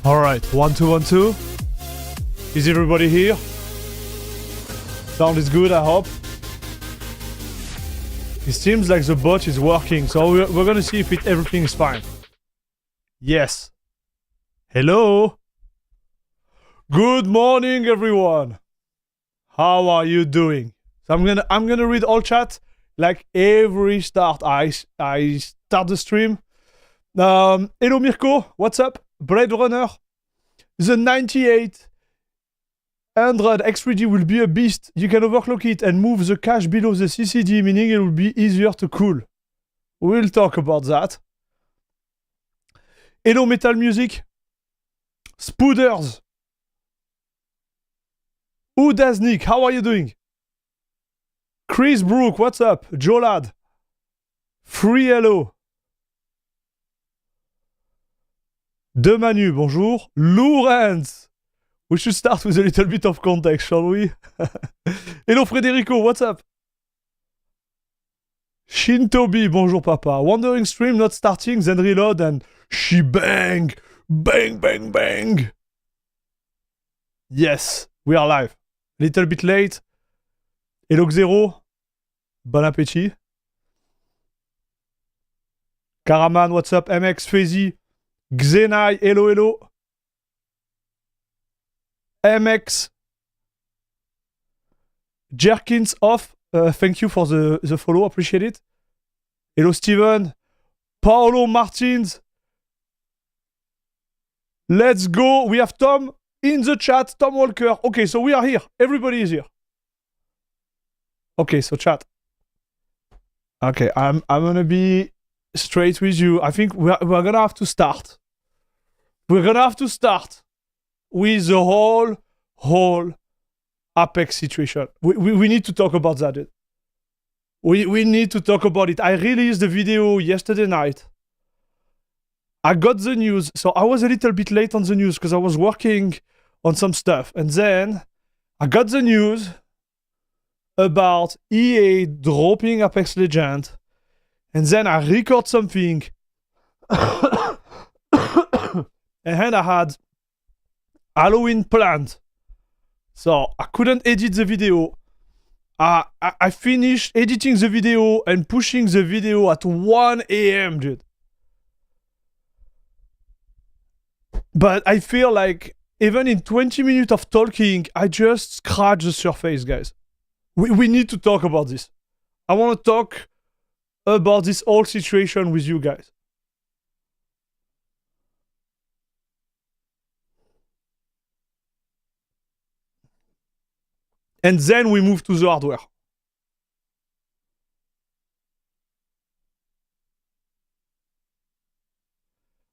Alright, 1 2 1 2. Is everybody here? Sound is good, I hope. It seems like the bot is working, so we're gonna see if everything is fine. Yes. Hello. Good morning, everyone. How are you doing? So I'm gonna read all chat like every start. I start the stream. Hello Mirko, what's up? Blade Runner. The 9800 X3D will be a beast. You can overclock it and move the cache below the CCD, meaning it will be easier to cool. We'll talk about that. Hello Metal Music. Spooders. Udaznik, how are you doing? Chris Brook, what's up? Jolad. Free hello. De Manu, bonjour. Lorenz. We should start with a little bit of context, shall we? Hello Federico, what's up? Shintobi, bonjour papa. Wandering stream not starting, then reload and shebang. Bang, bang, bang. Yes, we are live. Little bit late. Hello Xero. Bon appétit. Karaman, what's up? MX Fezi. Xenai, hello, hello. MX. Jerkins off. Thank you for the follow, appreciate it. Hello Steven. Paolo Martins. Let's go. We have Tom in the chat. Tom Walker. Okay, so we are here. Everybody is here. Okay, so chat. Okay, I'm gonna be straight with you. I think we're gonna have to start. We're gonna have to start with the whole Apex situation. We need to talk about that. We need to talk about it. I released the video yesterday night. I got the news, so I was a little bit late on the news because I was working on some stuff. And then I got the news about EA dropping Apex Legends. And then I record something. And I had Halloween planned. So I couldn't edit the video. I finished editing the video and pushing the video at 1 a.m., dude. But I feel like even in 20 minutes of talking, I just scratched the surface, guys. We need to talk about this. I want to talk about this whole situation with you guys. And then we move to the hardware.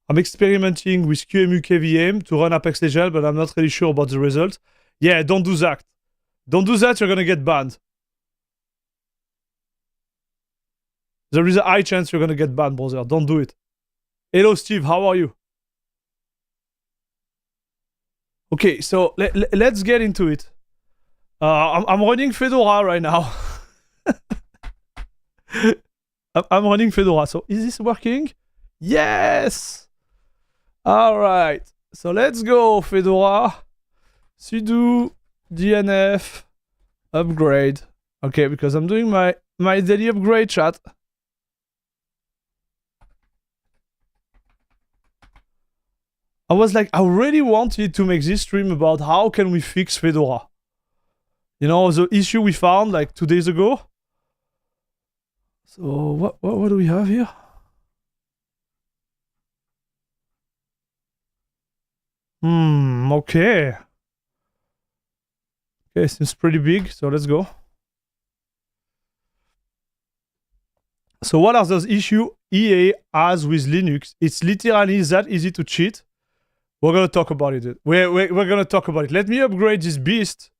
I'm experimenting with QEMU KVM to run Apex Legends, but I'm not really sure about the result. Yeah, don't do that. Don't do that, you're gonna get banned. There is a high chance you're gonna get banned, brother. Don't do it. Hello, Steve. How are you? Okay, so let's get into it. I'm running Fedora right now. I'm running Fedora. So is this working? Yes! Alright. So let's go, Fedora. sudo dnf upgrade. Okay, because I'm doing my daily upgrade, chat. I was like, I really wanted to make this stream about how can we fix Fedora. You know, the issue we found like 2 days ago. So what do we have here? Okay. Okay, seems pretty big, so let's go. So what are those issues EA has with Linux? It's literally that easy to cheat. We're gonna talk about it. We're gonna talk about it. Let me upgrade this beast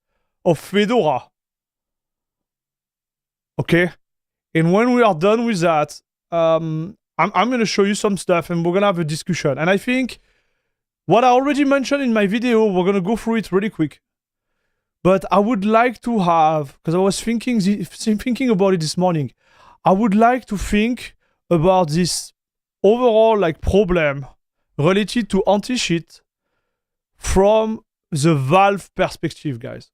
of Fedora. Okay? And when we are done with that, I'm gonna show you some stuff and we're gonna have a discussion. And I think what I already mentioned in my video, we're gonna go through it really quick. But I would like to have, because I was thinking about it this morning, I would like to think about this overall like problem related to anti-cheat from the Valve perspective, guys.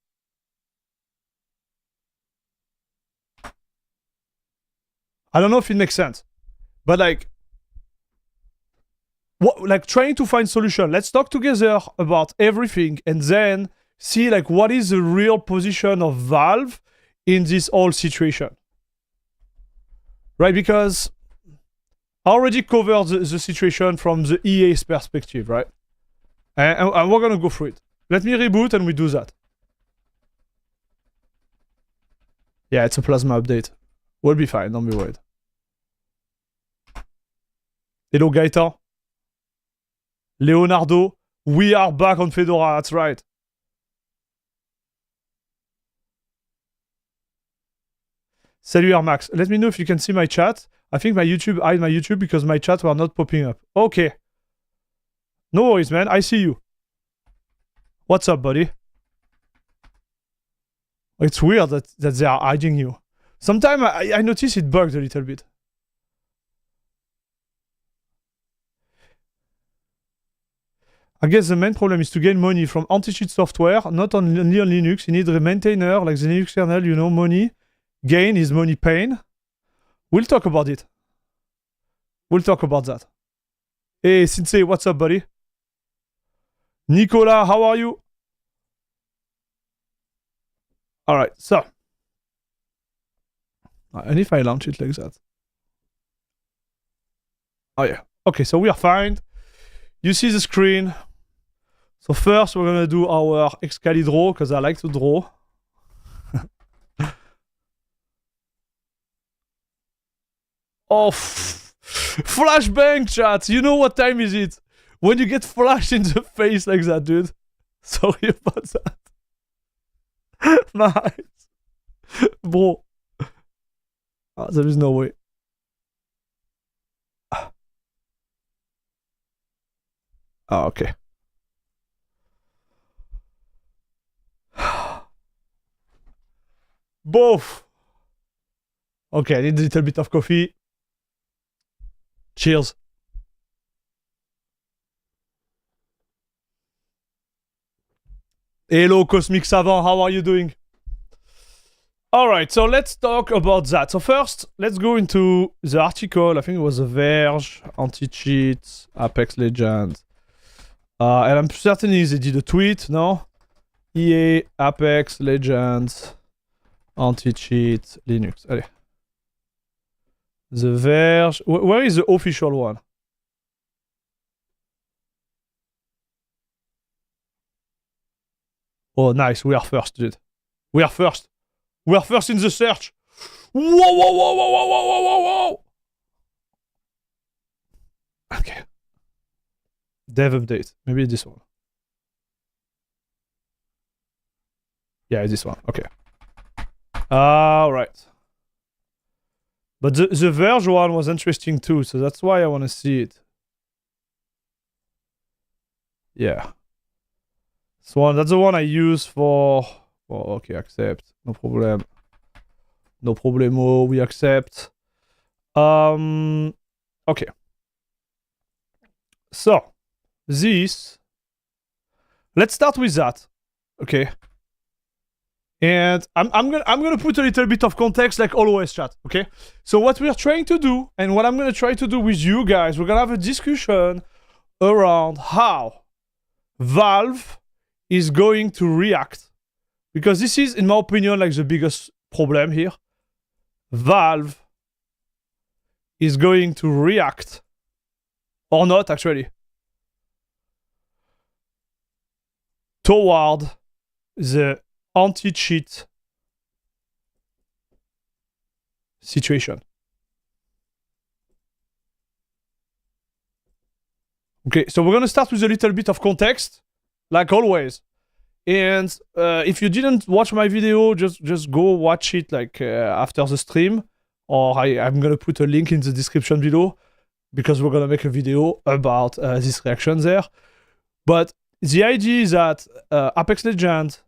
I don't know if it makes sense, but like, like trying to find solution. Let's talk together about everything and then see like what is the real position of Valve in this whole situation. Right? Because I already covered the situation from the EA's perspective, right? And we're gonna go through it. Let me reboot and we do that. Yeah, it's a plasma update. We'll be fine, don't be worried. Hello, Gaeta. Leonardo, we are back on Fedora, that's right. Salut Max. Let me know if you can see my chat. I think my YouTube, I hide my YouTube because my chat were not popping up. Okay. No worries, man. I see you. What's up, buddy? It's weird that they are hiding you. Sometimes I notice it bugs a little bit. I guess the main problem is to gain money from anti-cheat software, not only on Linux. You need a maintainer, like the Linux kernel, you know, money. Gain is money pain. We'll talk about it. We'll talk about that. Hey, Sensei, what's up, buddy? Nicola, how are you? Alright, so. And if I launch it like that? Oh, yeah. Okay, so we are fine. You see the screen. So first, we're gonna do our Excali draw, because I like to draw. Oh, flashbang, chat. You know what time is it? When you get flashed in the face like that, dude. Sorry about that. Nice. Bro. Oh, there is no way. Oh, okay. Both. Okay, I need a little bit of coffee. Cheers. Hello, Cosmic Savant. How are you doing? Alright, so let's talk about that. So first, let's go into the article. I think it was The Verge, anti-cheat, Apex Legends. And I'm certain they did a tweet, no? EA, Apex Legends, anti-cheat, Linux. Allez. The Verge. Where is the official one? Oh, nice. We are first, dude. We are first. We are first in the search. Whoa, whoa, whoa, whoa, whoa, whoa, whoa, whoa. Okay. Dev update. Maybe this one. Yeah, this one. Okay. Alright. But the Verge one was interesting too, so that's why I want to see it. Yeah. That's the one I use for... Oh, okay, accept. No problem. No problemo, we accept. Okay. So, this... Let's start with that. Okay. And I'm gonna put a little bit of context like always, chat, okay? So what we're trying to do, and what I'm gonna try to do with you guys, we're gonna have a discussion around how Valve is going to react. Because this is, in my opinion, like the biggest problem here. Valve is going to react, or not actually, toward the anti-cheat situation. Okay, so we're gonna start with a little bit of context, like always. And if you didn't watch my video, just go watch it like after the stream, or I'm gonna put a link in the description below, because we're gonna make a video about this reaction there. But the idea is that Apex Legends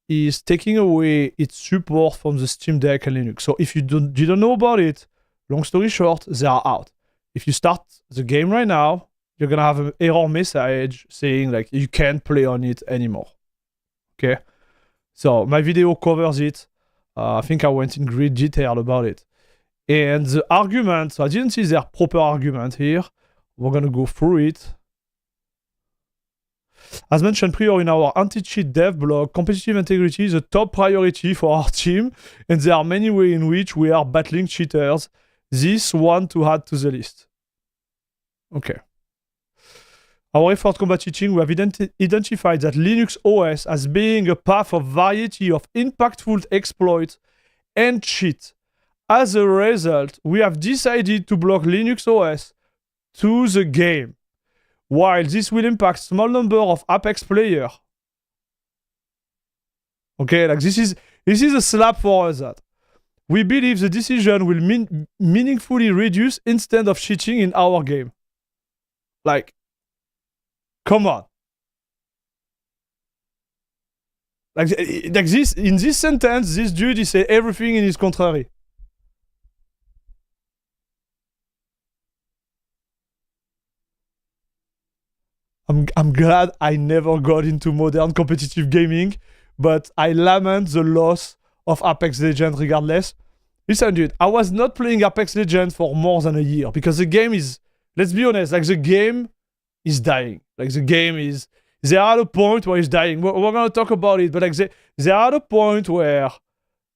is taking away its support from the Steam Deck and Linux. So if you didn't know about it, long story short, they are out. If you start the game right now, you're gonna have an error message saying like you can't play on it anymore. Okay, so my video covers it. I think I went in great detail about it. And the argument, so I didn't see their proper argument here. We're gonna go through it. As mentioned prior in our anti-cheat dev blog, competitive integrity is a top priority for our team, and there are many ways in which we are battling cheaters. This one to add to the list. Okay. Our effort combat cheating, we have identified that Linux OS as being a path of variety of impactful exploits and cheat. As a result, we have decided to block Linux OS to the game. While this will impact small number of Apex players. Okay, like this is a slap for us that. We believe the decision will meaningfully reduce instead of cheating in our game. Like, come on. Like this, in this sentence, this dude is saying everything in his contrary. I'm glad I never got into modern competitive gaming, but I lament the loss of Apex Legends regardless. Listen, dude, I was not playing Apex Legends for more than a year because the game is, let's be honest, like the game is dying. Like the game is, they're at a point where it's dying. We're gonna talk about it, but like they're at a point where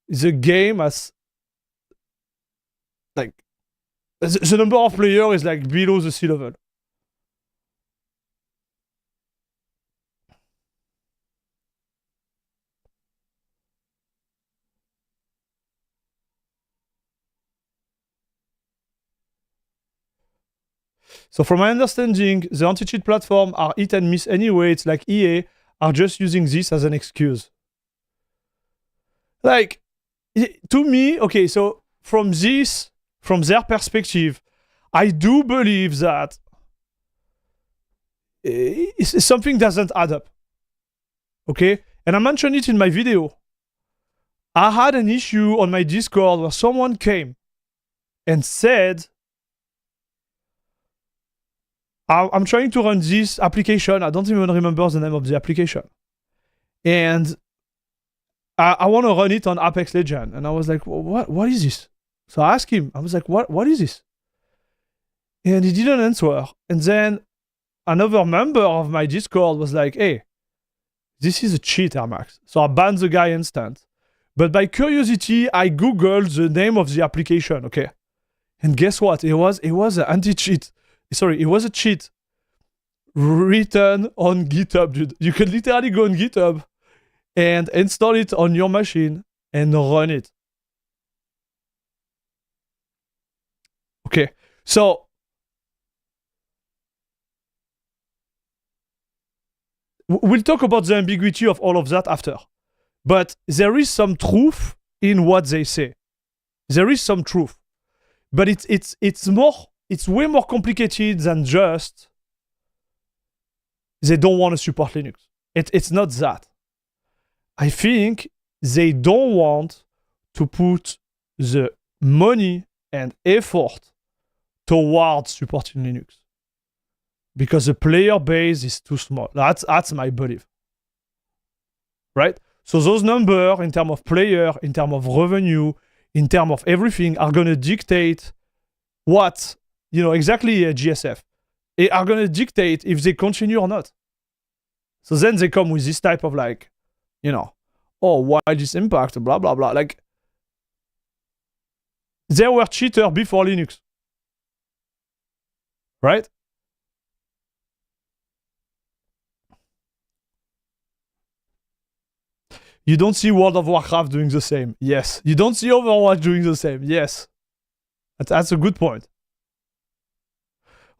the game has, like, the number of players is like below the sea level. So from my understanding, the anti-cheat platform are hit and miss anyway. It's like EA are just using this as an excuse. Like, to me, okay, so from their perspective, I do believe that something doesn't add up. Okay? And I mentioned it in my video. I had an issue on my Discord where someone came and said, I'm trying to run this application. I don't even remember the name of the application. And I want to run it on Apex Legends. And I was like, what is this? So I asked him, I was like, what is this? And he didn't answer. And then another member of my Discord was like, hey, this is a cheat, Air Max. So I banned the guy instant. But by curiosity, I Googled the name of the application, okay? And guess what? It was an anti-cheat. Sorry, it was a cheat written on GitHub, dude. You can literally go on GitHub and install it on your machine and run it. Okay, so we'll talk about the ambiguity of all of that after. But there is some truth in what they say. There is some truth. But it's way more complicated than just they don't want to support Linux. It's not that. I think they don't want to put the money and effort towards supporting Linux because the player base is too small. That's my belief. Right? So those numbers in terms of player, in terms of revenue, in terms of everything are going to dictate what, exactly GSF. They are going to dictate if they continue or not. So then they come with this type of like, why this impact, blah, blah, blah. Like, there were cheaters before Linux. Right? You don't see World of Warcraft doing the same. Yes. You don't see Overwatch doing the same. Yes. That's a good point.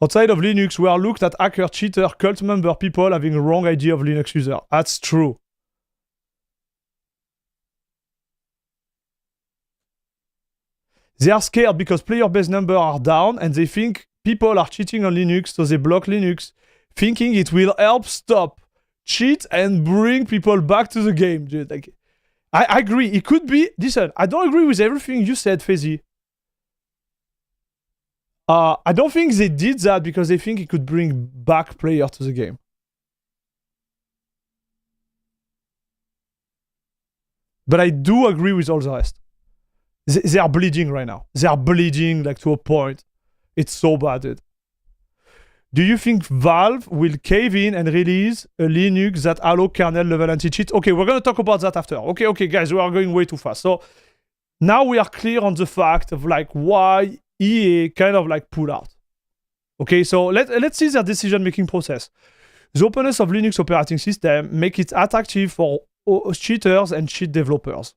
Outside of Linux, we are looked at hacker, cheater, cult member people having a wrong idea of Linux user. That's true. They are scared because player base numbers are down and they think people are cheating on Linux, so they block Linux, thinking it will help stop cheat and bring people back to the game. Dude, like, I agree. It could be. Listen, I don't agree with everything you said, Fezzy. I don't think they did that because they think it could bring back player to the game. But I do agree with all the rest. They are bleeding right now. They are bleeding like to a point. It's so bad, dude. Do you think Valve will cave in and release a Linux that allow kernel level anti-cheat? Okay, we're going to talk about that after. Okay, guys, we are going way too fast. So now we are clear on the fact of like why EA kind of like pulled out. Okay, so let's see their decision-making process. The openness of Linux operating system make it attractive for cheaters and cheat developers.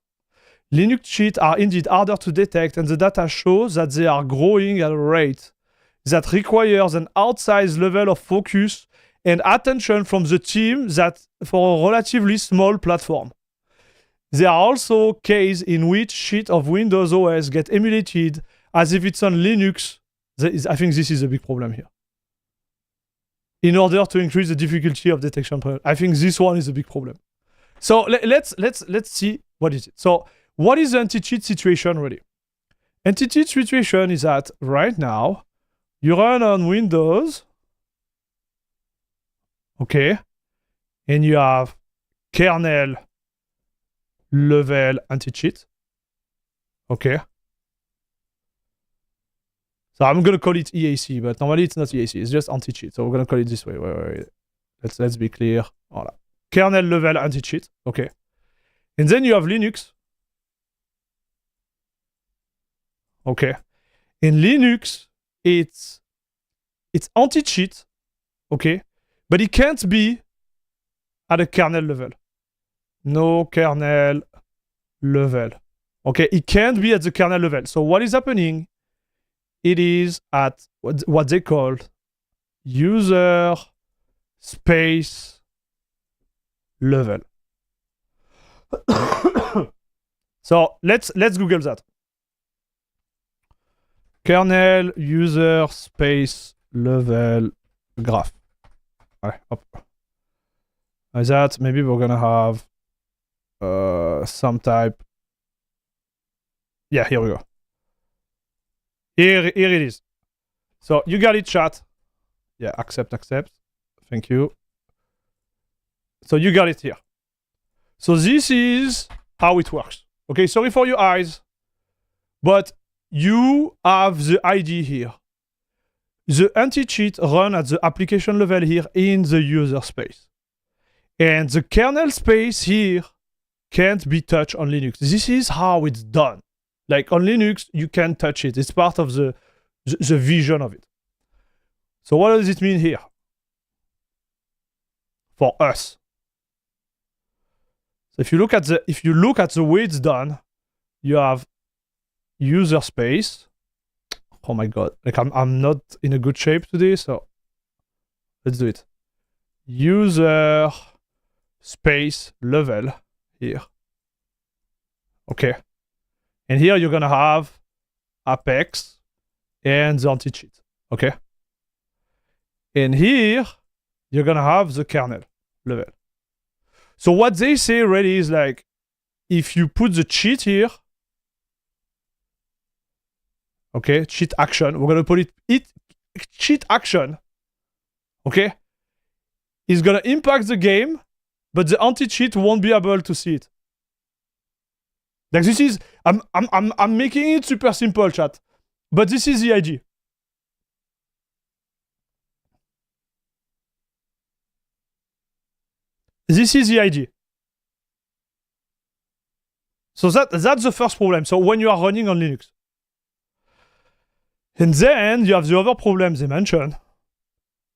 Linux cheats are indeed harder to detect, and the data shows that they are growing at a rate that requires an outsized level of focus and attention from the team that for a relatively small platform. There are also cases in which cheat of Windows OS get emulated as if it's on Linux. I think this is a big problem here. In order to increase the difficulty of detection, I think this one is a big problem. So let's see what is it. So what is the anti-cheat situation really? Anti-cheat situation is that right now you run on Windows, okay, and you have kernel level anti-cheat, okay. So I'm gonna call it EAC, but normally it's not EAC, it's just anti-cheat. So we're gonna call it this way. Wait. Let's be clear. Voilà. Kernel level anti-cheat, okay. And then you have Linux. Okay. In Linux, it's anti-cheat, okay, but it can't be at a kernel level. No kernel level. Okay, it can't be at the kernel level. So what is happening? It is at what they call user space level. So let's Google that. Kernel user space level graph. Right, up. Like that, maybe we're gonna have some type. Yeah, here we go. Here it is. So you got it, chat. Yeah, accept. Thank you. So you got it here. So this is how it works. Okay, sorry for your eyes, but you have the ID here. The anti-cheat run at the application level here in the user space. And the kernel space here can't be touched on Linux. This is how it's done. Like on Linux, you can't touch it. It's part of the vision of it. So what does it mean here? For us. So if you look at the way it's done, you have user space. Oh my god. Like I'm not in a good shape today, so let's do it. User space level here. Okay. And here you're gonna have Apex and the anti-cheat. Okay. And here you're gonna have the kernel level. So what they say really is like, if you put the cheat here, okay, cheat action, we're gonna put it cheat action, okay, is gonna impact the game, but the anti-cheat won't be able to see it. Like this is, I'm making it super simple, chat, but this is the idea. This is the idea. So that's the first problem. So when you are running on Linux. And then you have the other problem they mentioned,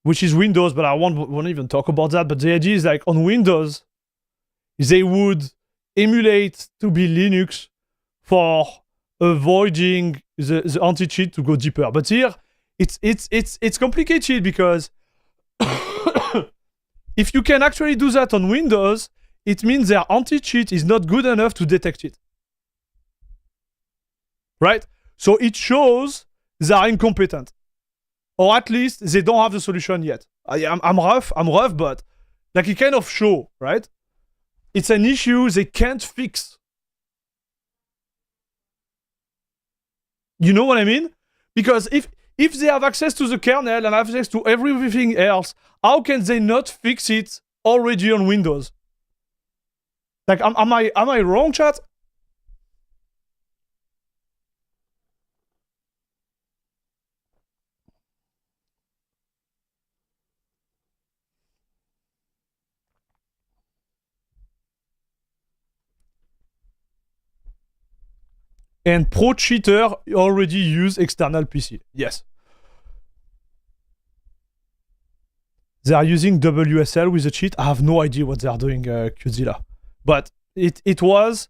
which is Windows, but I won't even talk about that. But the idea is like on Windows, they would emulate to be Linux for avoiding the anti-cheat to go deeper. But here, it's complicated because if you can actually do that on Windows, it means their anti-cheat is not good enough to detect it. Right? So it shows they are incompetent. Or at least they don't have the solution yet. I'm rough, but like it kind of show, right? It's an issue they can't fix. You know what I mean? Because if they have access to the kernel and access to everything else, how can they not fix it already on Windows? Like, am I wrong, chat? And pro cheater already use external PC. Yes. They are using WSL with a cheat. I have no idea what they are doing, Qzilla. But it was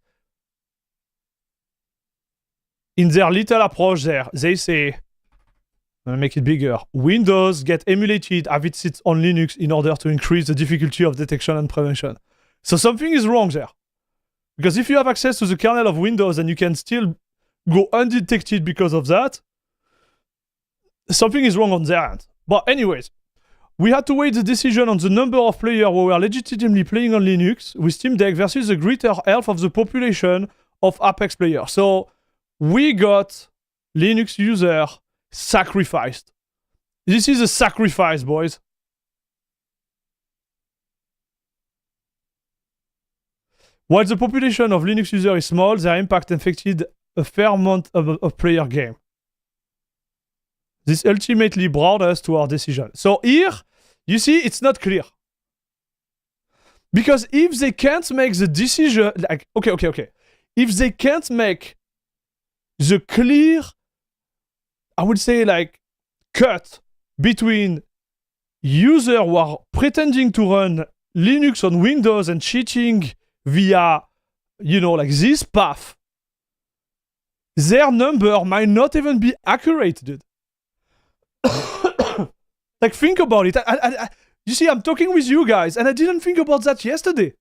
in their little approach there. They say, I'm gonna make it bigger. Windows get emulated as it sits on Linux in order to increase the difficulty of detection and prevention. So something is wrong there. Because if you have access to the kernel of Windows and you can still go undetected because of that, something is wrong on their end. But anyways, we had to weigh the decision on the number of players who were legitimately playing on Linux with Steam Deck versus the greater health of the population of Apex players. So we got Linux user sacrificed. This is a sacrifice, boys. While the population of Linux users is small, their impact affected a fair amount of player game. This ultimately brought us to our decision. So here, you see, it's not clear. Because if they can't make the decision, like, okay. If they can't make the clear, I would say, like, cut between users who are pretending to run Linux on Windows and cheating via, you know, like this path, their number might not even be accurate, dude. Like, think about it. You see, I'm talking with you guys, and I didn't think about that yesterday.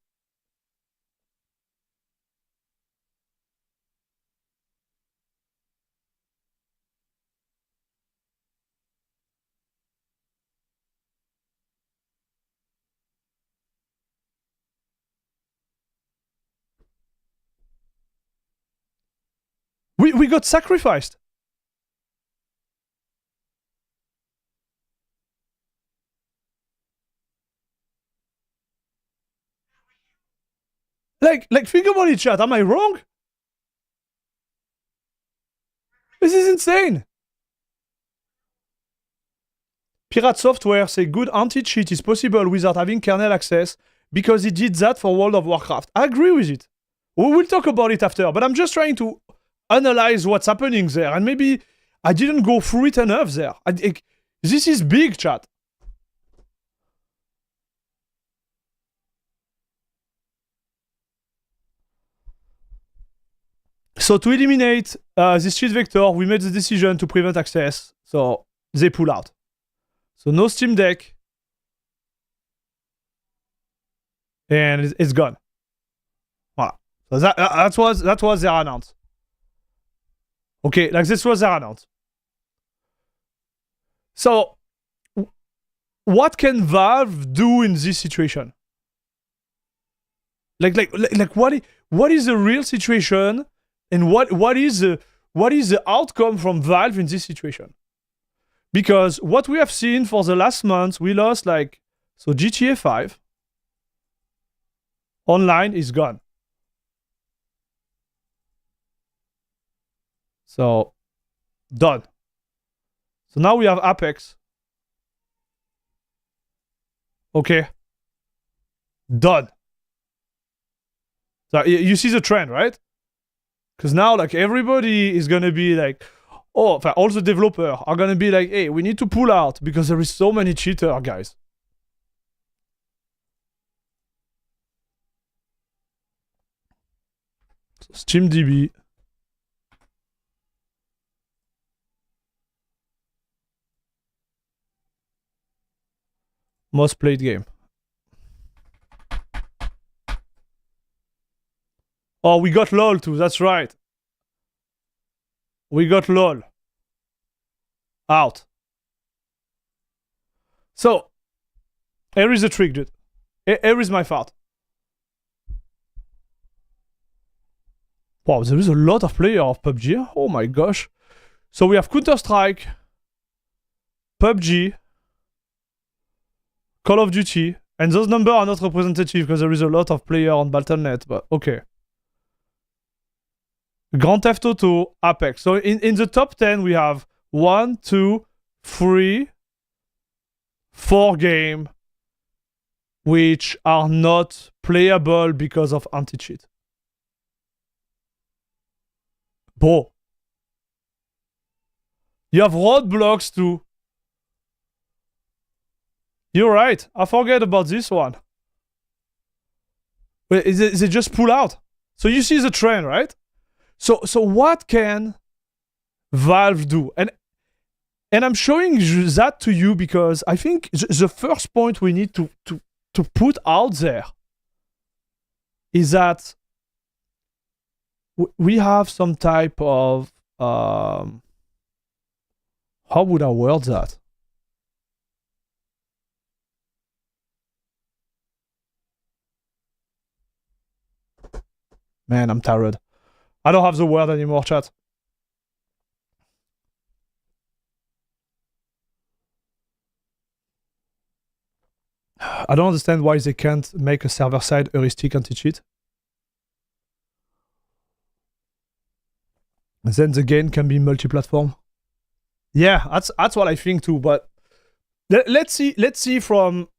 We got sacrificed. Like, think about it, chat. Am I wrong? This is insane. Pirate Software say good anti-cheat is possible without having kernel access because he did that for World of Warcraft. I agree with it. We will talk about it after, but I'm just trying to analyze what's happening there, and maybe I didn't go through it enough there. This is big, chat. So to eliminate this cheat vector, we made the decision to prevent access. So they pull out. So no Steam Deck. And it's gone. Voilà. So that was their announce. Okay, like this was their announce. So what can Valve do in this situation? Like what is the real situation? And what is the outcome from Valve in this situation? Because what we have seen for the last month, we lost so GTA 5 online is gone. So done. So now we have Apex. Okay. Done. So you see the trend, right? Because now, everybody is gonna be all the developers are gonna be hey, we need to pull out because there is so many cheaters, guys. So SteamDB. Most played game. Oh, we got LOL too, that's right. We got LOL. Out. So, here is the trick, dude. Here is my fault. Wow, there is a lot of players of PUBG. Oh my gosh. So we have Counter-Strike. PUBG, Call of Duty, and those numbers are not representative because there is a lot of players on Battle.net, but okay. Grand Theft Auto, Apex. So in the top 10, we have 1, 2, 3, 4 games which are not playable because of anti-cheat. Bro. You have roadblocks too. You're right. I forget about this one. Wait, is it just pull out? So you see the trend, right? So what can Valve do? And I'm showing that to you because I think the first point we need to put out there is that we have some type of how would I word that? Man, I'm tired. I don't have the word anymore, chat. I don't understand why they can't make a server-side heuristic anti-cheat. And then the game can be multi-platform. Yeah, that's what I think too. But let's see from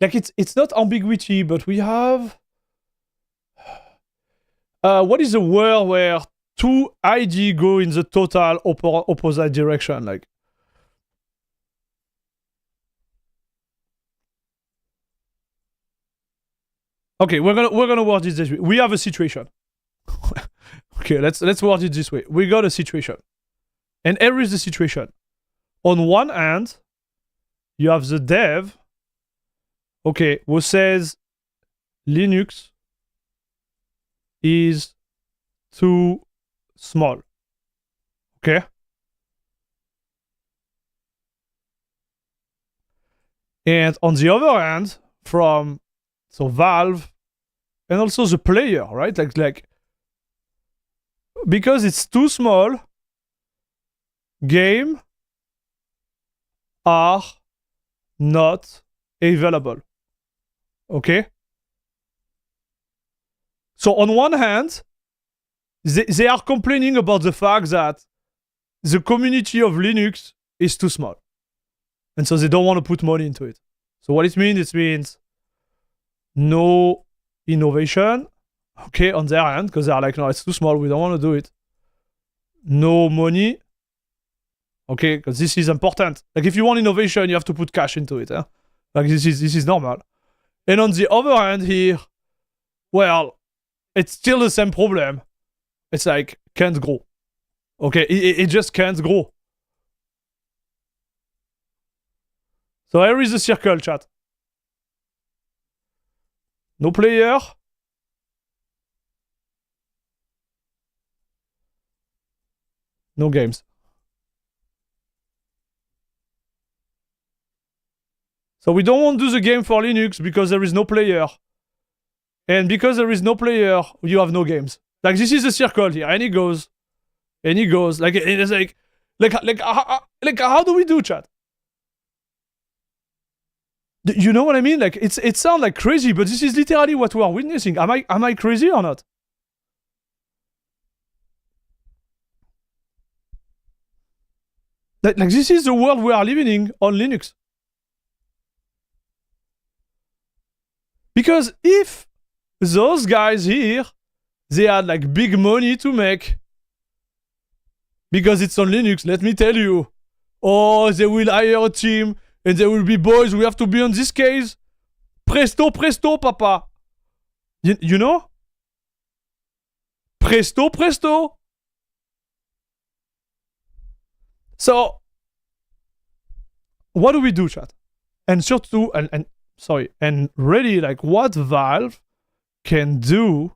like it's not ambiguity, but we have what is a world where two ID go in the total opposite direction, like. Okay, we're gonna word it this way. We have a situation. Okay, let's word it this way. We got a situation, and here is the situation. On one hand, you have the dev. Okay, who says Linux is too small. Okay. And on the other hand, from Valve and also the player, right? Like because it's too small, game are not available. Okay? So on one hand, they are complaining about the fact that the community of Linux is too small. And so they don't want to put money into it. So what it means no innovation, okay, on their end, because they're like, no, it's too small, we don't want to do it. No money, okay, because this is important. Like if you want innovation, you have to put cash into it. Like this is normal. And on the other hand here, well, it's still the same problem. It's like, can't grow. Okay, it just can't grow. So here is the circle, chat. No player. No games. So we don't want to do the game for Linux because there is no player. And because there is no player, you have no games. Like this is a circle here, and it goes. Like it's like how do we do, chat? You know what I mean? Like it sounds like crazy, but this is literally what we are witnessing. Am I crazy or not? Like this is the world we are living in on Linux. Because if those guys here, they had like big money to make because it's on Linux, let me tell you, oh, they will hire a team and there will be boys, we have to be on this case. Presto, papa. You know? Presto. So, what do we do, chat? And surtout, and really, like, what Valve can do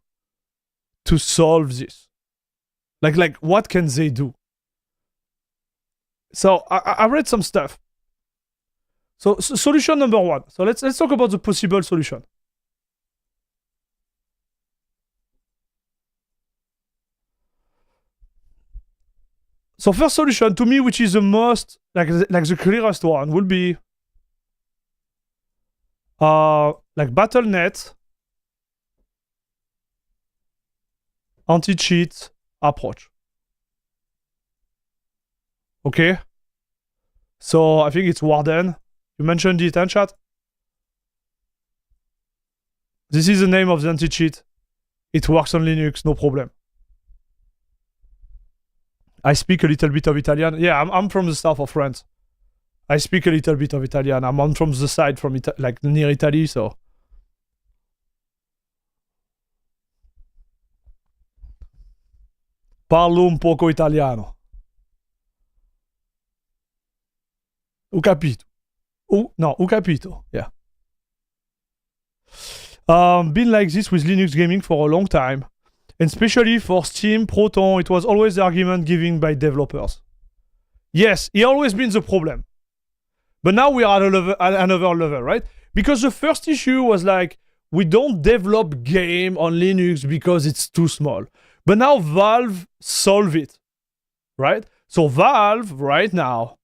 to solve this? Like, what can they do? So, I read some stuff. So, solution number one. So, let's talk about the possible solution. So first solution to me, which is the most like the clearest one, would be like BattleNet anti-cheat approach. Okay. So I think it's Warden. You mentioned it in chat. This is the name of the anti-cheat. It works on Linux, no problem. I speak a little bit of Italian. Yeah, I'm from the south of France. I speak a little bit of Italian. I'm from the side from like near Italy, so. Parlo un poco italiano. Ho capito. No, ho capito. Yeah. Been like this with Linux gaming for a long time. And especially for Steam, Proton, it was always the argument given by developers. Yes, it always been the problem. But now we are at another level, right? Because the first issue was like, we don't develop game on Linux because it's too small. But now Valve solve it, right? So Valve, right now,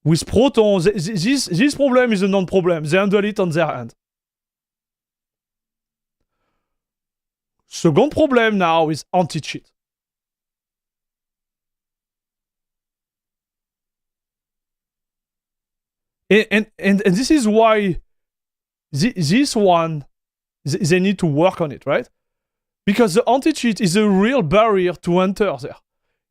with Proton, this problem is a non-problem. They handle it on their end. Second problem now is anti-cheat. And this is why this one, they need to work on it, right? Because the anti-cheat is a real barrier to enter there.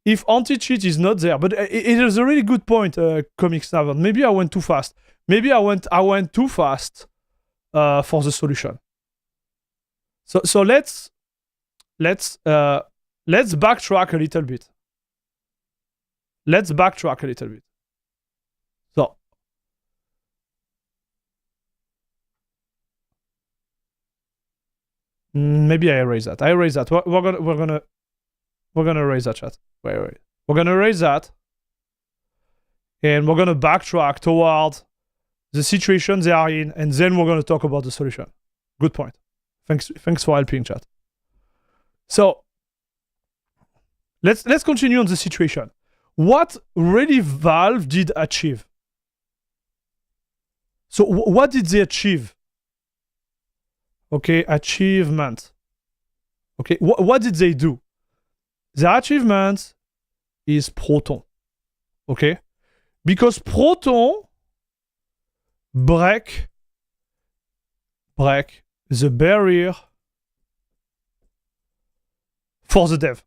If anti-cheat is not there, but it is a really good point, Comic Snavant. Maybe I went too fast. Maybe I went too fast for the solution. So let's backtrack a little bit. So maybe I erase that. We're gonna erase that chat. Wait. We're gonna erase that, and we're gonna backtrack toward the situation they are in, and then we're gonna talk about the solution. Good point. Thanks for helping, chat. So let's continue on the situation. What really Valve did achieve? So what did they achieve? Okay, achievement. Okay, what did they do? Their achievement is Proton. Okay, because Proton break the barrier for the dev.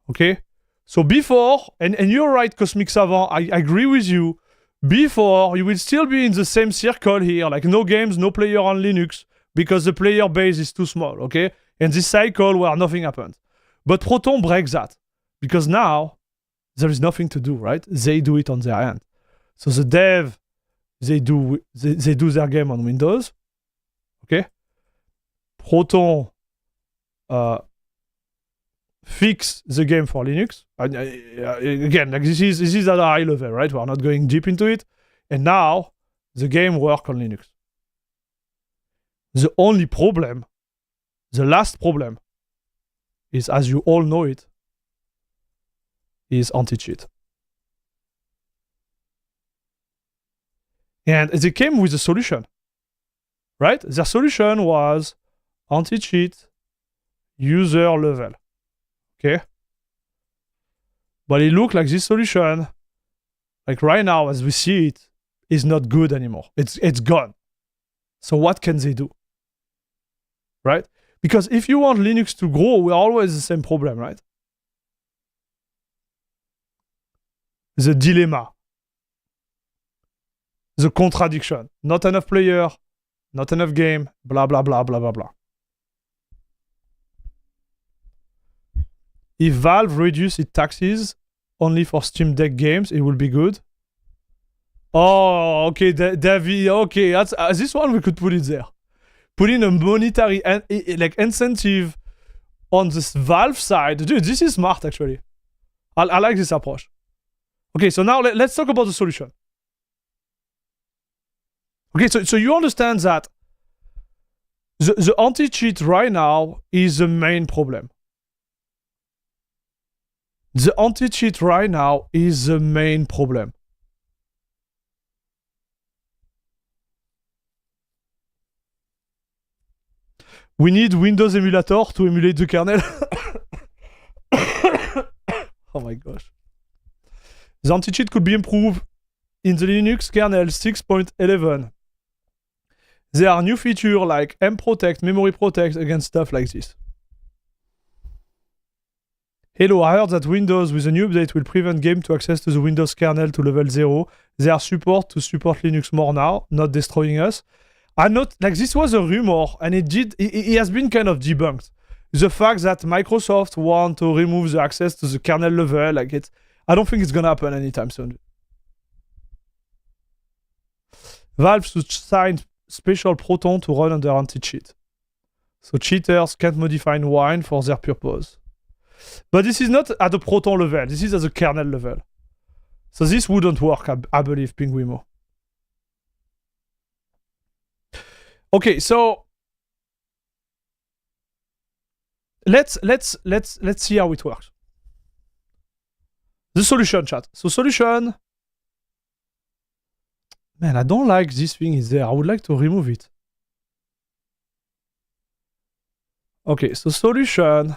Okay, so before, and you're right, Cosmic Savant, I agree with you. Before, you will still be in the same circle here, like no games, no player on Linux, because the player base is too small, okay? And this cycle where nothing happens. But Proton breaks that, because now there is nothing to do, right? They do it on their end. So the dev, they do their game on Windows, okay? Proton fix the game for Linux. Again, like this is at a high level, right? We're not going deep into it. And now the game works on Linux. The only problem, the last problem, is, as you all know it, is anti-cheat. And they came with a solution, right? Their solution was anti-cheat user level. Okay? But it looked like this solution, like right now as we see it, is not good anymore. It's gone. So what can they do? Right? Because if you want Linux to grow, we're always the same problem, right? The dilemma. The contradiction. Not enough player, not enough game, blah, blah, blah, blah, blah, blah. If Valve reduces its taxes only for Steam Deck games, it will be good. Oh, okay, David. Okay, that's this one we could put it there. Put in a monetary like incentive on this Valve side. Dude, this is smart actually. I like this approach. Okay, so now let's talk about the solution. Okay, so you understand that the anti-cheat right now is the main problem. The anti-cheat right now is the main problem. We need Windows emulator to emulate the kernel. Oh my gosh. The anti-cheat could be improved in the Linux kernel 6.11. There are new features like mprotect, memory protect against stuff like this. Hello, I heard that Windows with a new update will prevent game to access to the Windows kernel to level 0. They are support to support Linux more now, not destroying us. I not like this was a rumor and it has been kind of debunked. The fact that Microsoft want to remove the access to the kernel level, like I don't think it's gonna happen anytime soon. Valve should sign special Proton to run under anti-cheat. So cheaters can't modify Wine for their purpose. But this is not at the Proton level, this is at the kernel level. So this wouldn't work, I believe, Pinguimo. Okay, so let's see how it works. The solution, chat. So solution. Man, I don't like this thing is there. I would like to remove it. Okay, so solution.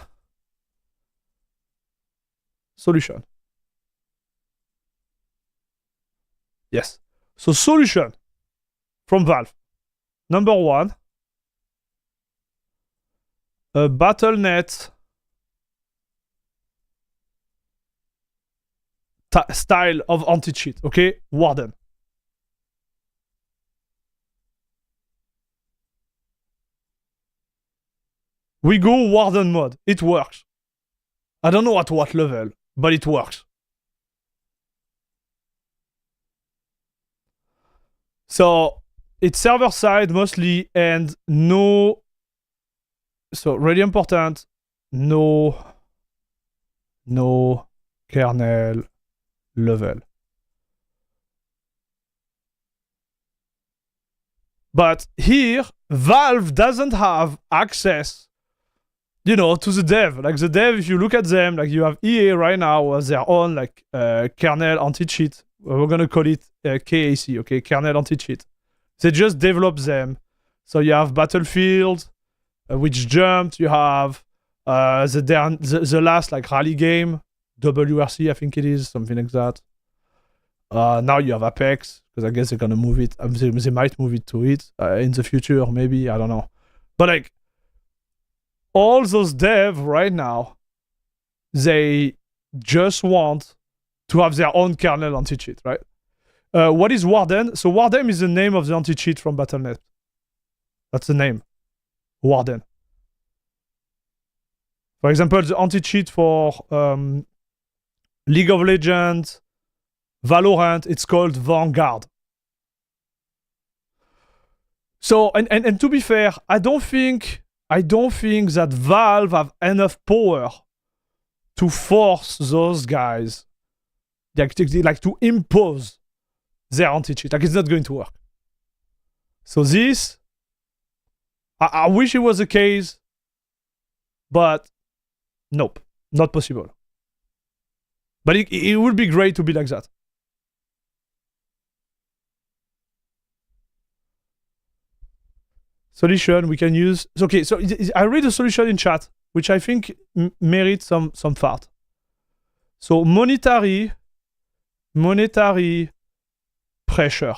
Solution. Yes. So solution from Valve. Number 1. A Battle.net style of anti-cheat. Okay, Warden. We go Warden mode. It works. I don't know at what level, but it works. So it's server side mostly and no. So really important. No kernel level. But here, Valve doesn't have access, you know, to the dev. Like the dev, if you look at them, like you have EA right now as their own like kernel anti-cheat. We're gonna call it KAC, okay, kernel anti-cheat. They just develop them. So you have Battlefield, which jumped. You have the last like rally game, WRC, I think it is, something like that. Now you have Apex, because I guess they're gonna move it. They might move it to it in the future, maybe, I don't know. But like, all those devs right now, they just want to have their own kernel anti-cheat, right? What is Warden? So Warden is the name of the anti-cheat from Battle.net. That's the name. Warden. For example, the anti-cheat for League of Legends, Valorant, it's called Vanguard. So, and to be fair, I don't think that Valve have enough power to force those guys, like to impose their anti-cheat. Like, it's not going to work. So this, I wish it was the case, but nope, not possible. But it would be great to be like that. Solution we can use. Okay, so I read a solution in chat, which I think merits some thought. So monetary pressure.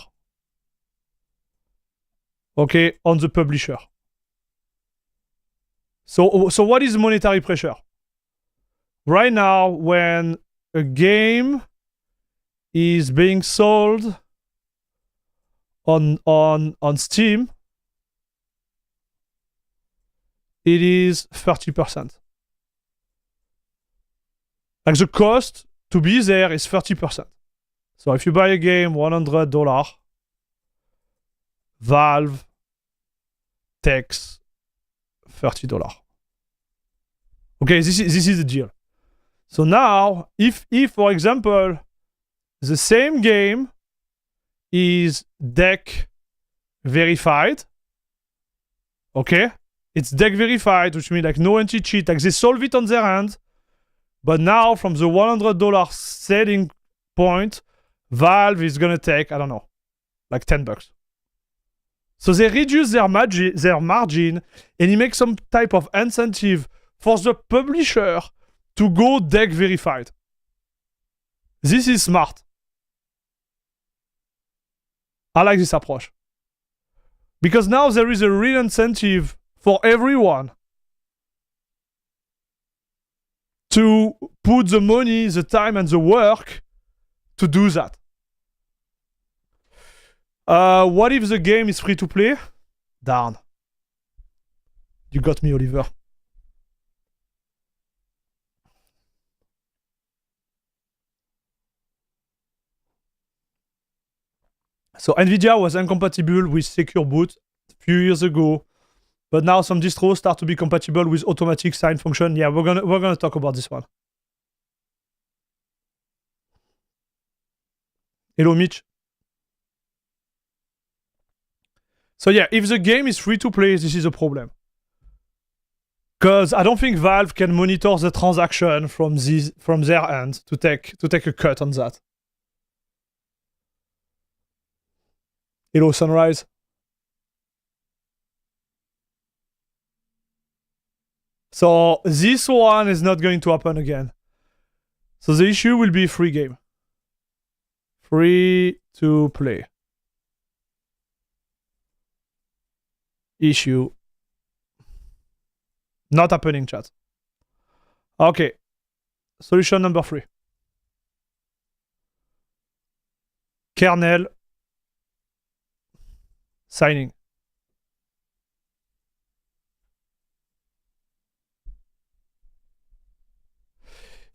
Okay, on the publisher. So what is monetary pressure? Right now, when a game is being sold on Steam, it is 30%. Like the cost to be there is 30%. So if you buy a game $100, Valve takes $30. Okay, this is the deal. So now, if for example, the same game is deck verified, okay? It's deck verified, which means like no anti-cheat, like they solve it on their end, But now, from the $100 selling point, Valve is gonna take, I don't know, like $10. So they reduce their margin, and it makes some type of incentive for the publisher to go deck verified. This is smart. I like this approach. Because now there is a real incentive for everyone to put the money, the time, and the work to do that. What if the game is free to play? Darn. You got me, Oliver. So Nvidia was incompatible with Secure Boot a few years ago, but now some distros start to be compatible with automatic sign function. Yeah, we're gonna talk about this one. Hello, Mitch. So yeah, if the game is free to play, this is a problem. Because I don't think Valve can monitor the transaction from their end to take a cut on that. Hello, Sunrise. So this one is not going to happen again. So the issue will be free game. Free to play. Issue. Not happening, chat. Okay. Solution number 3. Kernel. Signing.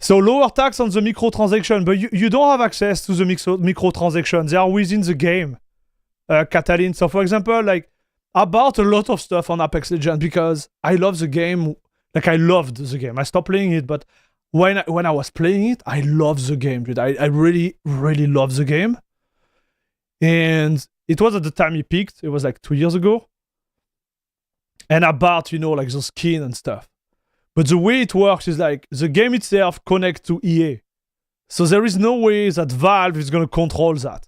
So lower tax on the microtransaction, but you don't have access to the microtransactions. They are within the game, Catalin. So for example, like I bought a lot of stuff on Apex Legends because I love the game. Like I loved the game. I stopped playing it, but when I was playing it, I loved the game, dude. I really, really loved the game. And it was at the time it peaked. It was like 2 years ago. And I bought, like the skin and stuff. But the way it works is like the game itself connects to EA. So there is no way that Valve is going to control that.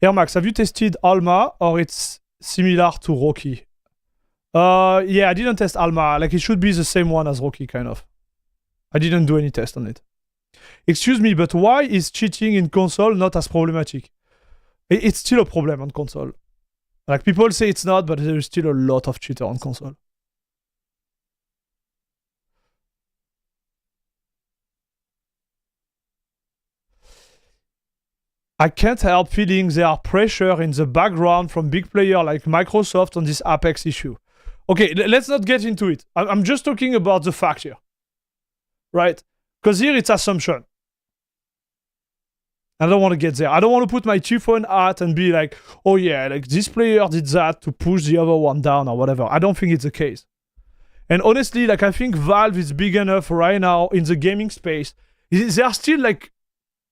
Air Max, have you tested Alma or it's similar to Rocky? Yeah, I didn't test Alma. Like it should be the same one as Rocky, kind of. I didn't do any test on it. Excuse me, but why is cheating in console not as problematic? It's still a problem on console. Like people say it's not, but there is still a lot of cheater on console. I can't help feeling there are pressure in the background from big players like Microsoft on this Apex issue. Okay, let's not get into it. I'm just talking about the fact here. Right? Because here it's assumption. I don't want to get there. I don't want to put my chiffon hat and be like, oh yeah, like this player did that to push the other one down or whatever. I don't think it's the case. And honestly, like I think Valve is big enough right now in the gaming space. They are still like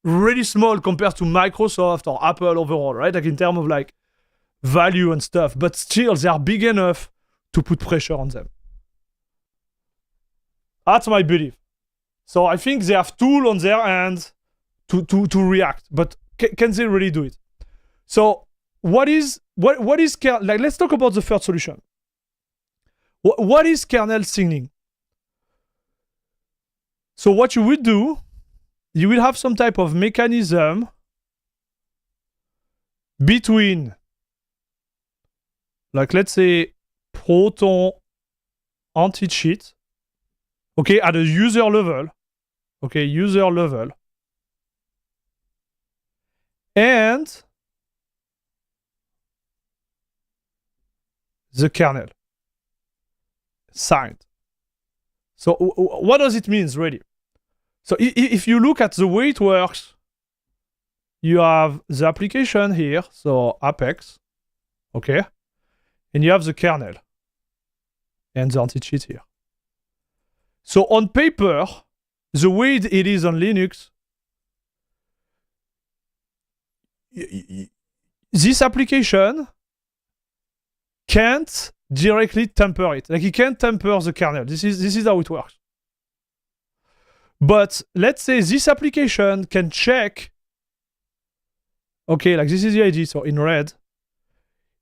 really small compared to Microsoft or Apple overall, right? Like in terms of like value and stuff. But still, they are big enough to put pressure on them. That's my belief. So I think they have tool on their end to react, but can they really do it? So what is kernel? Like let's talk about the third solution. What is kernel signing? So what you would do, you will have some type of mechanism between, like let's say, Proton anti-cheat, okay, at a user level, okay, user level, and the kernel signed. So what does it mean, really? So if you look at the way it works, you have the application here, so Apex, okay, and you have the kernel and the anti-cheat here. So on paper, the way it is on Linux, this application can't directly temper it. Like he can't temper the kernel. This is how it works. But let's say this application can check. Okay, like this is the idea. So in red,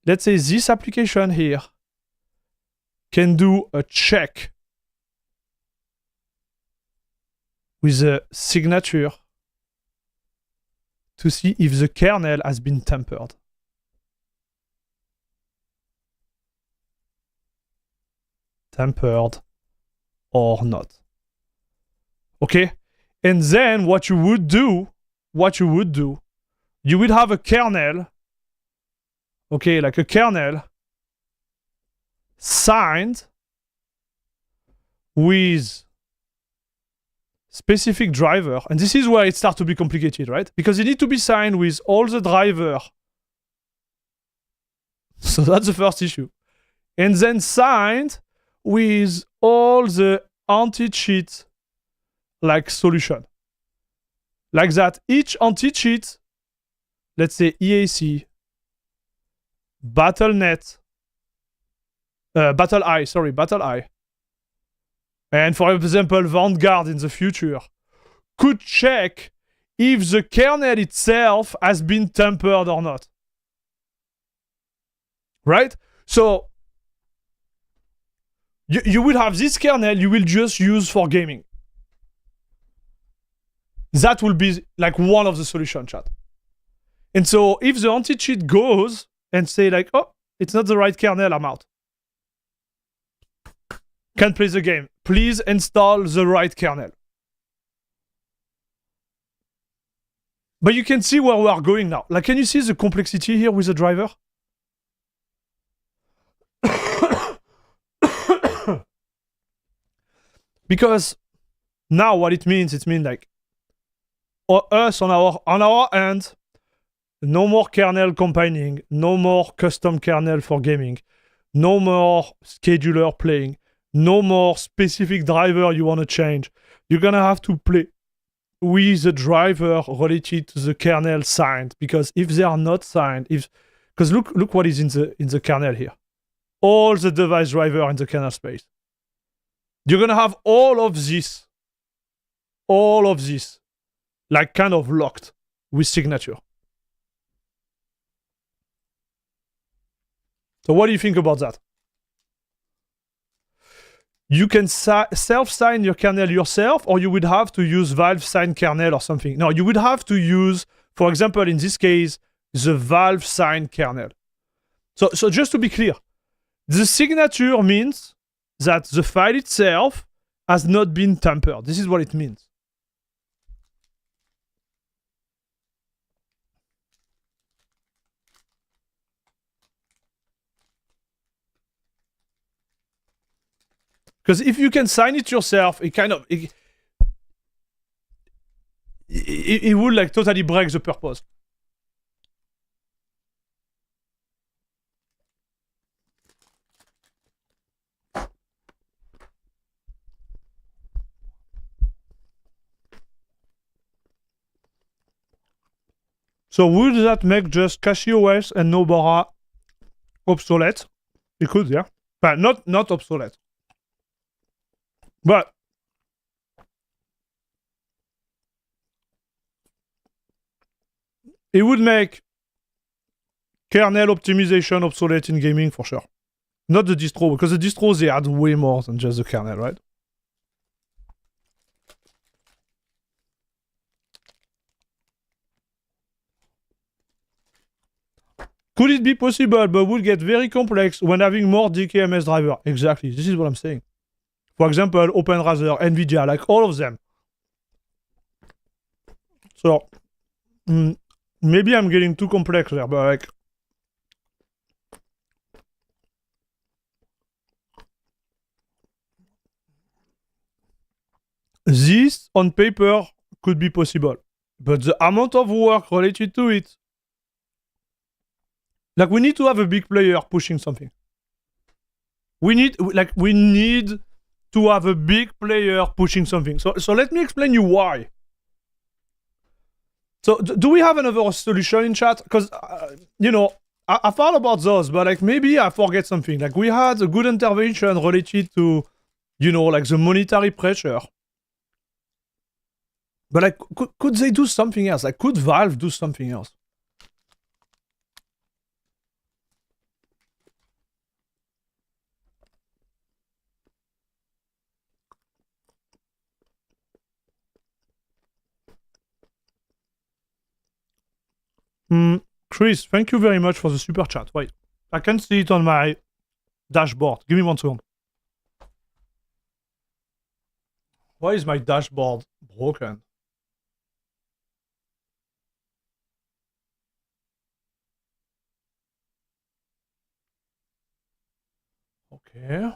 let's say this application here can do a check with a signature to see if the kernel has been tempered. Tempered or not. Okay? And then what you would do, you would have a kernel, okay, like a kernel signed with specific driver. And this is where it starts to be complicated, right? Because it needs to be signed with all the driver. So that's the first issue. And then signed with all the anti-cheat like solution. Like that, each anti-cheat, let's say EAC, Battle.net, Battle.eye, and for example, Vanguard in the future, could check if the kernel itself has been tempered or not. Right? So, you will have this kernel you will just use for gaming. That will be like one of the solution, chat. And so if the anti-cheat goes and say like, oh, it's not the right kernel, I'm out. Can't play the game. Please install the right kernel. But you can see where we are going now. Like, can you see the complexity here with the driver? Because now what it means like us on our end, no more kernel combining, no more custom kernel for gaming, no more scheduler playing, no more specific driver you want to change. You're gonna have to play with the driver related to the kernel signed, because if they are not signed, because look what is in the kernel here, all the device driver in the kernel space. You're gonna have all of this, like kind of locked with signature. So what do you think about that? You can self-sign your kernel yourself, or you would have to use Valve sign kernel or something. No, you would have to use, for example, in this case, the Valve sign kernel. So just to be clear, the signature means that the file itself has not been tampered. This is what it means. Because if you can sign it yourself, it would like totally break the purpose. So would that make just CachyOS and Nobara obsolete? It could, yeah. But not obsolete. But it would make kernel optimization obsolete in gaming for sure. Not the distro, because the distros, they add way more than just the kernel, right? Could it be possible, but would get very complex when having more DKMS driver? Exactly, this is what I'm saying. For example, OpenRazer, Nvidia, like all of them. So, maybe I'm getting too complex there, but like... This, on paper, could be possible. But the amount of work related to it... Like, we need to have a big player pushing something. We need to have a big player pushing something. So let me explain you why. So do we have another solution in chat? Because, I thought about those, but like maybe I forget something. Like we had a good intervention related to, like the monetary pressure. But like, could they do something else? Like, could Valve do something else? Chris, thank you very much for the super chat. Wait, I can see it on my dashboard. Give me 1 second. Why is my dashboard broken? Okay.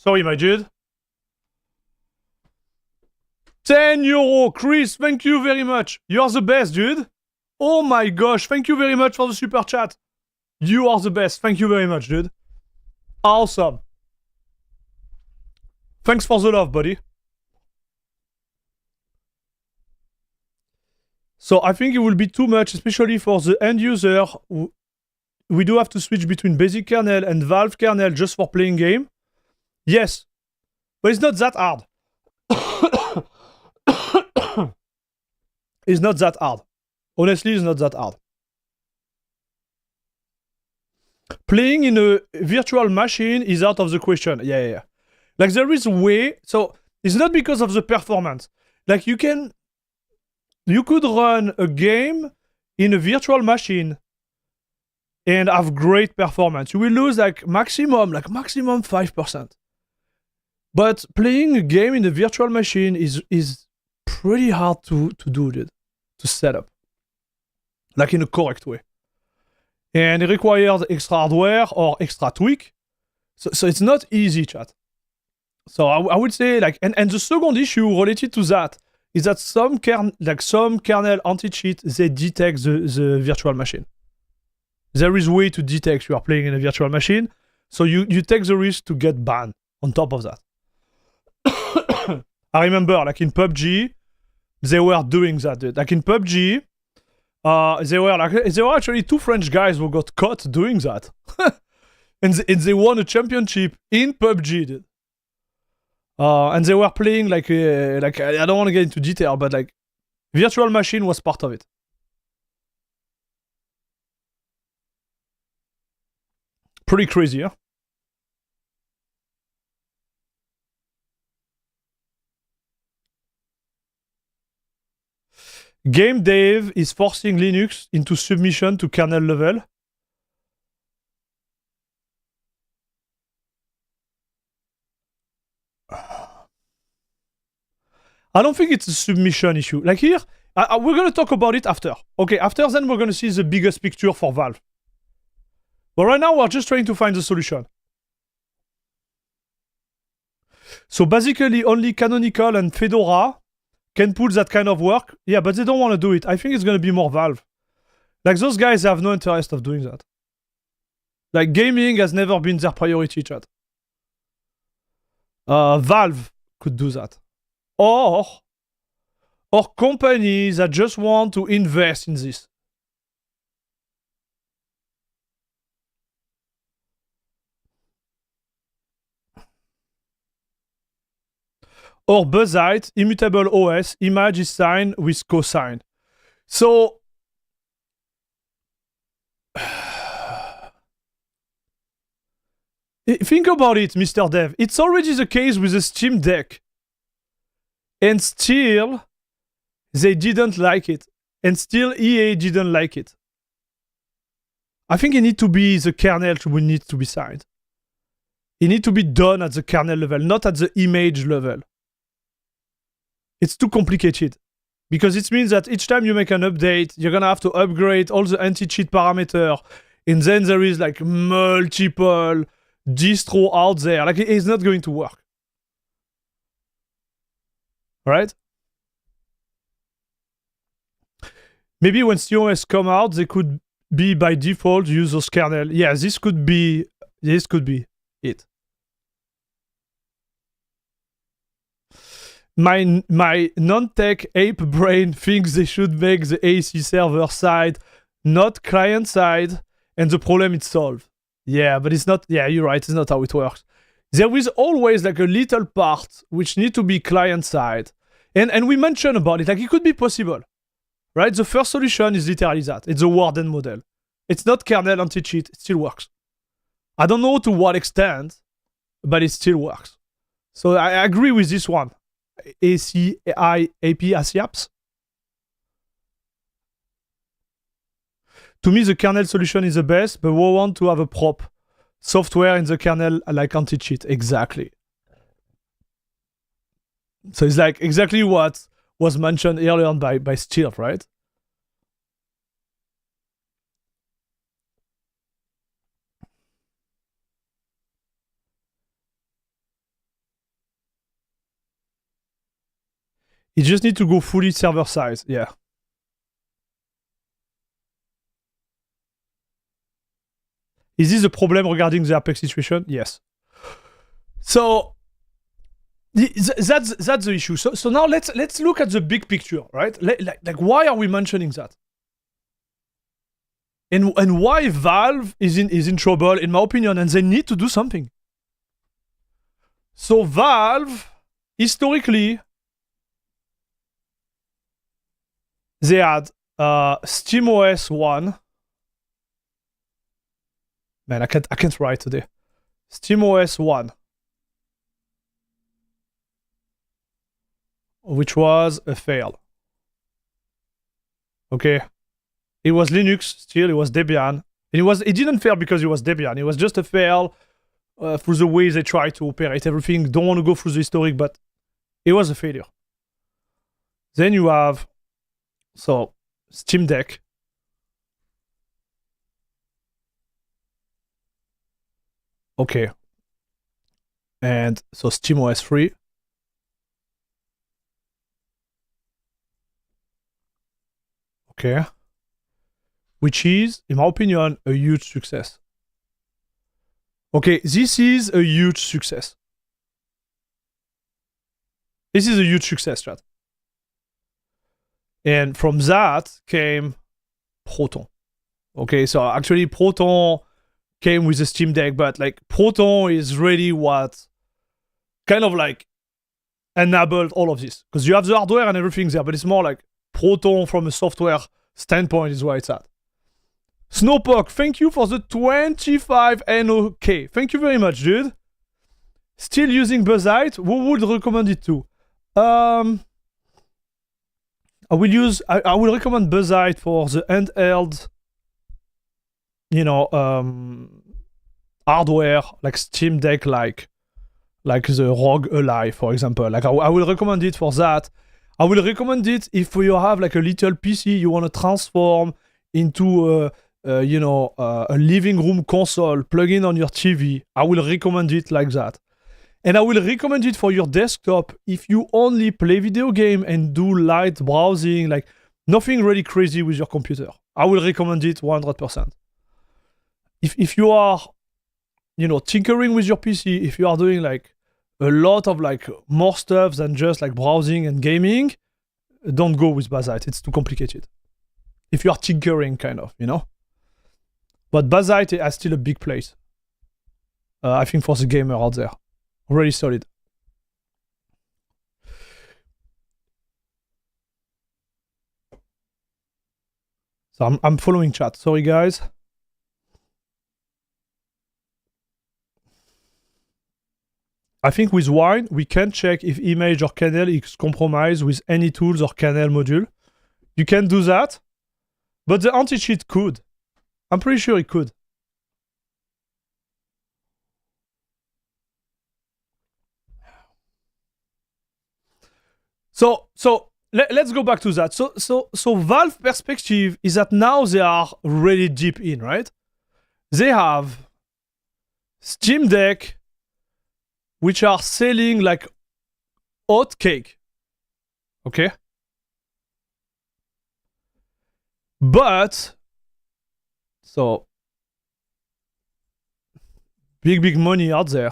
Sorry, my dude. 10 euro, Chris, thank you very much. You are the best, dude. Oh my gosh, thank you very much for the super chat. You are the best. Thank you very much, dude. Awesome. Thanks for the love, buddy. So I think it will be too much, especially for the end user. We do have to switch between basic kernel and Valve kernel just for playing game. Yes, but it's not that hard. It's not that hard. Honestly, it's not that hard. Playing in a virtual machine is out of the question. Yeah. Like there is a way. So it's not because of the performance. Like you could run a game in a virtual machine and have great performance. You will lose like maximum 5%. But playing a game in a virtual machine is pretty hard to do, dude. To set up. Like in a correct way. And it requires extra hardware or extra tweak. So it's not easy, chat. So I would say like, and the second issue related to that is that some kernel anti-cheat, they detect the virtual machine. There is a way to detect you are playing in a virtual machine. So you take the risk to get banned on top of that. I remember like in PUBG, they were doing that, dude. Like in PUBG, there were actually 2 French guys who got caught doing that. and they won a championship in PUBG, dude. And they were playing like I don't want to get into detail, but like virtual machine was part of it. Pretty crazy, huh? Game dev is forcing Linux into submission to kernel level. I don't think it's a submission issue. Like here, we're going to talk about it after. Okay, after then we're going to see the biggest picture for Valve. But right now we're just trying to find the solution. So basically only Canonical and Fedora can pull that kind of work. Yeah, but they don't want to do it. I think it's going to be more Valve. Like those guys have no interest of doing that. Like gaming has never been their priority, chat. Valve could do that. Or companies that just want to invest in this. Or Buzzite, immutable OS, image is signed with cosign. So think about it, Mr. Dev. It's already the case with the Steam Deck. And still, they didn't like it. And still, EA didn't like it. I think it needs to be the kernel will need to be signed. It needs to be done at the kernel level, not at the image level. It's too complicated. Because it means that each time you make an update, you're gonna have to upgrade all the anti-cheat parameters. And then there is like multiple distro out there. Like, it's not going to work. right? Maybe when SteamOS come out, they could be by default use those kernel. Yeah, this could be it. My non-tech ape brain thinks they should make the AC server side, not client side, and the problem is solved. Yeah, but it's not. Yeah, you're right. It's not how it works. There is always like a little part which need to be client side, and we mentioned about it. Like it could be possible, right? The first solution is literally that. It's a Warden model. It's not kernel anti-cheat. It still works. I don't know to what extent, but it still works. So I agree with this one. ACI AP ASIAPs. To me, the kernel solution is the best, but we want to have a prop software in the kernel like anti-cheat. Exactly. So it's like exactly what was mentioned earlier on by Steel, right? You just need to go fully server side. Yeah. Is this a problem regarding the Apex situation? Yes. So that's the issue. So now let's look at the big picture, right? Like why are we mentioning that? And why Valve is in trouble, in my opinion, and they need to do something. So Valve, historically, they had SteamOS 1. Man, I can't write today. SteamOS 1. Which was a fail. Okay. It was Linux still, it was Debian. And it didn't fail because it was Debian. It was just a fail through the way they tried to operate everything. Don't want to go through the historic, but it was a failure. Then you have Steam Deck. Okay. And so SteamOS 3. Okay. Which is, in my opinion, a huge success. Okay, this is a huge success. This is a huge success, chat. And from that came Proton. Okay, so actually Proton came with the Steam Deck, but like Proton is really what kind of like enabled all of this. Because you have the hardware and everything there, but it's more like Proton from a software standpoint is where it's at. Snowpoke, thank you for the 25 NOK. Thank you very much, dude. Still using Buzzite? Who would recommend it to? I will recommend Buzzite for the handheld, hardware like Steam Deck, like the ROG Ally, for example. Like I will recommend it for that. I will recommend it if you have like a little PC you want to transform into a living room console, plug in on your TV. I will recommend it like that. And I will recommend it for your desktop if you only play video game and do light browsing, like nothing really crazy with your computer. I will recommend it 100%. If you are, tinkering with your PC, if you are doing like a lot of like more stuff than just like browsing and gaming, don't go with Buzzite. It's too complicated. If you are tinkering, kind of, But Buzzite has still a big place. I think for the gamer out there. Really solid. So I'm following chat. Sorry, guys. I think with Wine, we can check if image or kernel is compromised with any tools or kernel module. You can do that, but the anti-cheat could. I'm pretty sure it could. So let's go back to that. So Valve perspective is that now they are really deep in, right? They have Steam Deck, which are selling like hot cake. Okay? But, so, big money out there.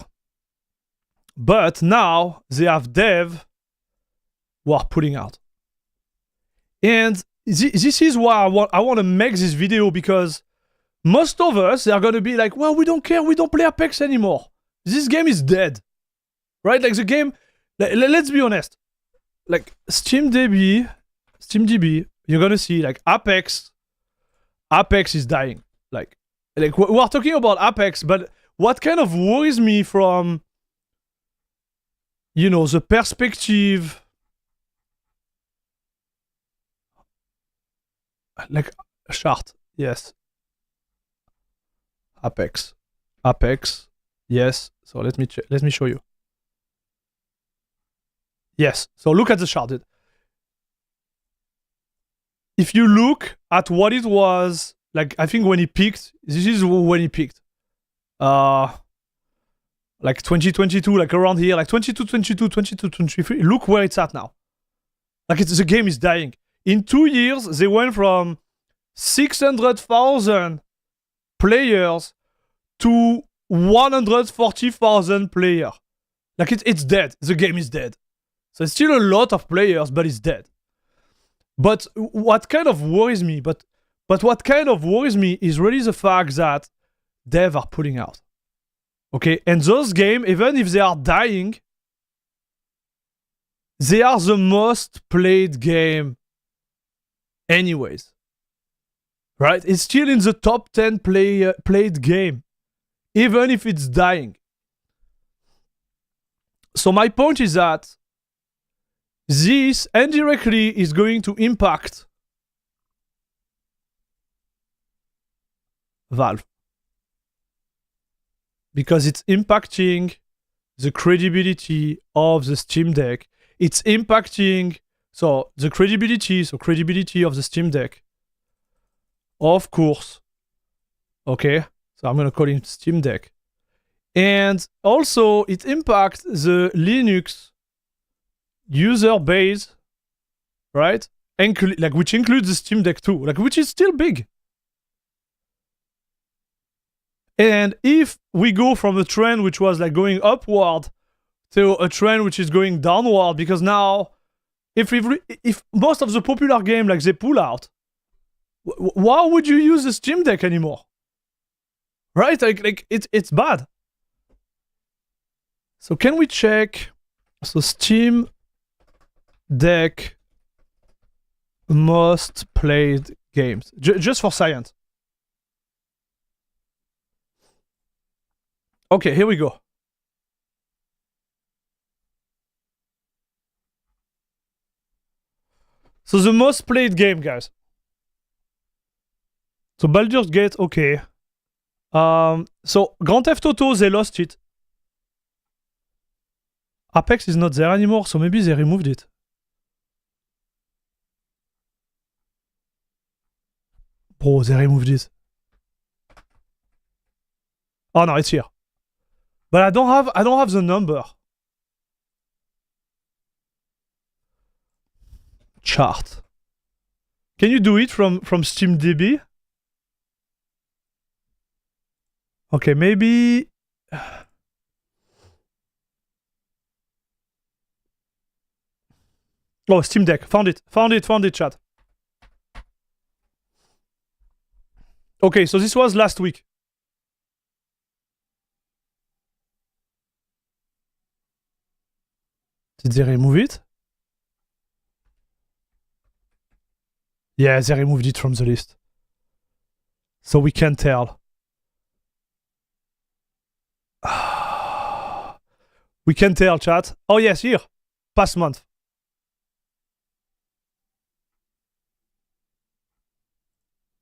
But now they have dev who are pulling out. And this is why I want to make this video, because most of us are going to be like, well, we don't care. We don't play Apex anymore. This game is dead. Right? Like the game, let's be honest. Like SteamDB, you're going to see like Apex is dying. Like we are talking about Apex, but what kind of worries me from, you know, the perspective, like chart, yes. Apex, yes. So let me show you. Yes. So look at the chart. If you look at what it was, like I think when he peaked, this is when he peaked. Like 2022, like around here, like 22, 23. Look where it's at now. Like the game is dying. In 2 years, they went from 600,000 players to 140,000 players. Like it's dead. The game is dead. So it's still a lot of players, but it's dead. But what kind of worries me, but what kind of worries me is really the fact that dev are pulling out. Okay, and those games, even if they are dying, they are the most played game anyways. Right? It's still in the top 10 played game, even if it's dying. So my point is that this indirectly is going to impact Valve. Because it's impacting the credibility of the Steam Deck. It's impacting, the credibility of the Steam Deck. Of course. Okay, so I'm gonna call it Steam Deck. And also, it impacts the Linux user base, right? Like, which includes the Steam Deck too, like, which is still big. And if we go from a trend which was like going upward to a trend which is going downward, because now, if most of the popular game like they pull out, why would you use the Steam Deck anymore? Right? Like it's bad. So can we check? So Steam Deck most played games, just for science. Okay, here we go. So the most played game, guys. So Baldur's Gate, okay. So Grand Theft Auto, they lost it. Apex is not there anymore, so maybe they removed it. Bro, they removed it. Oh no, it's here. But I don't have the number. Chart. Can you do it from SteamDB? Okay, maybe. Oh, Steam Deck. Found it, chat. Okay, so this was last week. Did they remove it? Yeah, they removed it from the list. So we can't tell. We can tell, chat. Oh yes, here. Past month.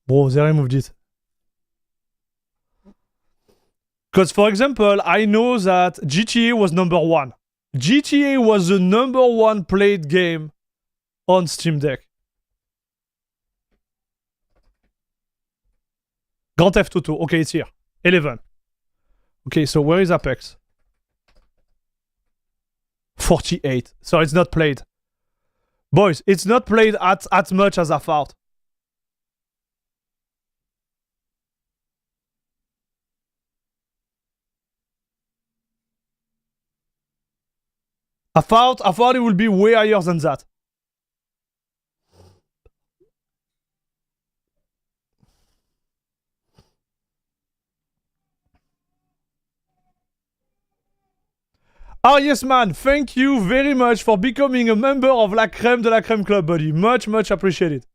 Bro, they removed it. Because, for example, I know that GTA was number 1. GTA was the number 1 played game on Steam Deck. Grand Theft Auto. Okay, it's here. 11. Okay, so where is Apex? 48. So it's not played. Boys, it's not played as much as I thought. I thought it would be way higher than that. Ah yes man, thank you very much for becoming a member of La Crème de la Crème Club, buddy. Much appreciated.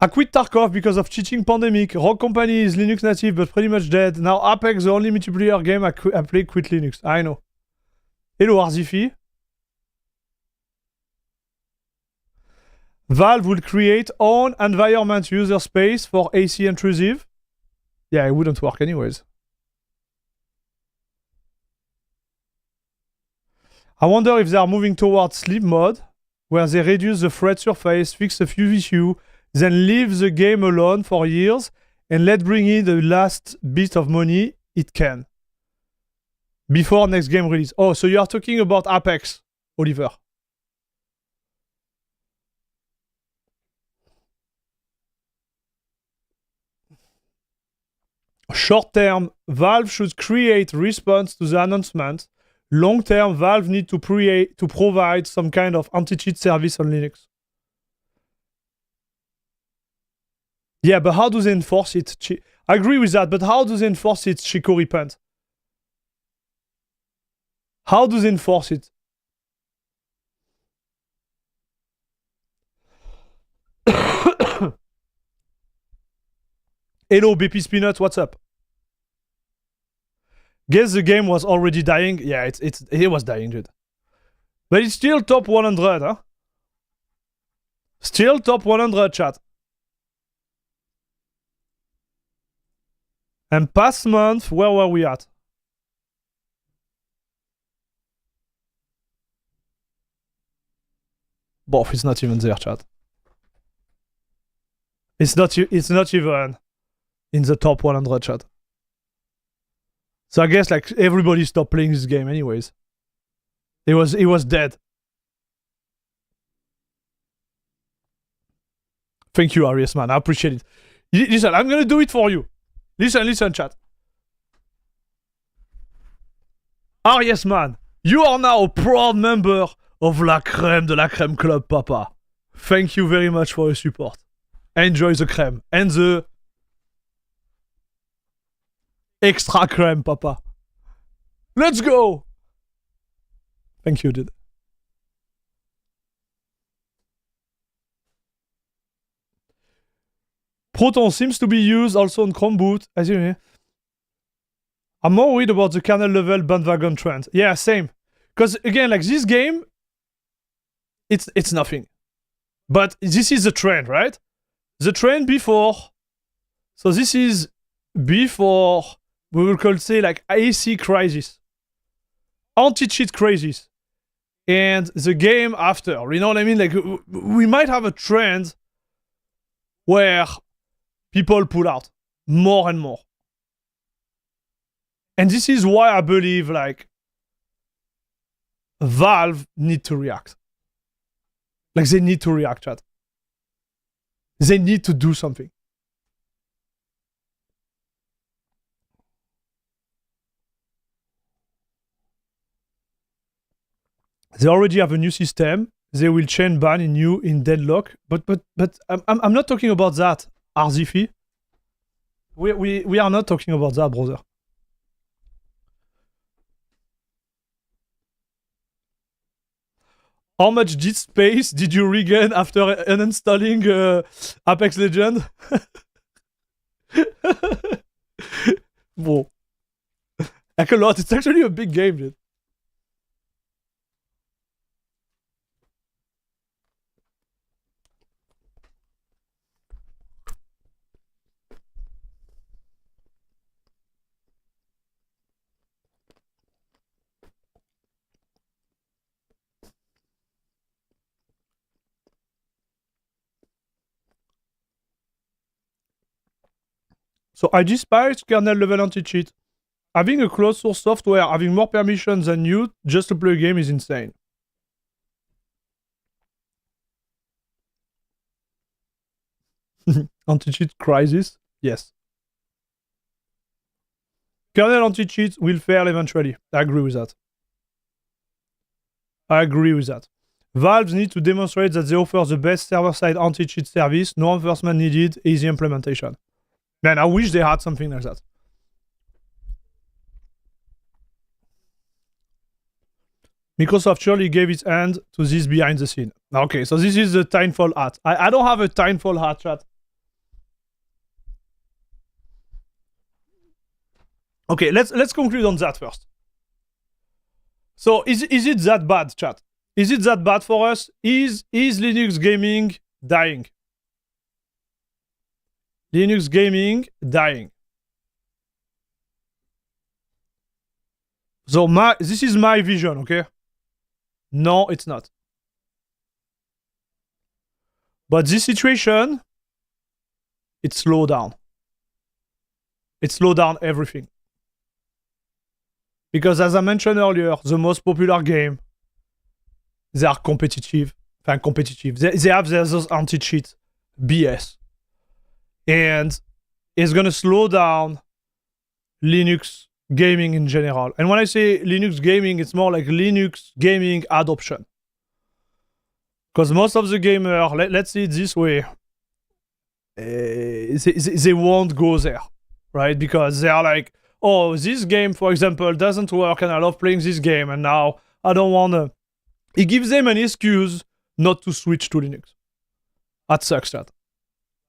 I quit Tarkov because of cheating pandemic. Rogue Company is Linux native but pretty much dead. Now Apex, the only multiplayer game I play, quit Linux. I know. Hello Arzifi. Valve will create own environment user space for AC intrusive. Yeah, it wouldn't work anyways. I wonder if they are moving towards sleep mode, where they reduce the threat surface, fix a few issues, then leave the game alone for years and let bring in the last bit of money it can. Before next game release. Oh, so you are talking about Apex, Oliver. Short term, Valve should create response to the announcement. Long term, Valve need to provide some kind of anti-cheat service on Linux. Yeah, but how do they enforce it? I agree with that, but how do they enforce it, Chico Repent? How do they enforce it? Hello, BP Spinut, what's up? Guess the game was already dying. Yeah, it was dying, dude. But it's still top 100, huh? Still top 100, chat. And past month, where were we at? Bof, it's not even there, chat. It's not even in the top 100, chat. So I guess like everybody stopped playing this game anyways. It was dead. Thank you, Arias, man. I appreciate it. Listen, I'm gonna do it for you. Listen, chat. Arias, man, you are now a proud member of La Crème de la Crème Club, papa. Thank you very much for your support. Enjoy the crème and the extra crème, papa. Let's go! Thank you, dude. Proton seems to be used also on Chrome boot. As you know. I'm more worried about the kernel level bandwagon trend. Yeah, same. Because again, like this game, it's nothing. But this is the trend, right? The trend before. So this is before we will call say like AC crisis, anti-cheat crisis, and the game after. You know what I mean? Like we might have a trend where people pull out more and more. And this is why I believe like Valve need to react. Like they need to react, chat. They need to do something. They already have a new system. They will chain ban in deadlock. But I'm not talking about that, Arzifi. We are not talking about that, brother. How much disk space did you regain after uninstalling Apex Legends? Bon. Like a lot. It's actually a big game, dude. So I despise kernel level anti-cheat. having a closed source software, having more permissions than you just to play a game is insane. Anti-cheat crisis? Yes. Kernel anti-cheat will fail eventually. I agree with that. Valve needs to demonstrate that they offer the best server-side anti-cheat service, no enforcement needed, easy implementation. Man, I wish they had something like that. Microsoft surely gave its hand to this behind the scene. Okay, so this is the tinfoil hat. I don't have a tinfoil hat, chat. Okay, let's conclude on that first. So is it that bad, chat? Is it that bad for us? Is Linux gaming dying? Linux gaming dying. So this is my vision, okay? No, it's not. But this situation, it slowed down. It slowed down everything. Because as I mentioned earlier, the most popular game, they are competitive. They have those anti-cheat BS. And it's going to slow down Linux gaming in general. And when I say Linux gaming, it's more like Linux gaming adoption. Because most of the gamers, let's see it this way, they won't go there, right? Because they are like, oh, this game, for example, doesn't work and I love playing this game and now I don't want to. It gives them an excuse not to switch to Linux. That sucks, that.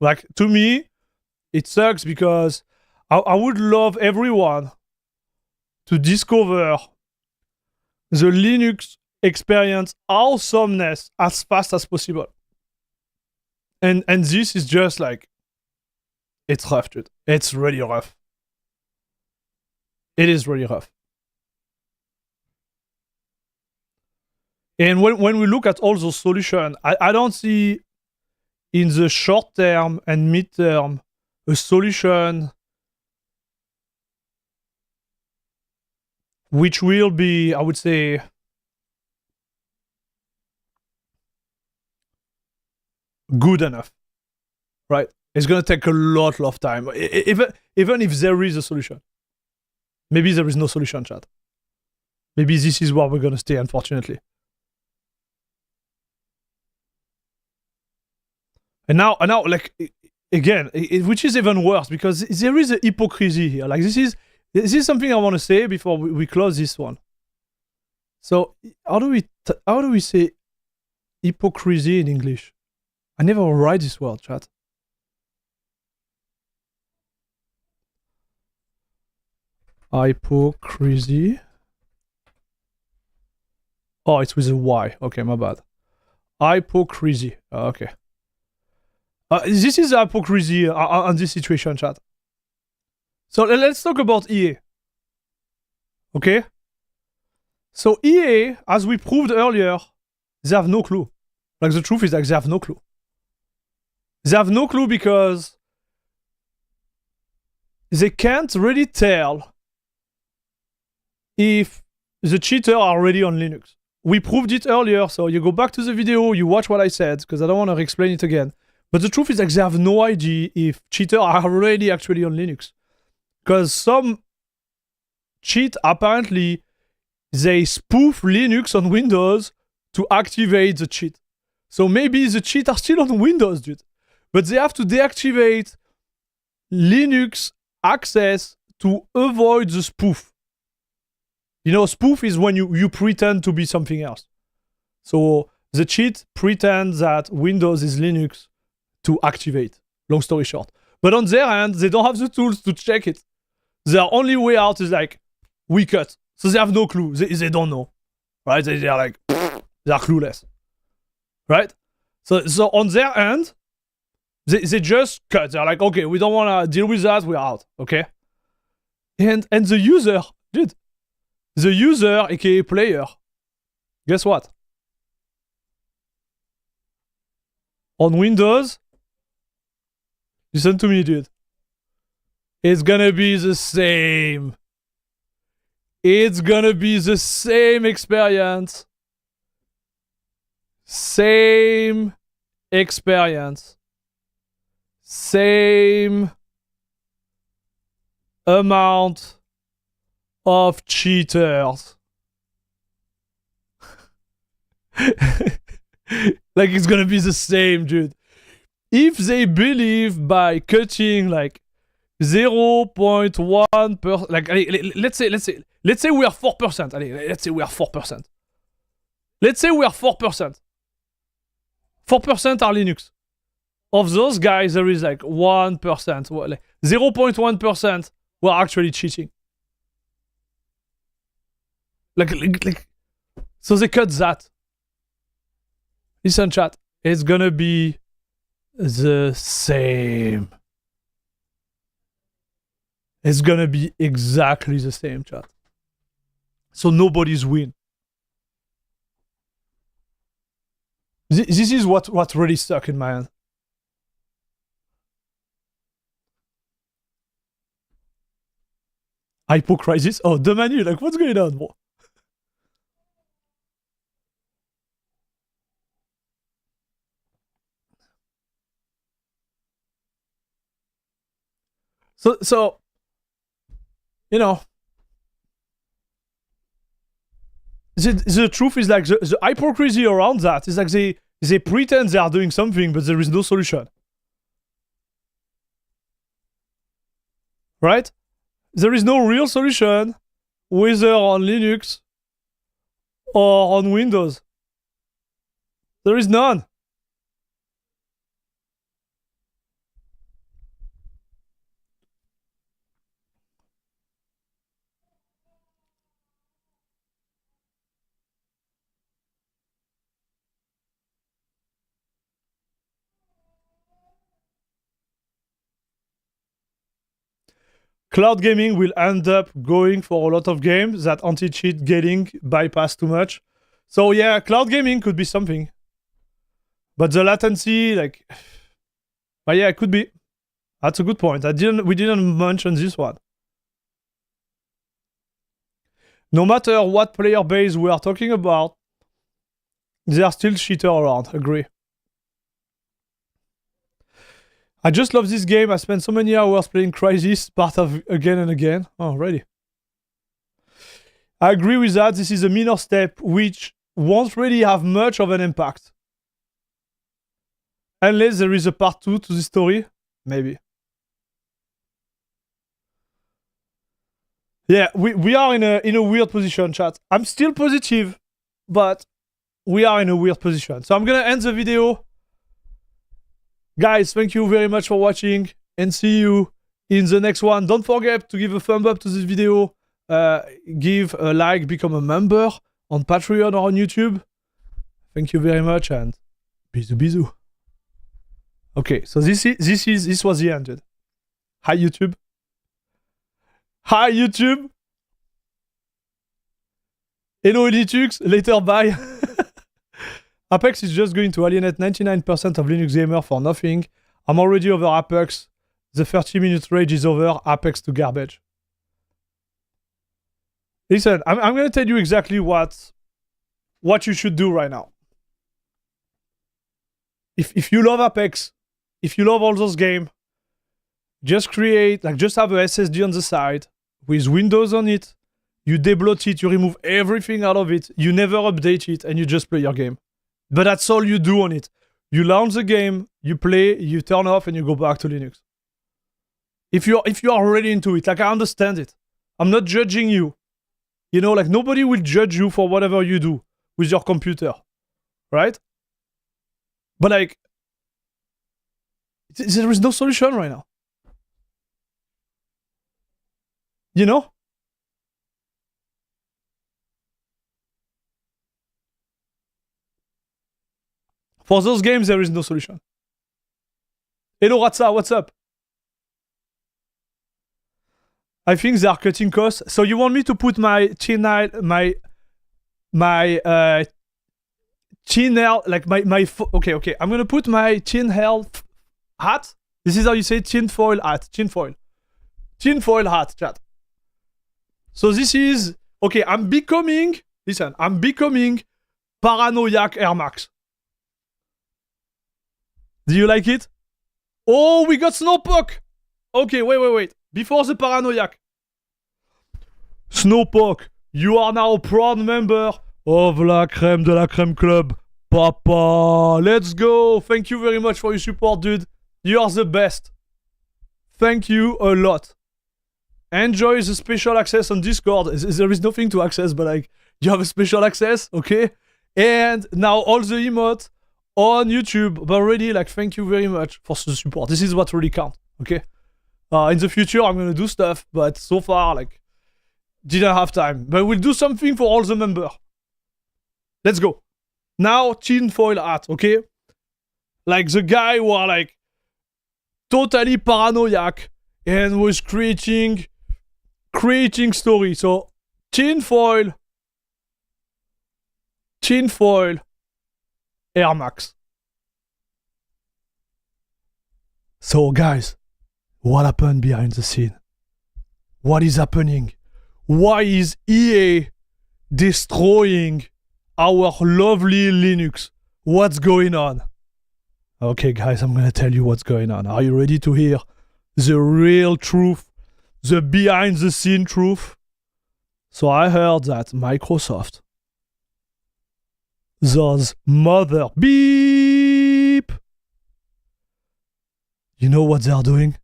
Like, to me, it sucks because I would love everyone to discover the Linux experience awesomeness as fast as possible. And this is just like, it's rough, dude. It's really rough. It is really rough. And when we look at all those solutions, I don't see in the short term and mid term a solution which will be, I would say, good enough, right? It's going to take a lot of time, even if there is a solution. Maybe there is no solution, chat. Maybe this is where we're going to stay, unfortunately. And now, like, again, which is even worse, because there is a hypocrisy here. Like, this is something I want to say before we close this one. So, how do we say hypocrisy in English? I never write this word, chat. Hypocrisy. Oh, it's with a Y. Okay, my bad. Hypocrisy. Okay. This is hypocrisy on this situation, chat. So let's talk about EA. Okay? So EA, as we proved earlier, they have no clue. Like, the truth is, like, they have no clue. They have no clue because they can't really tell if the cheaters are already on Linux. We proved it earlier, so you go back to the video, you watch what I said, because I don't want to explain it again. But the truth is, like, they have no idea if cheaters are already actually on Linux. Because some cheat, apparently, they spoof Linux on Windows to activate the cheat. So maybe the cheat are still on Windows, dude. But they have to deactivate Linux access to avoid the spoof. You know, spoof is when you pretend to be something else. So the cheat pretends that Windows is Linux to activate. Long story short. But on their end, they don't have the tools to check it. Their only way out is like, we cut. So they have no clue. They don't know. Right? They are like, they are clueless. Right? So on their end, they just cut. They're like, okay, we don't want to deal with that. We're out. Okay? And the user, dude, the user, aka player, guess what? On Windows, listen to me, dude. It's gonna be the same. It's gonna be the same experience. Same experience. Same amount of cheaters. Like, it's gonna be the same, dude. If they believe by cutting like 0.1%, like, let's say we are 4%. Let's say we are 4%. Let's say we are 4%. 4% are Linux. Of those guys, there is like 1%, like 0.1% were actually cheating. Like, so they cut that. Listen, chat, it's gonna be the same. It's gonna be exactly the same, chat. So nobody's win. This is what really stuck in my hand. Hypo crisis? Oh, the menu, like, what's going on, bro? So, you know, the truth is, like, the hypocrisy around that is like they pretend they are doing something, but there is no solution. Right? There is no real solution, whether on Linux or on Windows. There is none. Cloud gaming will end up going for a lot of games that anti-cheat getting bypassed too much. So yeah, cloud gaming could be something. But the latency, like, but yeah, it could be. That's a good point. We didn't mention this one. No matter what player base we are talking about, there are still cheaters around. Agree. I just love this game. I spent so many hours playing Crysis, part of again and again. Oh, ready. I agree with that. This is a minor step which won't really have much of an impact. Unless there is a part 2 to the story. Maybe. Yeah, we are in a weird position, chat. I'm still positive, but we are in a weird position. So I'm gonna end the video. Guys, thank you very much for watching, and see you in the next one. Don't forget to give a thumb up to this video, give a like, become a member on Patreon or on YouTube. Thank you very much, and bisous bisous. Okay, so this was the end, dude. Hi YouTube. Hi YouTube. Hello Linux. Later, bye. Apex is just going to alienate 99% of Linux gamers for nothing. I'm already over Apex. The 30-minute rage is over. Apex to garbage. Listen, I'm going to tell you exactly what you should do right now. If you love Apex, if you love all those games, just create, like, just have a SSD on the side with Windows on it. You debloat it, you remove everything out of it, you never update it, and you just play your game. But that's all you do on it. You launch the game, you play, you turn off, and you go back to Linux. If you are really into it, like, I understand it. I'm not judging you. You know, like, nobody will judge you for whatever you do with your computer. Right? But, like, there is no solution right now. You know? For those games, there is no solution. Hello Ratsa, what's up? I think they are cutting costs. So you want me to put my channel, channel, like okay. I'm gonna put my channel hat. This is how you say tinfoil hat. Tinfoil hat, chat. So this is Okay, I'm becoming Paranoiac Air Max. Do you like it? Oh, we got Snowpoke! Okay, wait. Before the Paranoiac. Snowpoke, you are now a proud member of La Crème de la Crème Club. Papa, let's go! Thank you very much for your support, dude. You are the best. Thank you a lot. Enjoy the special access on Discord. There is nothing to access, but like, you have a special access, okay? And now all the emotes on YouTube. But really, like, thank you very much for the support. This is what really counts, okay? In the future, I'm gonna do stuff, but so far, like, didn't have time. But we'll do something for all the members. Let's go. Now, tinfoil hat, okay? Like, the guy who are, like, totally paranoiac and was creating story. So, tinfoil, Air Max. So, guys, what happened behind the scene? What is happening? Why is EA destroying our lovely Linux? What's going on? Okay, guys, I'm gonna tell you what's going on. Are you ready to hear the real truth? The behind the scene truth? So I heard that Microsoft, those mother beep, you know what they're doing?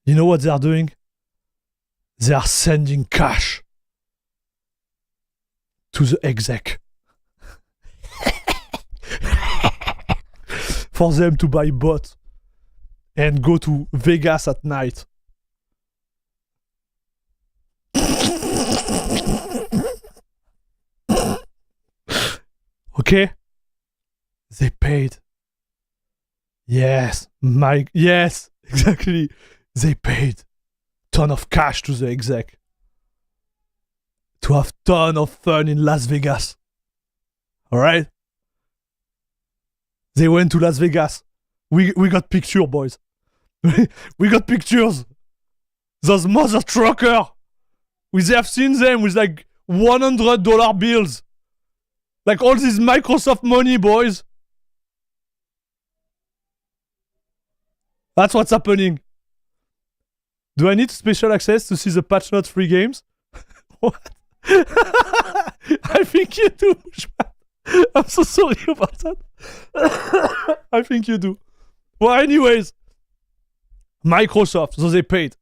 You know what they're doing? They are sending cash to the exec for them to buy bots and go to Vegas at night. Okay? They paid. Yes, Mike. Yes, exactly. They paid ton of cash to the exec to have ton of fun in Las Vegas. All right? They went to Las Vegas. We got picture, boys. We got pictures. Those mother trucker. We have seen them with like $100 bills. Like all this Microsoft money, boys. That's what's happening. Do I need special access to see the patch notes free games? What? I think you do. I'm so sorry about that. I think you do. Well, anyways, Microsoft, so they paid.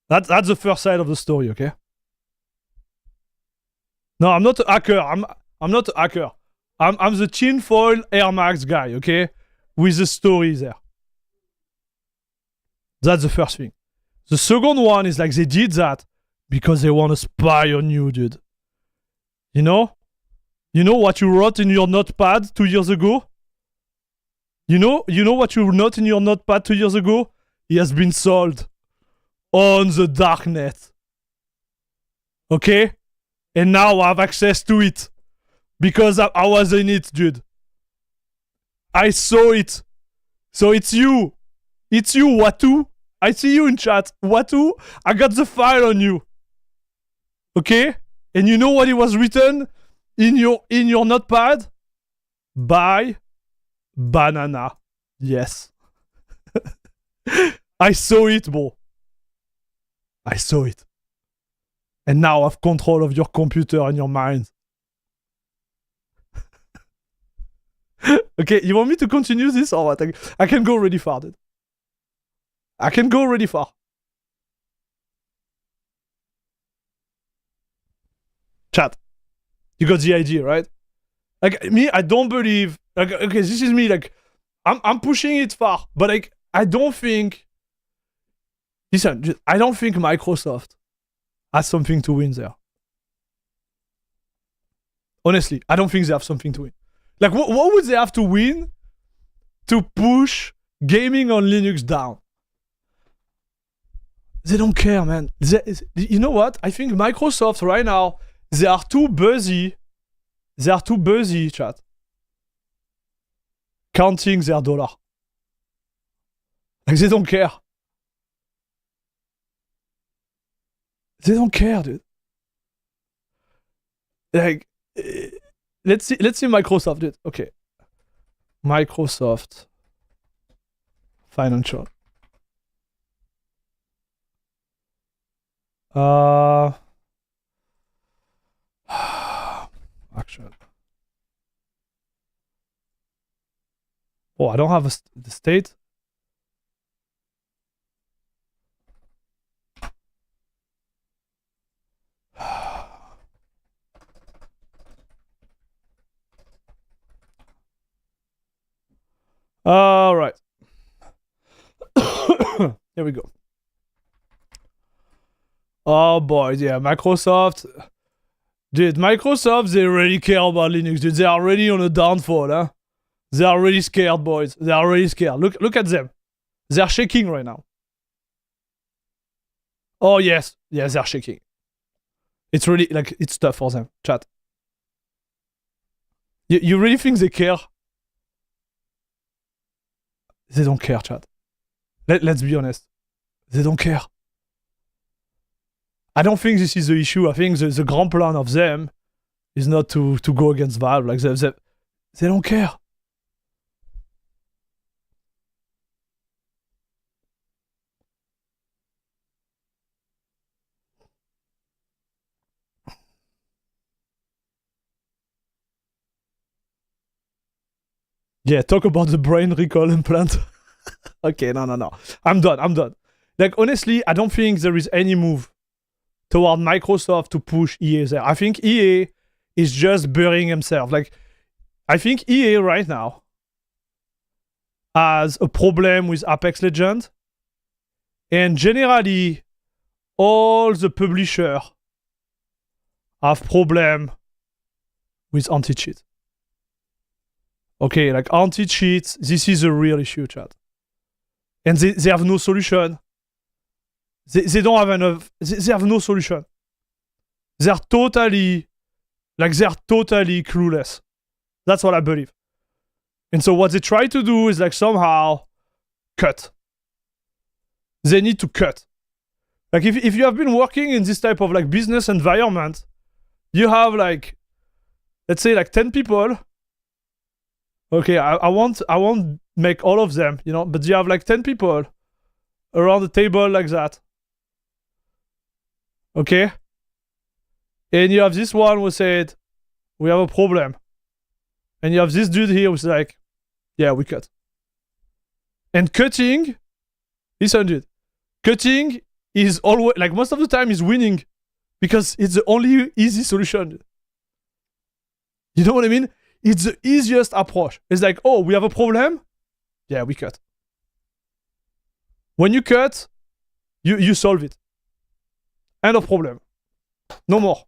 That's the first side of the story, okay? No, I'm not a hacker. I'm not a hacker. I'm the tinfoil Air Max guy, okay? With the story there. That's the first thing. The second one is like they did that because they want to spy on you, dude. You know? You know what you wrote in your notepad 2 years ago? You know what you wrote in your notepad 2 years ago? It has been sold on the darknet. Okay? And now I have access to it. Because I was in it, dude. I saw it. So it's you. It's you, Watu. I see you in chat. Watu, I got the file on you. Okay? And you know what it was written in your notepad? Buy banana. Yes. I saw it, bro. I saw it. And now I have control of your computer and your mind. Okay, you want me to continue this or what? I can go really far, dude. I can go really far. Chat. You got the idea, right? Like, me, I don't believe... Like, okay, this is me, like... I'm pushing it far, but, like, I don't think... Listen, I don't think Microsoft has something to win there. Honestly, I don't think they have something to win. Like, what would they have to win to push gaming on Linux down? They don't care, man. You know what? I think Microsoft right now, they are too busy. They are too busy, chat. Counting their dollar. Like, they don't care. They don't care, dude. Like, let's see Microsoft, dude. Okay. Microsoft financial. Action. Oh, I don't have the state. All right. Here we go. Oh boy, yeah, Microsoft. Dude, Microsoft, they really care about Linux. Dude, they are already on a downfall, huh? They are already scared, boys. They are already scared. Look at them. They're shaking right now. Oh yes, yes, they're shaking. It's really like it's tough for them, chat. You really think they care? They don't care, chat. Let's be honest. They don't care. I don't think this is the issue. I think the grand plan of them is not to go against Valve. Like they don't care. Yeah, talk about the brain recall implant. Okay, no. I'm done. Like, honestly, I don't think there is any move toward Microsoft to push EA there. I think EA is just burying himself. Like, I think EA right now has a problem with Apex Legends. And generally, all the publishers have problem with anti-cheat. Okay, like anti-cheat, this is a real issue, chat. And they have no solution. They don't have enough. They have no solution. They're totally clueless. That's what I believe. And so what they try to do is like somehow cut. They need to cut. Like if you have been working in this type of like business environment, you have like, let's say like 10 people. Okay, I won't make all of them, you know, but you have like 10 people around the table like that. Okay? And you have this one who said, we have a problem. And you have this dude here who's like, yeah, we cut. And cutting, listen, dude, cutting is always, like most of the time is winning because it's the only easy solution. You know what I mean? It's the easiest approach. It's like, oh, we have a problem? Yeah, we cut. When you cut, you solve it. End of problem. No more.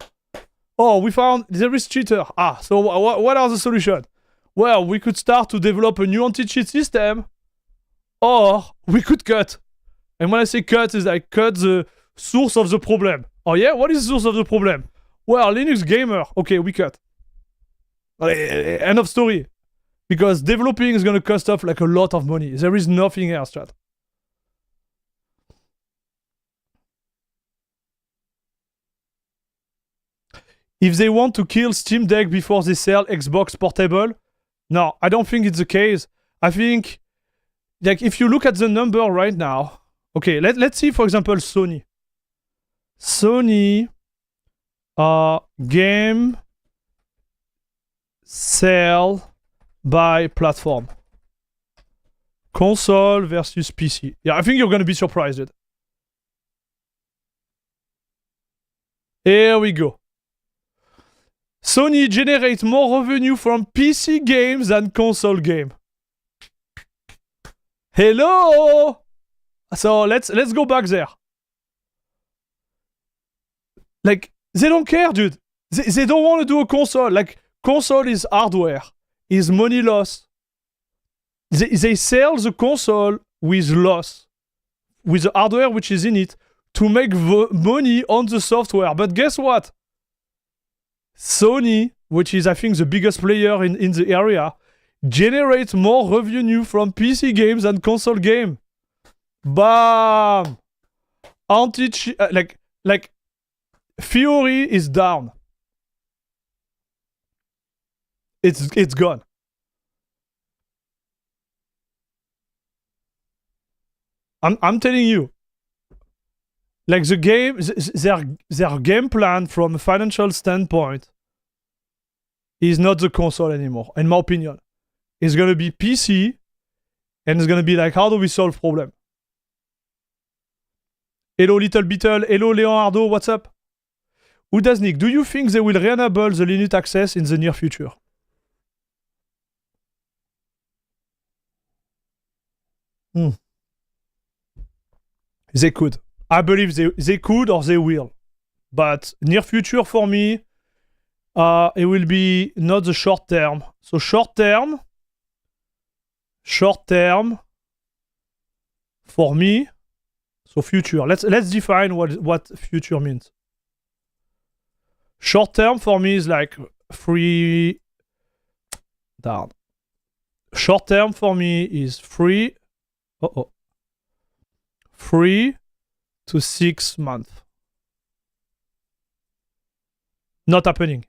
Oh, we found there is cheater. So what are the solutions? Well, we could start to develop a new anti-cheat system, or we could cut. And when I say cut, it's like cut the source of the problem. Oh yeah, what is the source of the problem? Well, Linux gamer. Okay, we cut. End of story. Because developing is gonna cost us like a lot of money. There is nothing else, chat. If they want to kill Steam Deck before they sell Xbox Portable, no, I don't think it's the case. I think, like, if you look at the number right now, okay, let's see, for example, Sony. Sony, game sell by platform. Console versus PC. Yeah, I think you're gonna be surprised, dude. Here we go. Sony generates more revenue from PC games than console game. Hello! So let's go back there. Like, they don't care, dude. They don't want to do a console. Like, console is hardware, is money loss. They sell the console with loss, with the hardware which is in it, to make money on the software. But guess what? Sony, which is I think the biggest player in the area, generates more revenue from PC games than console game. Bam! Like Fiori is down. It's gone. I'm telling you. Like the game, their game plan from a financial standpoint is not the console anymore, in my opinion. It's gonna be PC, and it's gonna be like, how do we solve problem? Hello, Little Beetle. Hello, Leonardo. What's up? Udaznik, do you think they will re-enable the Linux access in the near future? They could. I believe they could or they will. But near future for me, it will be not the short term. So short term for me. So future. Let's define what future means. Short term for me is like free. Down. Short term for me is free. 3 to 6 months. Not happening.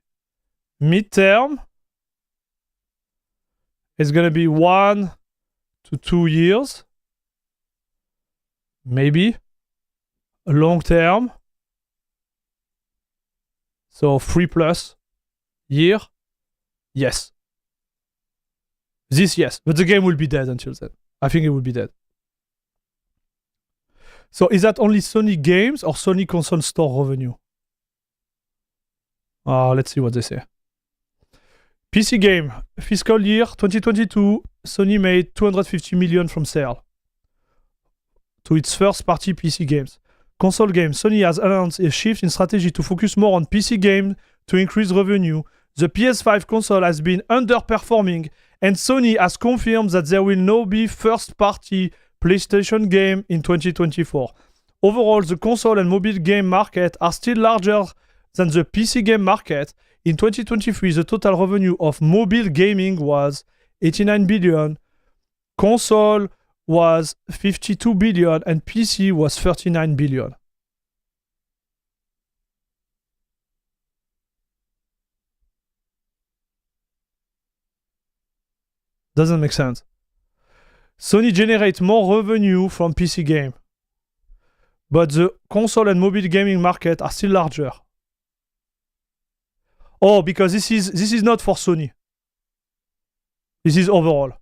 Midterm is gonna be 1 to 2 years. Maybe. Long term. So 3+ year. Yes. This, yes. But the game will be dead until then. I think it will be dead. So is that only Sony games or Sony console store revenue? Let's see what they say. PC game. Fiscal year 2022, Sony made 250 million from sale to its first-party PC games. Console games. Sony has announced a shift in strategy to focus more on PC games to increase revenue. The PS5 console has been underperforming, and Sony has confirmed that there will now be first-party PlayStation game in 2024. Overall, the console and mobile game market are still larger than the PC game market. In 2023, the total revenue of mobile gaming was 89 billion, console was 52 billion, and PC was 39 billion. Doesn't make sense. Sony generates more revenue from PC game, but the console and mobile gaming market are still larger. Oh, because this is not for Sony. This is overall.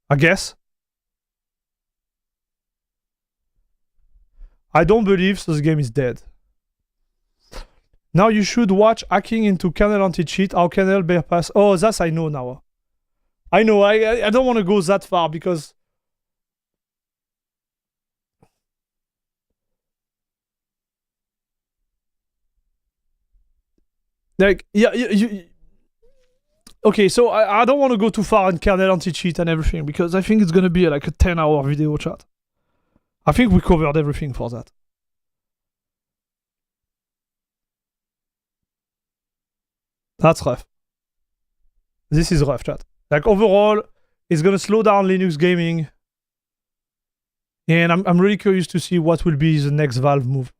I guess. I don't believe so. The game is dead. Now you should watch Hacking into Kernel Anti-Cheat. How Kernel bypass. Oh, that's I know now. I know. I don't want to go that far because. Like, yeah, okay, so I don't want to go too far on kernel anti-cheat and everything because I think it's going to be like a 10-hour video chat. I think we covered everything for that. That's rough. This is rough, chat. Like, overall, it's going to slow down Linux gaming. And I'm really curious to see what will be the next Valve move.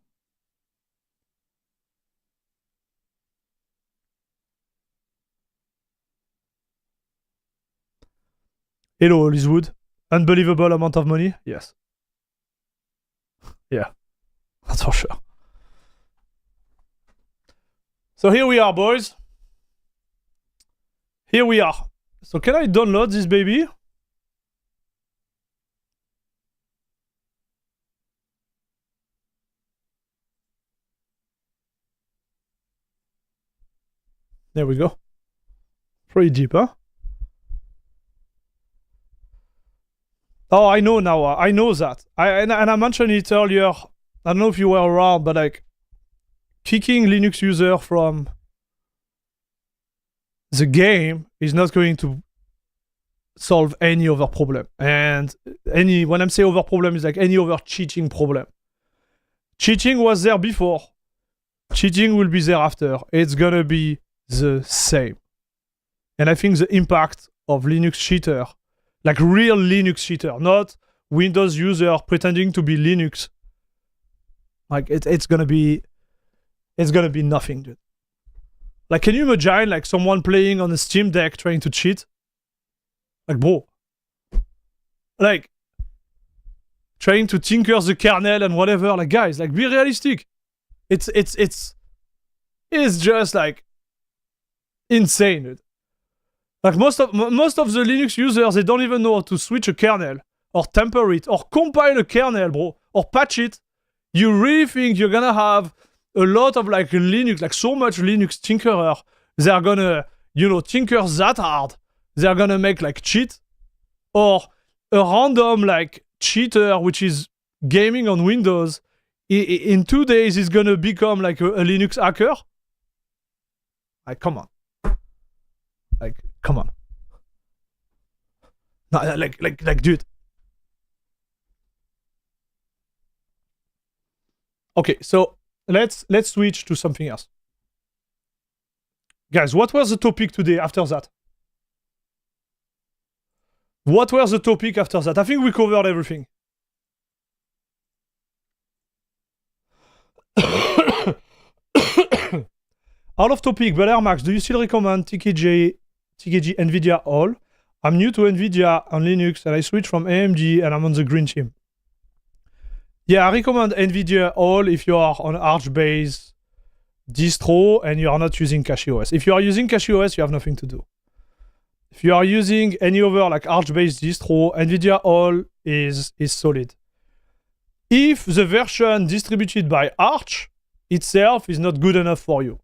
Hello, Lizwood. Unbelievable amount of money? Yes. Yeah. That's for sure. So here we are, boys. Here we are. So can I download this baby? There we go. Pretty deep, huh? Oh, I know now. I know that. And I mentioned it earlier. I don't know if you were around, but like kicking Linux user from the game is not going to solve any other problem. And when I'm saying other problem, is like any other cheating problem. Cheating was there before. Cheating will be there after. It's gonna be the same. And I think the impact of Linux cheater, like real Linux cheater, not Windows user pretending to be Linux, Like it's gonna be nothing, dude. Like, can you imagine like someone playing on a Steam Deck trying to cheat? Like, bro, like trying to tinker the kernel and whatever. Like, guys, like, be realistic. It's just like insane, dude. Like most of the Linux users, they don't even know how to switch a kernel or temper it or compile a kernel, bro, or patch it. You really think you're gonna have a lot of like Linux, like so much Linux tinkerer, they're gonna, tinker that hard, they're gonna make like cheat? Or a random like cheater which is gaming on Windows in 2 days is gonna become like a Linux hacker? Like, come on. Like, come on. No, like, dude. Okay, so let's switch to something else. Guys, what was the topic today after that? What was the topic after that? I think we covered everything. Out of topic, but Air Max, do you still recommend TKG Nvidia all? I'm new to Nvidia on Linux and I switched from AMD and I'm on the green team. Yeah, I recommend Nvidia all if you are on Arch-based distro and you are not using CachyOS. If you are using CachyOS, you have nothing to do. If you are using any other like Arch-based distro, Nvidia all is solid. If the version distributed by Arch itself is not good enough for you.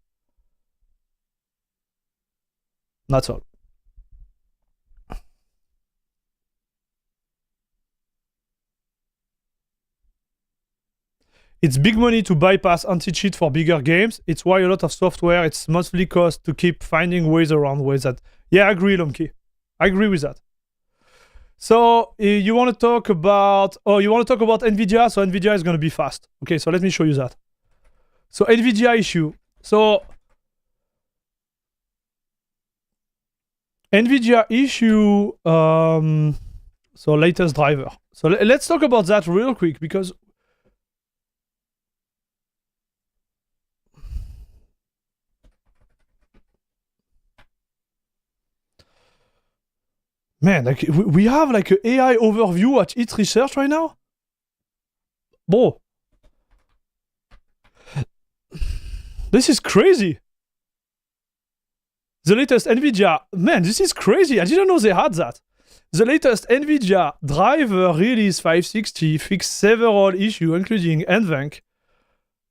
That's all. It's big money to bypass anti-cheat for bigger games. It's why a lot of software, it's mostly cost to keep finding ways around ways that... Yeah, I agree, Lomki. I agree with that. So you want to talk about... Oh, you want to talk about Nvidia? So Nvidia is going to be fast. Okay, so let me show you that. So Nvidia issue. So Nvidia issue... so latest driver. So let's talk about that real quick because... Man, like we have like an AI overview at It Research right now? Bro. This is crazy. The latest Nvidia... Man, this is crazy. I didn't know they had that. The latest Nvidia driver release 560 fixed several issues including NVENC,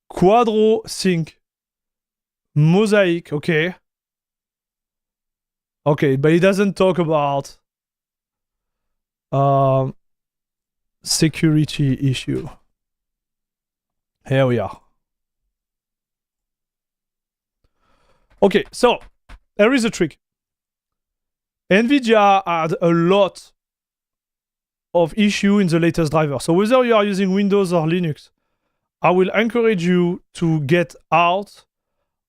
Quadro Sync, Mosaic, okay. Okay, but it doesn't talk about... security issue. Here we are. Okay, so there is a trick. Nvidia had a lot of issue in the latest driver. So whether you are using Windows or Linux, I will encourage you to get out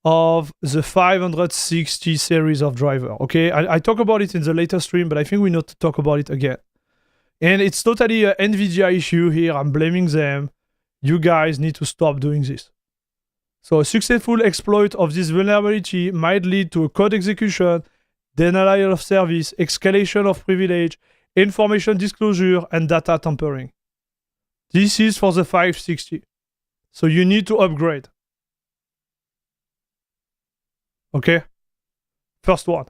of the 560 series of driver. Okay, I talk about it in the latest stream, but I think we need to talk about it again. And it's totally an Nvidia issue here. I'm blaming them. You guys need to stop doing this. So a successful exploit of this vulnerability might lead to a code execution, denial of service, escalation of privilege, information disclosure, and data tampering. This is for the 560. So you need to upgrade. Okay? First one.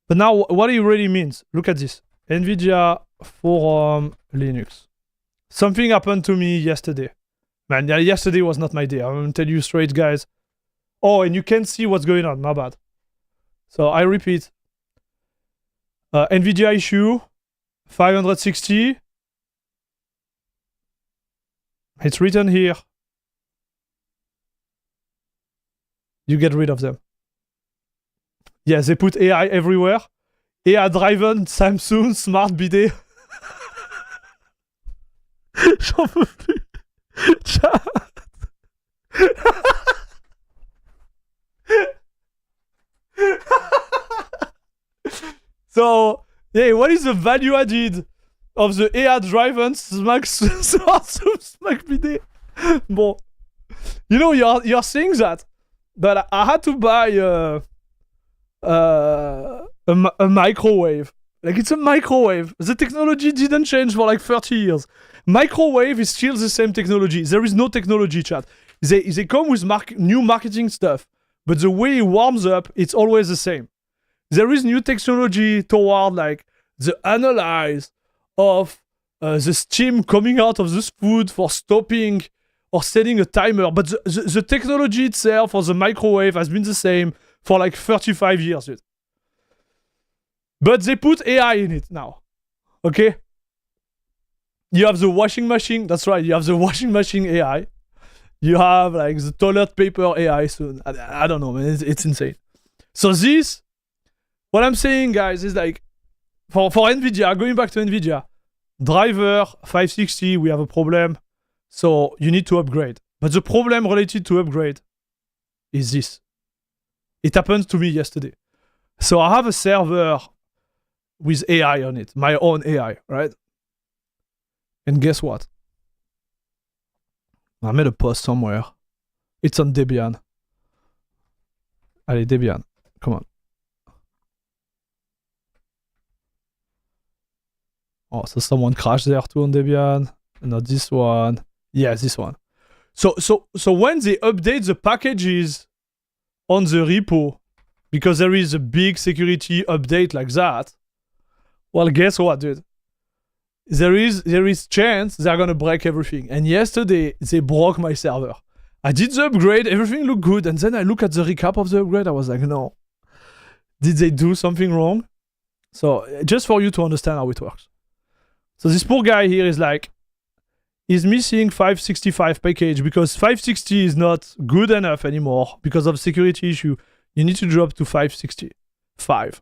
But now what it really means, look at this. Nvidia Forum Linux. Something happened to me yesterday. Man, yesterday was not my day. I'm going to tell you straight, guys. Oh, and you can see what's going on. My bad. So I repeat. Nvidia issue 560. It's written here. You get rid of them. Yeah, they put AI everywhere. AI-driven Samsung Smart Bidet. J'en peux plus. Chat. So, yeah, what is the value added of the AI-driven Smart Bidet? Bon, you know, you're saying that, but I had to buy a microwave. Like, it's a microwave. The technology didn't change for like 30 years. Microwave is still the same technology. There is no technology, chat. They come with new marketing stuff, but the way it warms up, it's always the same. There is new technology toward like the analyze of the steam coming out of this food for stopping or setting a timer. But the technology itself for the microwave has been the same for like 35 years. Dude. But they put AI in it now. Okay? You have the washing machine. That's right. You have the washing machine AI. You have like the toilet paper AI soon. I don't know, man. It's insane. So this, what I'm saying, guys, is like, for Nvidia, going back to Nvidia, driver 560, we have a problem. So you need to upgrade. But the problem related to upgrade is this. It happened to me yesterday. So I have a server with AI on it, my own AI, right? And guess what? I made a post somewhere. It's on Debian. Allez, Debian, come on. Oh, so someone crashed there too on Debian. Not this one. Yeah, this one. So when they update the packages on the repo, because there is a big security update like that, well, guess what, dude? There is chance they're gonna break everything. And yesterday they broke my server. I did the upgrade, everything looked good, and then I look at the recap of the upgrade. I was like, no, did they do something wrong? So just for you to understand how it works. So this poor guy here is like, he's missing 565 package because 560 is not good enough anymore because of security issue. You need to drop to 565.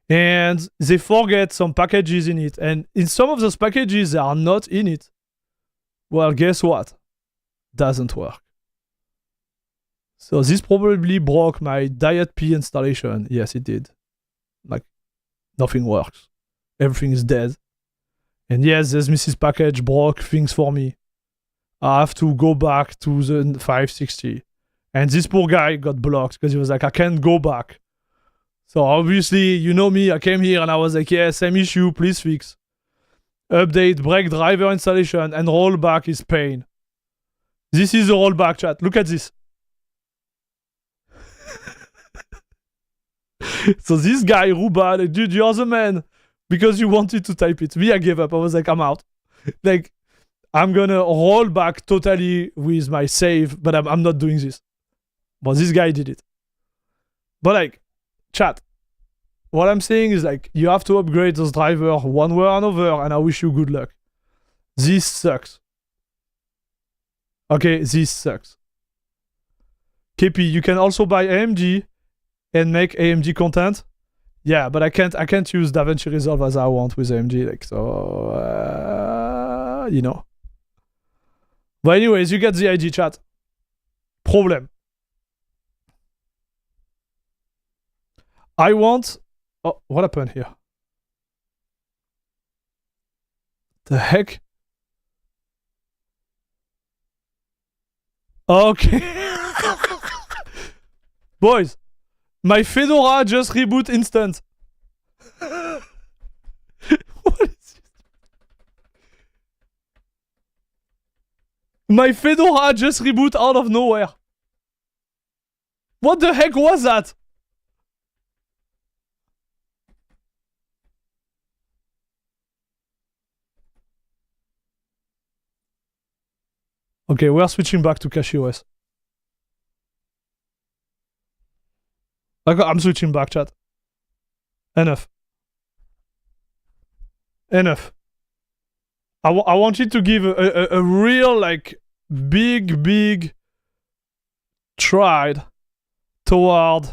And they forget some packages in it. And in some of those packages, they are not in it. Well, guess what? Doesn't work. So this probably broke my Diet P installation. Yes, it did. Like, nothing works. Everything is dead. And yes, this Mrs. Package broke things for me. I have to go back to the 560. And this poor guy got blocked because he was like, I can't go back. So obviously, you know me, I came here and I was like, yeah, same issue, please fix. Update, break driver installation, and rollback is pain. This is the rollback, chat. Look at this. So this guy, Ruba, like, dude, you're the man. Because you wanted to type it. Me, I gave up. I was like, I'm out. Like, I'm gonna roll back totally with my save, but I'm not doing this. But this guy did it. But like, chat, what I'm saying is like, you have to upgrade those drivers one way or another, and I wish you good luck. This sucks. Okay, this sucks. KP, you can also buy AMD and make AMD content. Yeah, but I can't use DaVinci Resolve as I want with AMD, like, so you know. But anyways, you get the idea, chat. Problem. I want. Oh, what happened here? The heck? Okay. Boys, my Fedora just reboot instant. What is this? My Fedora just reboot out of nowhere. What the heck was that? Okay, we're switching back to CachyOS. I'm switching back, chat. Enough. Enough. I want you to give a real, like, big try toward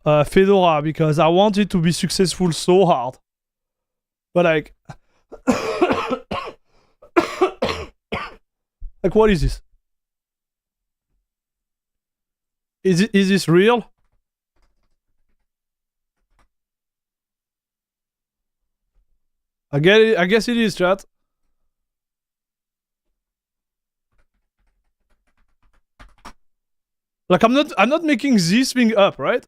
Fedora, because I want it to be successful so hard. But like... like, what is this? Is this real? I guess it is, chat. Like I'm not making this thing up, right?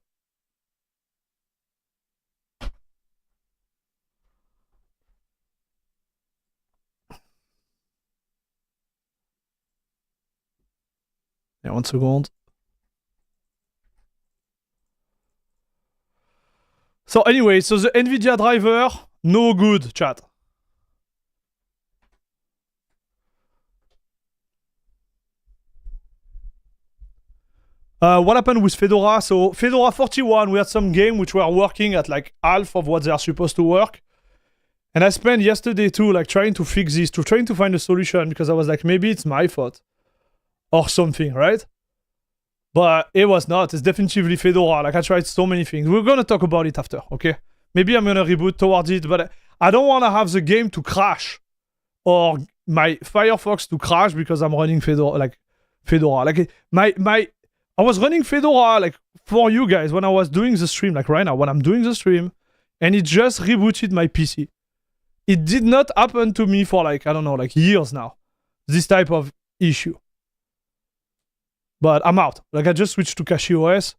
Yeah, 1 second. So anyway, so the Nvidia driver, no good, chat. What happened with Fedora? So Fedora 41, we had some game which were working at like half of what they are supposed to work. And I spent yesterday too, like trying to fix this, trying to find a solution because I was like, maybe it's my fault or something, right? But it was not. It's definitively Fedora. Like I tried so many things. We're gonna talk about it after, okay? Maybe I'm gonna reboot towards it, but I don't want to have the game to crash or my Firefox to crash because I'm running Fedora. Like I was running Fedora like for you guys when I was doing the stream, like right now when I'm doing the stream, and it just rebooted my PC. It did not happen to me for like, I don't know, like years now. This type of issue. But I'm out. Like I just switched to CachyOS.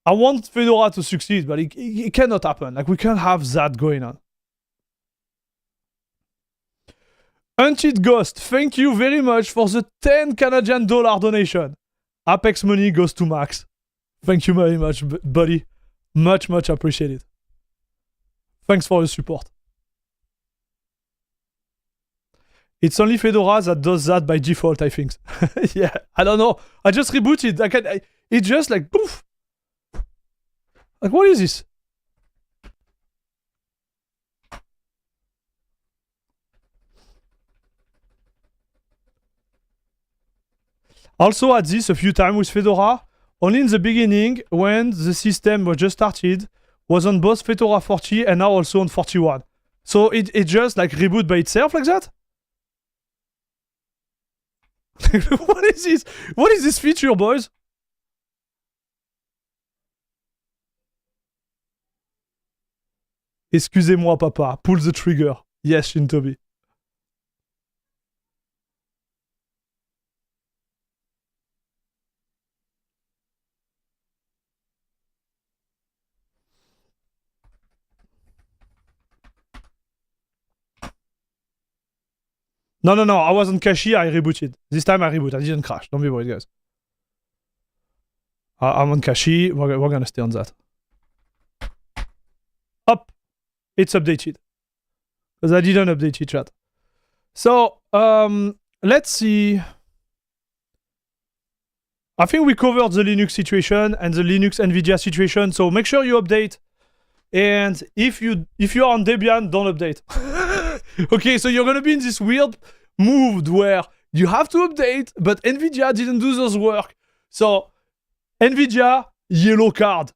I want Fedora to succeed, but it cannot happen. Like we can't have that going on. Hunted Ghost, thank you very much for the 10 Canadian dollar donation. Apex money goes to Max. Thank you very much, buddy. Much, much appreciated. Thanks for your support. It's only Fedora that does that by default, I think. Yeah, I don't know. I just rebooted. It just like poof. Like what is this? Also had this a few times with Fedora. Only in the beginning, when the system was just started, was on both Fedora 40 and now also on 41. So it just like reboot by itself like that? What is this? What is this feature, boys? Excusez-moi, papa. Pull the trigger. Yes, Shintobi. No, I was on Kashi, I rebooted. This time I reboot, I didn't crash. Don't be worried, guys. I'm on Kashi, we're gonna stay on that. Up! It's updated. Because I didn't update it, chat. So, let's see. I think we covered the Linux situation and the Linux Nvidia situation, so make sure you update. And if you are on Debian, don't update. Okay, so you're gonna be in this weird mood where you have to update, but Nvidia didn't do those work. So, Nvidia, yellow card.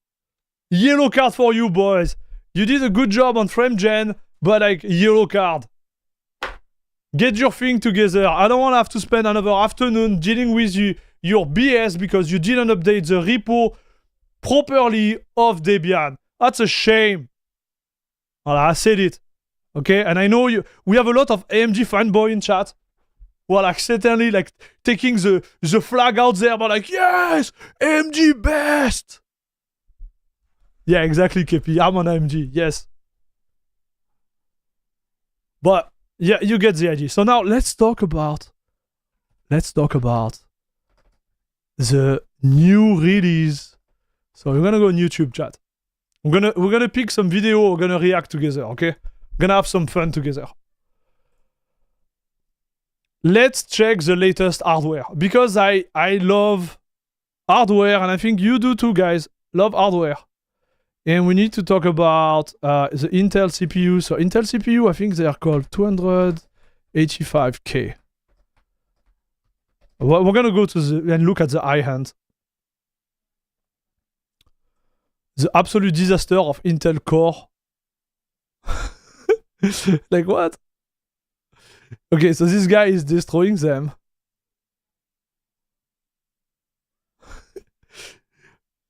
Yellow card for you, boys. You did a good job on frame gen, but like, yellow card. Get your thing together. I don't want to have to spend another afternoon dealing with your BS because you didn't update the repo properly of Debian. That's a shame. Well, I said it. Okay, and I know we have a lot of AMD fanboy in chat who are like certainly like taking the flag out there, but like, yes, AMD best. Yeah, exactly, KP. I'm on AMD, yes. But yeah, you get the idea. So now let's talk about the new release. So we're gonna go on YouTube, chat. We're gonna pick some video. We're gonna react together. Okay. Gonna have some fun together. Let's check the latest hardware because I love hardware and I think you do too, guys. Love hardware. And we need to talk about the Intel CPU. So Intel CPU, I think they are called 285K. We're gonna go to and look at the high end. The absolute disaster of Intel Core. Like what? Okay, so this guy is destroying them.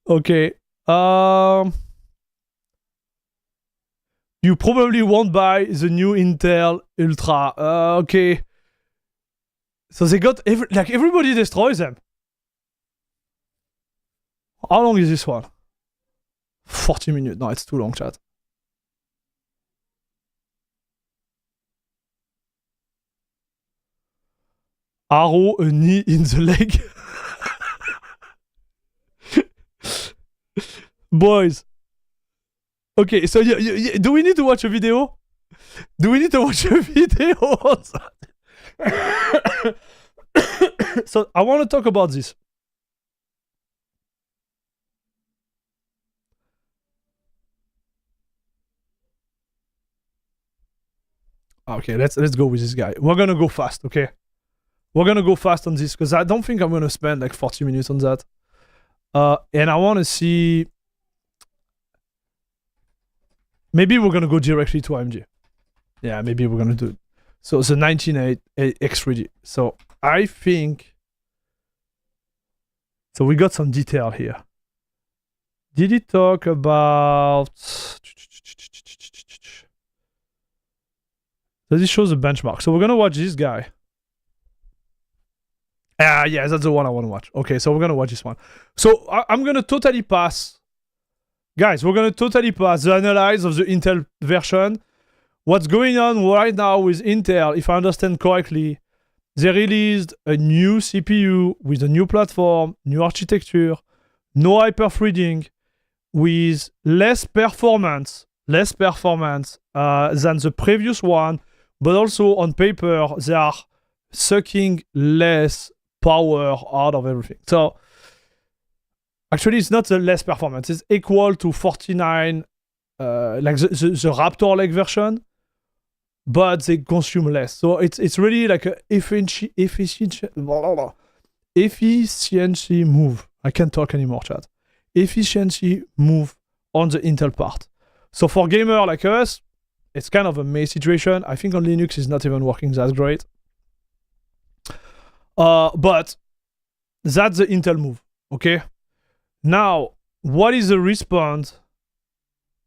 Okay. You probably won't buy the new Intel Ultra. Okay. So they got everybody destroys them. How long is this one? 40 minutes. No, it's too long, chat. Arrow, a knee in the leg. Boys. Okay, so do we need to watch a video? Do we need to watch a video on that? So I want to talk about this. Okay, let's go with this guy. We're gonna go fast, okay? We're gonna go fast on this because I don't think I'm gonna spend like 40 minutes on that. And I want to see. Maybe we're gonna go directly to AMG. Yeah, maybe we're gonna do it. So the 1980 X3D. So I think. So we got some detail here. Did he talk about? Does it show the benchmark? So we're gonna watch this guy. Yeah, that's the one I want to watch. Okay, so we're gonna watch this one. So I'm gonna totally pass. Guys, we're gonna totally pass the analysis of the Intel version. What's going on right now with Intel, if I understand correctly, they released a new CPU with a new platform, new architecture, no hyper-threading, with less performance than the previous one, but also on paper, they are sucking less power out of everything. So actually, it's not the less performance. It's equal to 49, like the Raptor-like version, but they consume less. So it's really like an efficiency move. I can't talk anymore, chat. Efficiency move on the Intel part. So for gamer like us, it's kind of a mess situation. I think on Linux it's not even working that great. But that's the Intel move, okay? Now, what is the response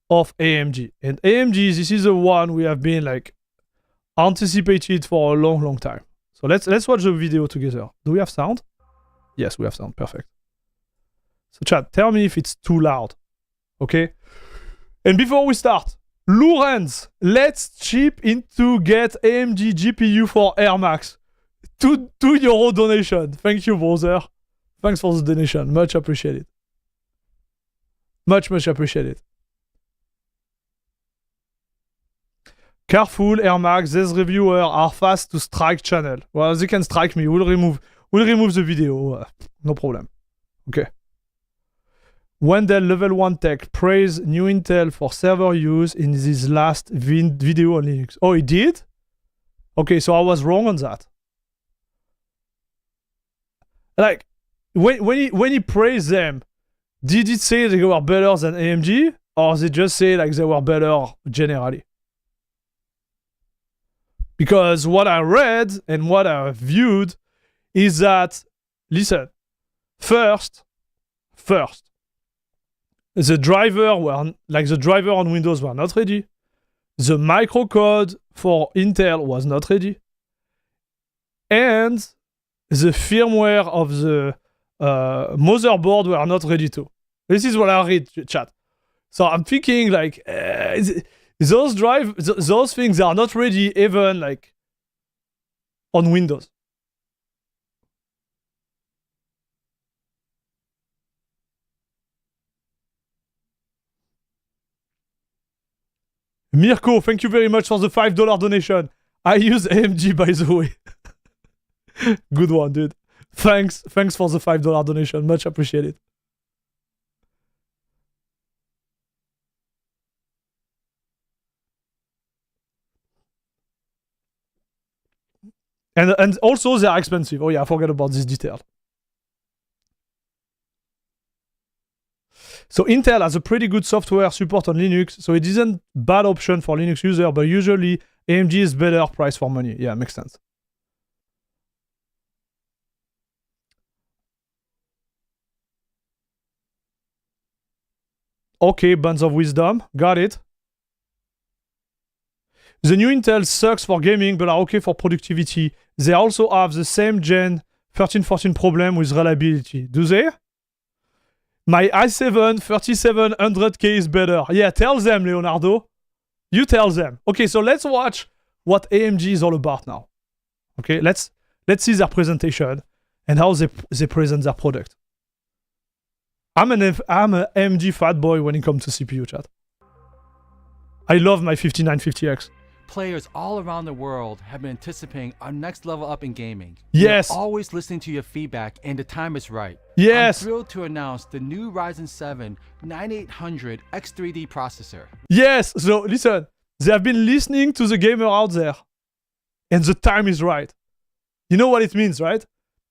of AMG? And AMG, this is the one we have been like anticipated for a long time. So let's watch the video together. Do we have sound? Yes, we have sound. Perfect. So chat, tell me if it's too loud, okay? And before we start, Lorenz, let's chip in to get AMG GPU for Air Max. €2 donation. Thank you, brother. Thanks for the donation. Much appreciated. Much appreciated. Careful, Air Max. These reviewers are fast to strike channel. Well, they can strike me. We'll remove the video. No problem. Okay. Wendell Level 1 Tech praised new Intel for server use in this last video on Linux. Oh, he did? Okay, so I was wrong on that. Like, when he praised them, did it say they were better than AMG? Or they just say like they were better generally? Because what I read and what I viewed is that, listen, first, the driver on Windows were not ready. The microcode for Intel was not ready. And the firmware of the motherboard were not ready too. This is what I read, chat. So I'm thinking like those things are not ready even like on Windows. Mirko, thank you very much for the $5 donation. I use AMG, by the way. Good one, dude. Thanks for the $5 donation. Much appreciated. And also they are expensive. Oh yeah, I forgot about this detail. So Intel has a pretty good software support on Linux, so it isn't bad option for Linux user, but usually AMG is better price for money. Yeah, makes sense. Okay, Bands of Wisdom. Got it. The new Intel sucks for gaming, but are okay for productivity. They also have the same Gen 1314 problem with reliability. Do they? My i7 3700K is better. Yeah, tell them, Leonardo. You tell them. Okay, so let's watch what AMG is all about now. Okay, let's see their presentation and how they present their product. I'm an AMG fat boy when it comes to CPU, chat. I love my 5950X. Players all around the world have been anticipating our next level up in gaming. Yes. We're always listening to your feedback, and the time is right. Yes. I'm thrilled to announce the new Ryzen 7 9800 X3D processor. Yes. So listen, they have been listening to the gamer out there, and the time is right. You know what it means, right?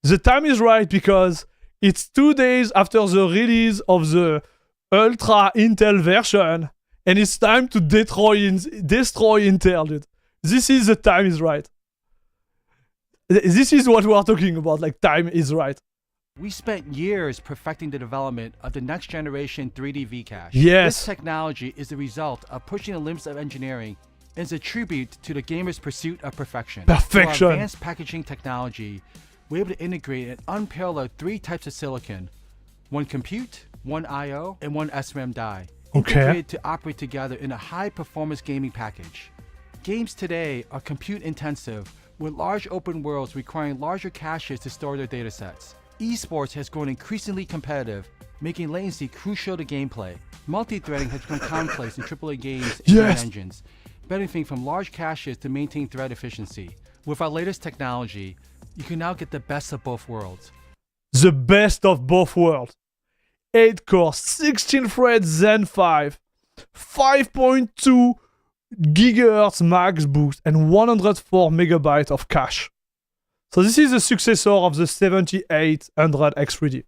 The time is right because it's 2 days after the release of the Ultra Intel version. And it's time to destroy Intel, dude. This is the time is right. This is what we are talking about, like time is right. We spent years perfecting the development of the next generation 3D V-Cache. Yes. This technology is the result of pushing the limits of engineering and is a tribute to the gamer's pursuit of perfection. Perfection. Through our advanced packaging technology, we're able to integrate an unparalleled 3 types of silicon. One compute, one I/O, and one SRAM die. Integrated to operate together in a high-performance gaming package. Games today are compute-intensive, with large open worlds requiring larger caches to store their datasets. Esports has grown increasingly competitive, making latency crucial to gameplay. Multi-threading has become commonplace in AAA games and game engines, benefiting from large caches to maintain thread efficiency. With our latest technology, you can now get the best of both worlds. The best of both worlds. 8 core, 16 thread Zen 5, 5.2 GHz max boost, and 104 megabytes of cache. So this is the successor of the 7800 X3D.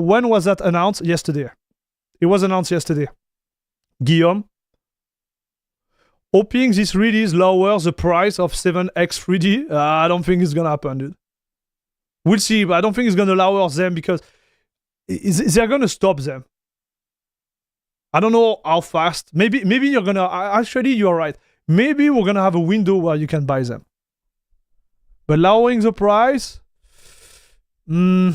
When was that announced? Yesterday. It was announced yesterday. Guillaume, hoping this release lowers the price of 7X3D. I don't think it's gonna happen, dude. We'll see, but I don't think it's gonna lower them because they're gonna stop them. I don't know how fast. Maybe you're gonna. Actually, you're right. Maybe we're gonna have a window where you can buy them. But lowering the price, we'll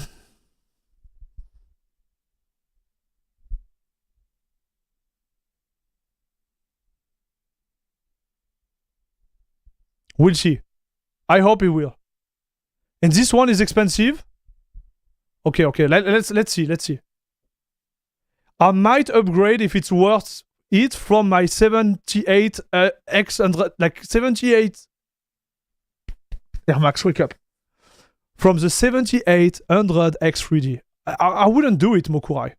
see. I hope it will. And this one is expensive. Okay. Let's see. I might upgrade if it's worth it from my 78 X100, like 78. Air Max, wake up. From the 7800 X3D. I wouldn't do it, Mokurai.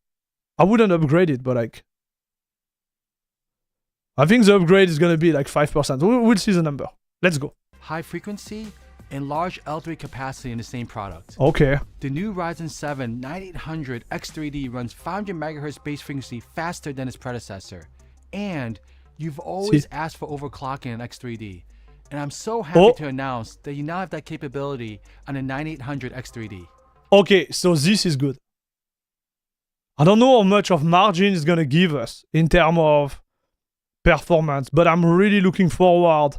I wouldn't upgrade it, but like, I think the upgrade is gonna be like 5%. We'll see the number. Let's go. High frequency and large L3 capacity in the same product. Okay. The new Ryzen 7 9800 X3D runs 500 MHz base frequency faster than its predecessor. And you've always asked for overclocking in X3D. And I'm so happy to announce that you now have that capability on the 9800 X3D. Okay, so this is good. I don't know how much of margin it's gonna give us in terms of performance, but I'm really looking forward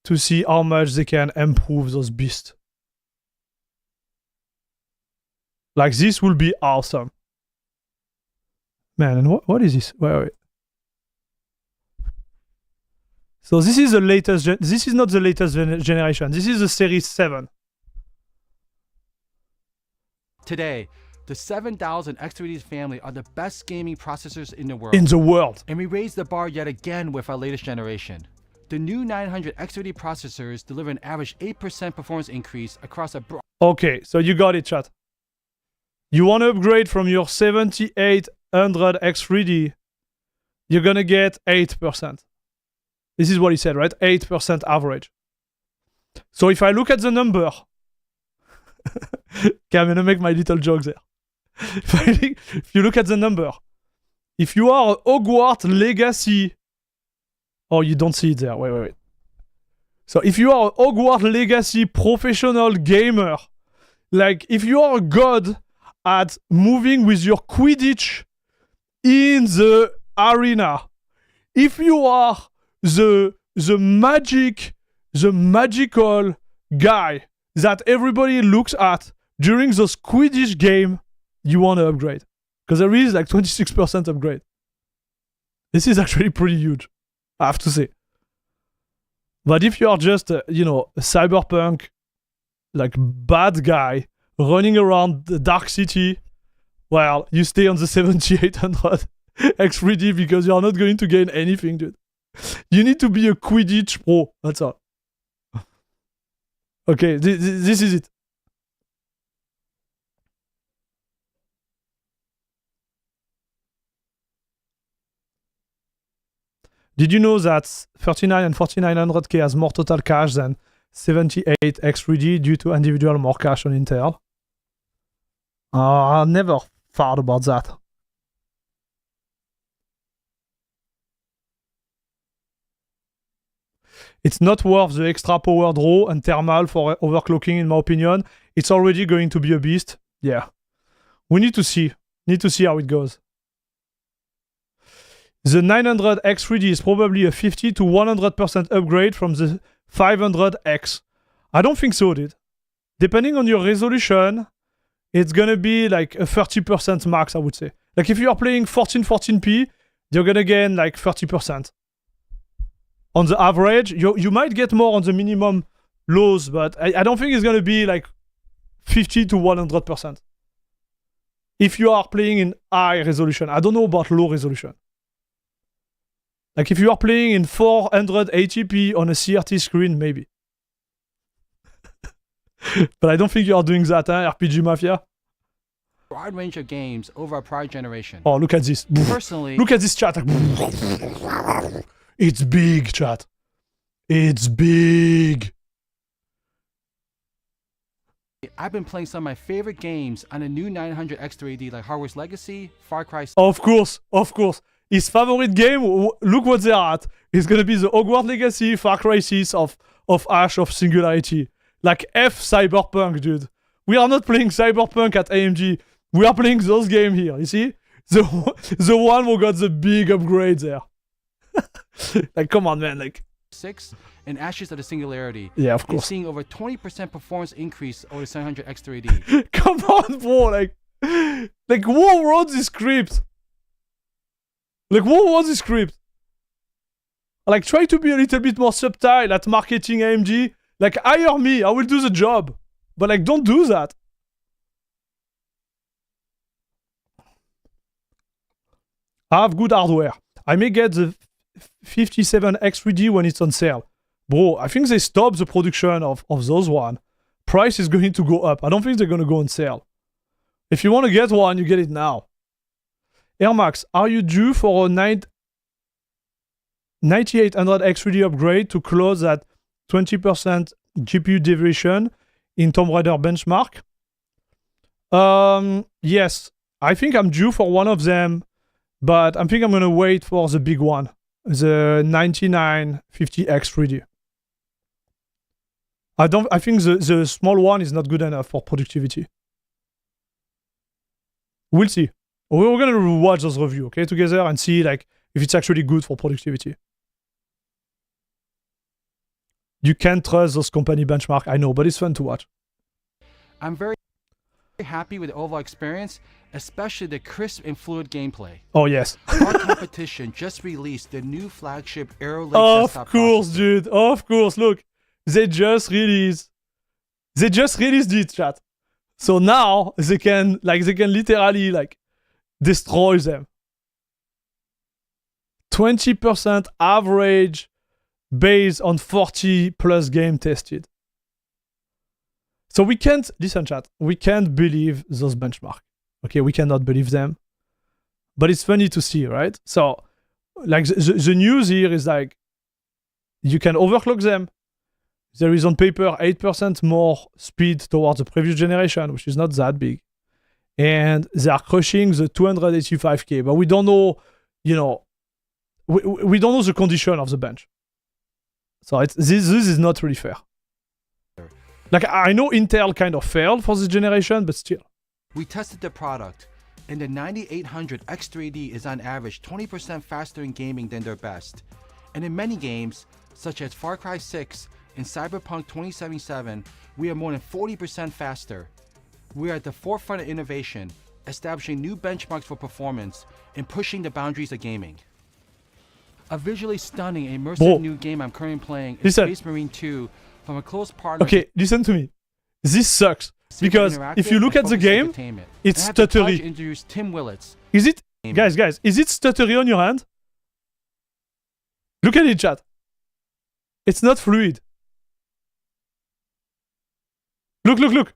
to see how much they can improve those beasts. Like, this will be awesome. Man, and what is this? Wait. So this is the latest, this is not the latest generation. This is the Series 7. Today, the 7000 X3D family are the best gaming processors in the world. And we raised the bar yet again with our latest generation. The new 900 X3D processors deliver an average 8% performance increase across a broad... Okay, so you got it, chat. You want to upgrade from your 7800 X3D, you're gonna get 8%. This is what he said, right? 8% average. So if I look at the number... Okay, I'm gonna make my little joke there. If you look at the number, if you are a Hogwarts Legacy... Oh, you don't see it there. Wait. So if you are a Hogwarts Legacy professional gamer, like if you are a god at moving with your Quidditch in the arena, if you are the magical guy that everybody looks at during those Quidditch game, you want to upgrade. because there is like 26% upgrade. This is actually pretty huge, I have to say. But if you are just, a cyberpunk, like bad guy running around the dark city, well, you stay on the 7800 X3D because you are not going to gain anything, dude. You need to be a Quidditch pro. That's all. Okay, this is it. Did you know that 39 and 4900K has more total cache than 78 X3D due to individual more cache on Intel? I never thought about that. It's not worth the extra power draw and thermal for overclocking, in my opinion. It's already going to be a beast. Yeah. We need to see. How it goes. The 900 X3D is probably a 50 to 100% upgrade from the 500X. I don't think so, dude. Depending on your resolution, it's gonna be like a 30% max, I would say. Like if you are playing 1440p, you're gonna gain like 30%. On the average, you might get more on the minimum lows, but I don't think it's gonna be like 50 to 100%. If you are playing in high resolution. I don't know about low resolution. Like if you are playing in 480p on a CRT screen, maybe. But I don't think you are doing that, RPG Mafia. Broad range of games over a prior generation. Oh, look at this. Personally, look at this chat. It's big, chat. It's big. I've been playing some of my favorite games on a new 900 X3D like Hogwarts Legacy, Far Cry. Of course. His favorite game, look what they are at. It's gonna be the Hogwarts Legacy, Far Cry 6 of Ash of Singularity. Like F Cyberpunk, dude. We are not playing Cyberpunk at AMG. We are playing those games here, you see? The one who got the big upgrade there. Like, come on, man. Like 6 and Ashes of the Singularity. Yeah, of course. Seeing over 20% performance increase over the 700 X3D. Come on, bro. Like who wrote this script? Like, what was the script? Like, try to be a little bit more subtle at marketing AMG. Like, hire me. I will do the job. But, like, don't do that. I have good hardware. I may get the 57X3D when it's on sale. Bro, I think they stopped the production of those one. Price is going to go up. I don't think they're going to go on sale. If you want to get one, you get it now. Air Max, are you due for a 9800 X3D upgrade to close that 20% GPU deviation in Tomb Raider benchmark? Yes. I think I'm due for one of them, but I think I'm going to wait for the big one, the 9950 X3D. I think the small one is not good enough for productivity. We'll see. We're going to watch those reviews, okay, together and see like if it's actually good for productivity. You can't trust those company benchmark, I know, but it's fun to watch. I'm very happy with the overall experience, especially the crisp and fluid gameplay. Oh, yes. Our competition just released the new flagship Arrow Lake desktop Of course, processor. dude. Of course. Look, they just released it, chat. So now they can literally like destroy them. 20% average based on 40 plus game tested. So we can't, listen chat, we can't believe those benchmarks. Okay, we cannot believe them. But it's funny to see, right? So like the news here is like, you can overclock them. There is on paper 8% more speed towards the previous generation, which is not that big. And they are crushing the 285K, but we don't know, we don't know the condition of the bench. So this is not really fair. Like, I know Intel kind of failed for this generation, but still. We tested the product, and the 9800 X3D is on average 20% faster in gaming than their best. And in many games, such as Far Cry 6 and Cyberpunk 2077, we are more than 40% faster. We are at the forefront of innovation, establishing new benchmarks for performance and pushing the boundaries of gaming. A visually stunning, immersive new game I'm currently playing is Space Marine 2 from a close partner. Okay, listen to me. This sucks because if you look at the game, it's stuttery. Tim Willits. Is it, guys? Is it stuttery on your hand? Look at it, chat. It's not fluid. Look.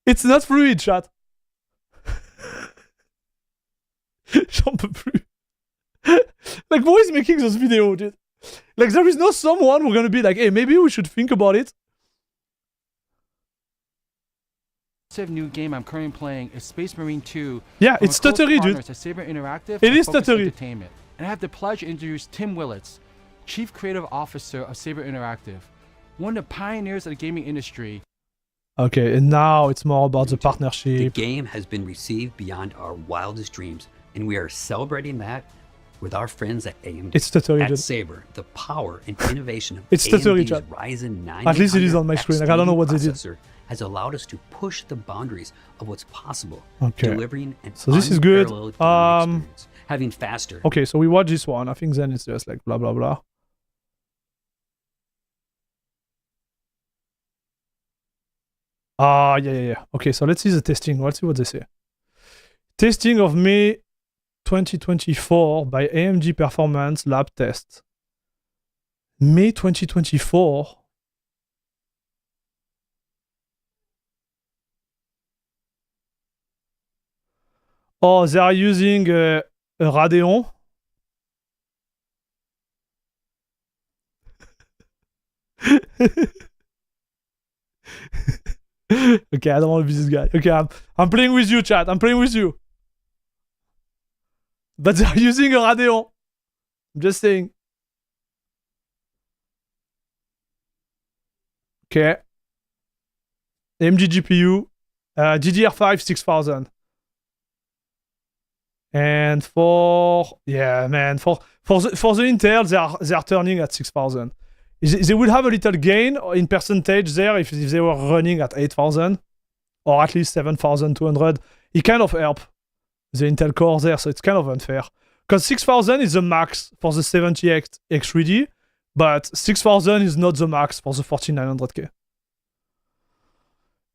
It's not fluid, chat. J'en peux plus. Like, who is making those videos, dude? Like, there is no someone who's gonna be like, hey, maybe we should think about it. New game I'm currently playing is Space Marine 2. Yeah, it's stuttery, dude. It is stuttery. And I have the pleasure to introduce Tim Willits, Chief Creative Officer of Saber Interactive, one of the pioneers of the gaming industry. Okay, and now it's more about the partnership. The game has been received beyond our wildest dreams, and we are celebrating that with our friends at AMD. It's stuttery, at dude. Saber, the power and innovation of it's stuttery, AMD's chat. Ryzen 9 At least it is on my screen. Like, I don't know what they did. Has allowed us to push the boundaries of what's possible, okay. delivering an so this is good. Experience, having faster. Okay, so we watch this one. I think then it's just like blah blah blah. Yeah. Okay, so let's see the testing. Let's see what they say. Testing of May 2024 by AMD Performance Lab Test. May 2024. Oh, they are using a Radeon. Okay, I don't want to be this guy. Okay, I'm playing with you, chat. I'm playing with you. But they're using a Radeon. I'm just saying. Okay. AMD GPU. DDR5 6000. And for the Intel, they are turning at 6000. They will have a little gain in percentage there if they were running at 8000 or at least 7200. It kind of help the Intel core there, so it's kind of unfair. Because 6000 is the max for the 70X X3D, but 6000 is not the max for the 4900K.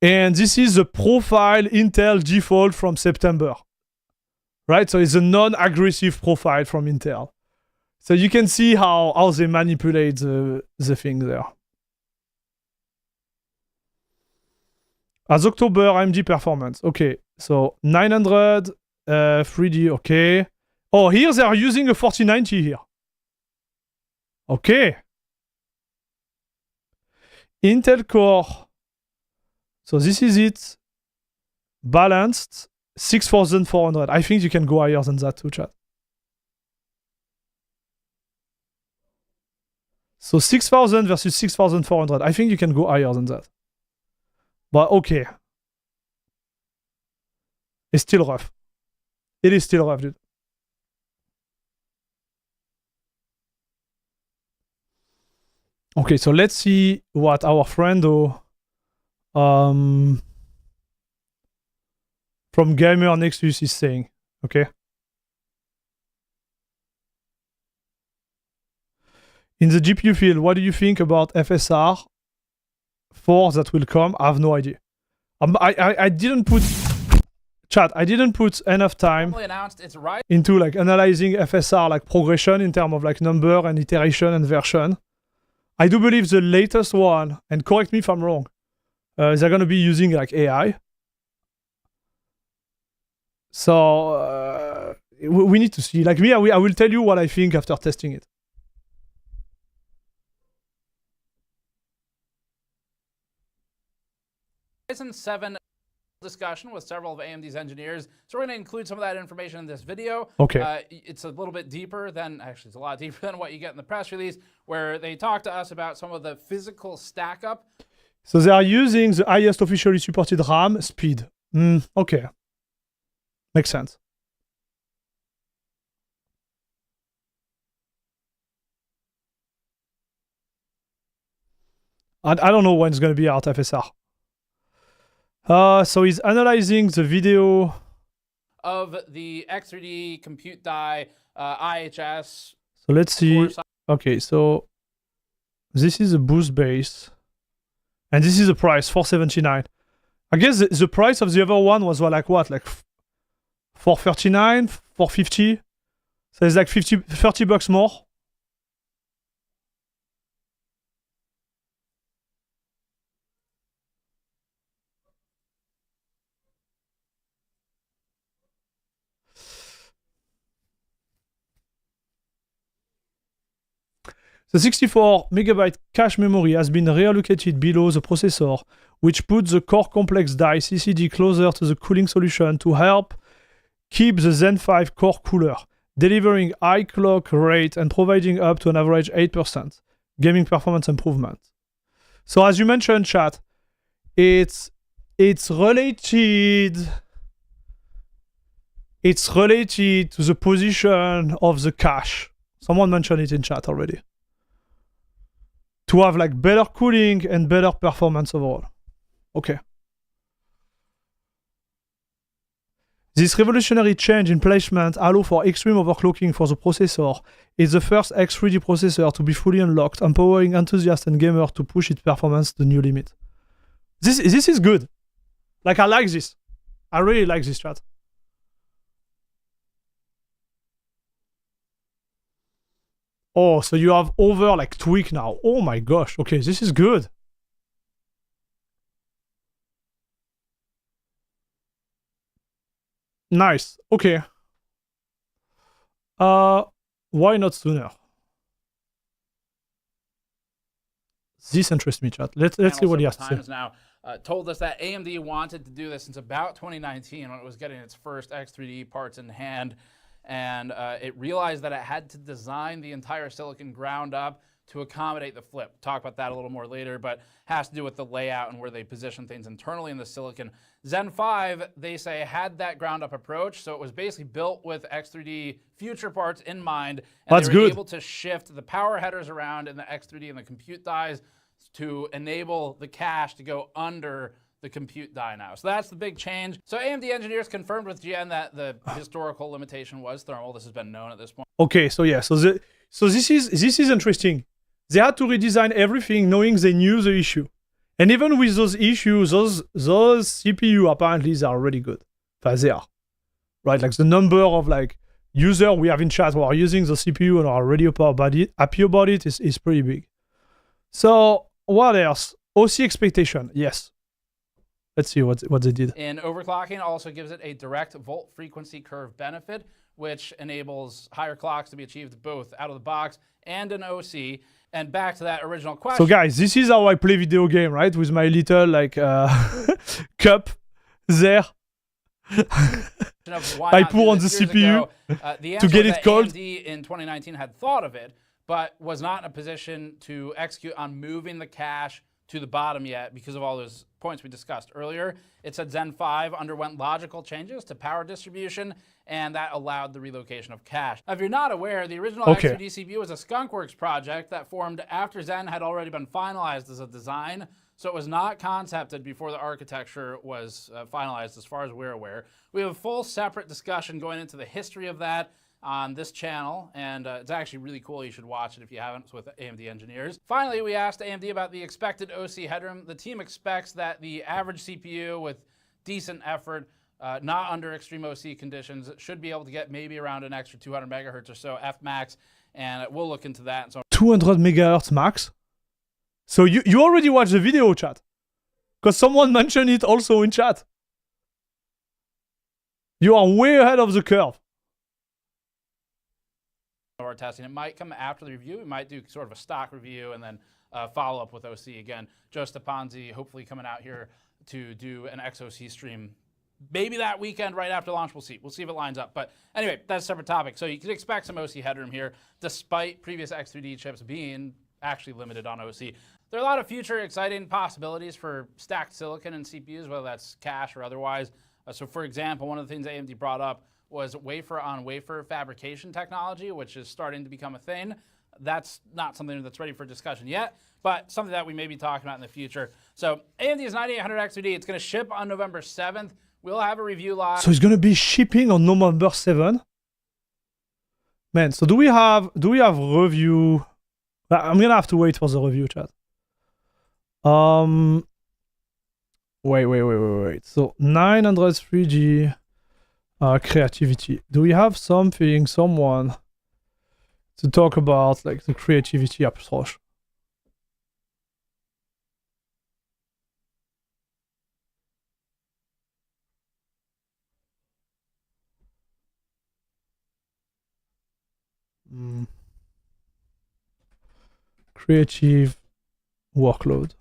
And this is the profile Intel default from September. Right, so it's a non-aggressive profile from Intel. So you can see how they manipulate the thing there. As October, AMD Performance. Okay, so 900, 3D, okay. Oh, here they are using a 4090 here. Okay. Intel Core. So this is it. Balanced. 6400. I think you can go higher than that too, chat. So 6000 versus 6400. I think you can go higher than that. But okay. It's still rough. It is still rough, dude. Okay, so let's see what our friend from Gamer Nexus is saying, okay? In the GPU field, what do you think about FSR 4 that will come? I have no idea. I didn't put... Chat, I didn't put enough time into like analyzing FSR like progression in terms of like number and iteration and version. I do believe the latest one, and correct me if I'm wrong, they're going to be using like AI. So we need to see. Like me, I will tell you what I think after testing it. Ryzen 7 discussion with several of AMD's engineers. So we're going to include some of that information in this video. Okay. It's a little bit deeper than, actually it's a lot deeper than what you get in the press release, where they talk to us about some of the physical stack up. So they are using the highest officially supported RAM speed. Okay. Makes sense. I don't know when it's going to be out FSR. So he's analyzing the video of the X3D compute die IHS. So let's see. Okay, so this is a boost base. And this is the price, 479. I guess the price of the other one was like what? Like 439, 450? So it's like 30 bucks more. The 64 megabyte cache memory has been reallocated below the processor, which puts the core complex die CCD closer to the cooling solution to help keep the Zen 5 core cooler, delivering high clock rate and providing up to an average 8% gaming performance improvement. So as you mentioned, chat, it's related to the position of the cache. Someone mentioned it in chat already. To have like better cooling and better performance overall. Okay. This revolutionary change in placement allows for extreme overclocking for the processor. It's the first X3D processor to be fully unlocked, empowering enthusiasts and gamers to push its performance to the new limit. This is good. Like, I like this. I really like this chat. Oh, so you have over like tweak now. Oh my gosh. Okay, this is good. Nice. Okay. Why not sooner? This interests me, chat. Let's see what he has to say. Now told us that AMD wanted to do this since about 2019 when it was getting its first X3D parts in hand. And it realized that it had to design the entire silicon ground up to accommodate the flip. Talk about that a little more later, but has to do with the layout and where they position things internally in the silicon. Zen 5, they say, had that ground up approach, so it was basically built with X3D future parts in mind, and they were able to shift the power headers around in the X3D and the compute dies to enable the cache to go under the compute die now. So that's the big change. So AMD engineers confirmed with GN that the historical limitation was thermal. This has been known at this point. Okay, so yeah, so this is interesting. They had to redesign everything knowing they knew the issue. And even with those issues, those CPU apparently they are really good. They are. Right? Like the number of like users we have in chat who are using the CPU and are really happy about it is pretty big. So what else? OC expectation, yes. Let's see what they did. And overclocking also gives it a direct volt frequency curve benefit, which enables higher clocks to be achieved both out of the box and in OC. And back to that original question. So guys, this is how I play video game, right? With my little like cup there. I pour on the CPU to get it cold. AMD in 2019 had thought of it, but was not in a position to execute on moving the cache to the bottom yet because of all those points we discussed earlier. It said Zen 5 underwent logical changes to power distribution, and that allowed the relocation of cache. Now, if you're not aware, the original X3D CPU was a Skunkworks project that formed after Zen had already been finalized as a design, so it was not concepted before the architecture was finalized as far as we're aware. We have a full separate discussion going into the history of that on this channel, and it's actually really cool. You should watch it if you haven't. It's with AMD engineers. Finally, we asked AMD about the expected OC headroom. The team expects that the average CPU with decent effort, not under extreme OC conditions, should be able to get maybe around an extra 200 megahertz or so F max, and we'll look into that. So 200 megahertz max? So you already watched the video, chat? Because someone mentioned it also in chat. You are way ahead of the curve. Our testing. It might come after the review. We might do sort of a stock review and then follow up with OC again. Joe Stepanzi hopefully coming out here to do an XOC stream maybe that weekend right after launch. We'll see. We'll see if it lines up. But anyway, that's a separate topic. So you can expect some OC headroom here despite previous X3D chips being actually limited on OC. There are a lot of future exciting possibilities for stacked silicon and CPUs, whether that's cache or otherwise. So for example, one of the things AMD brought up was wafer-on-wafer fabrication technology, which is starting to become a thing. That's not something that's ready for discussion yet, but something that we may be talking about in the future. So AMD's 9800 XVD, it's going to ship on November 7th. We'll have a review live. So it's going to be shipping on November 7th. Man, so do we have review? I'm going to have to wait for the review, chat. Wait. So 900 3G creativity. Do we have someone to talk about like the creativity approach? Creative workload.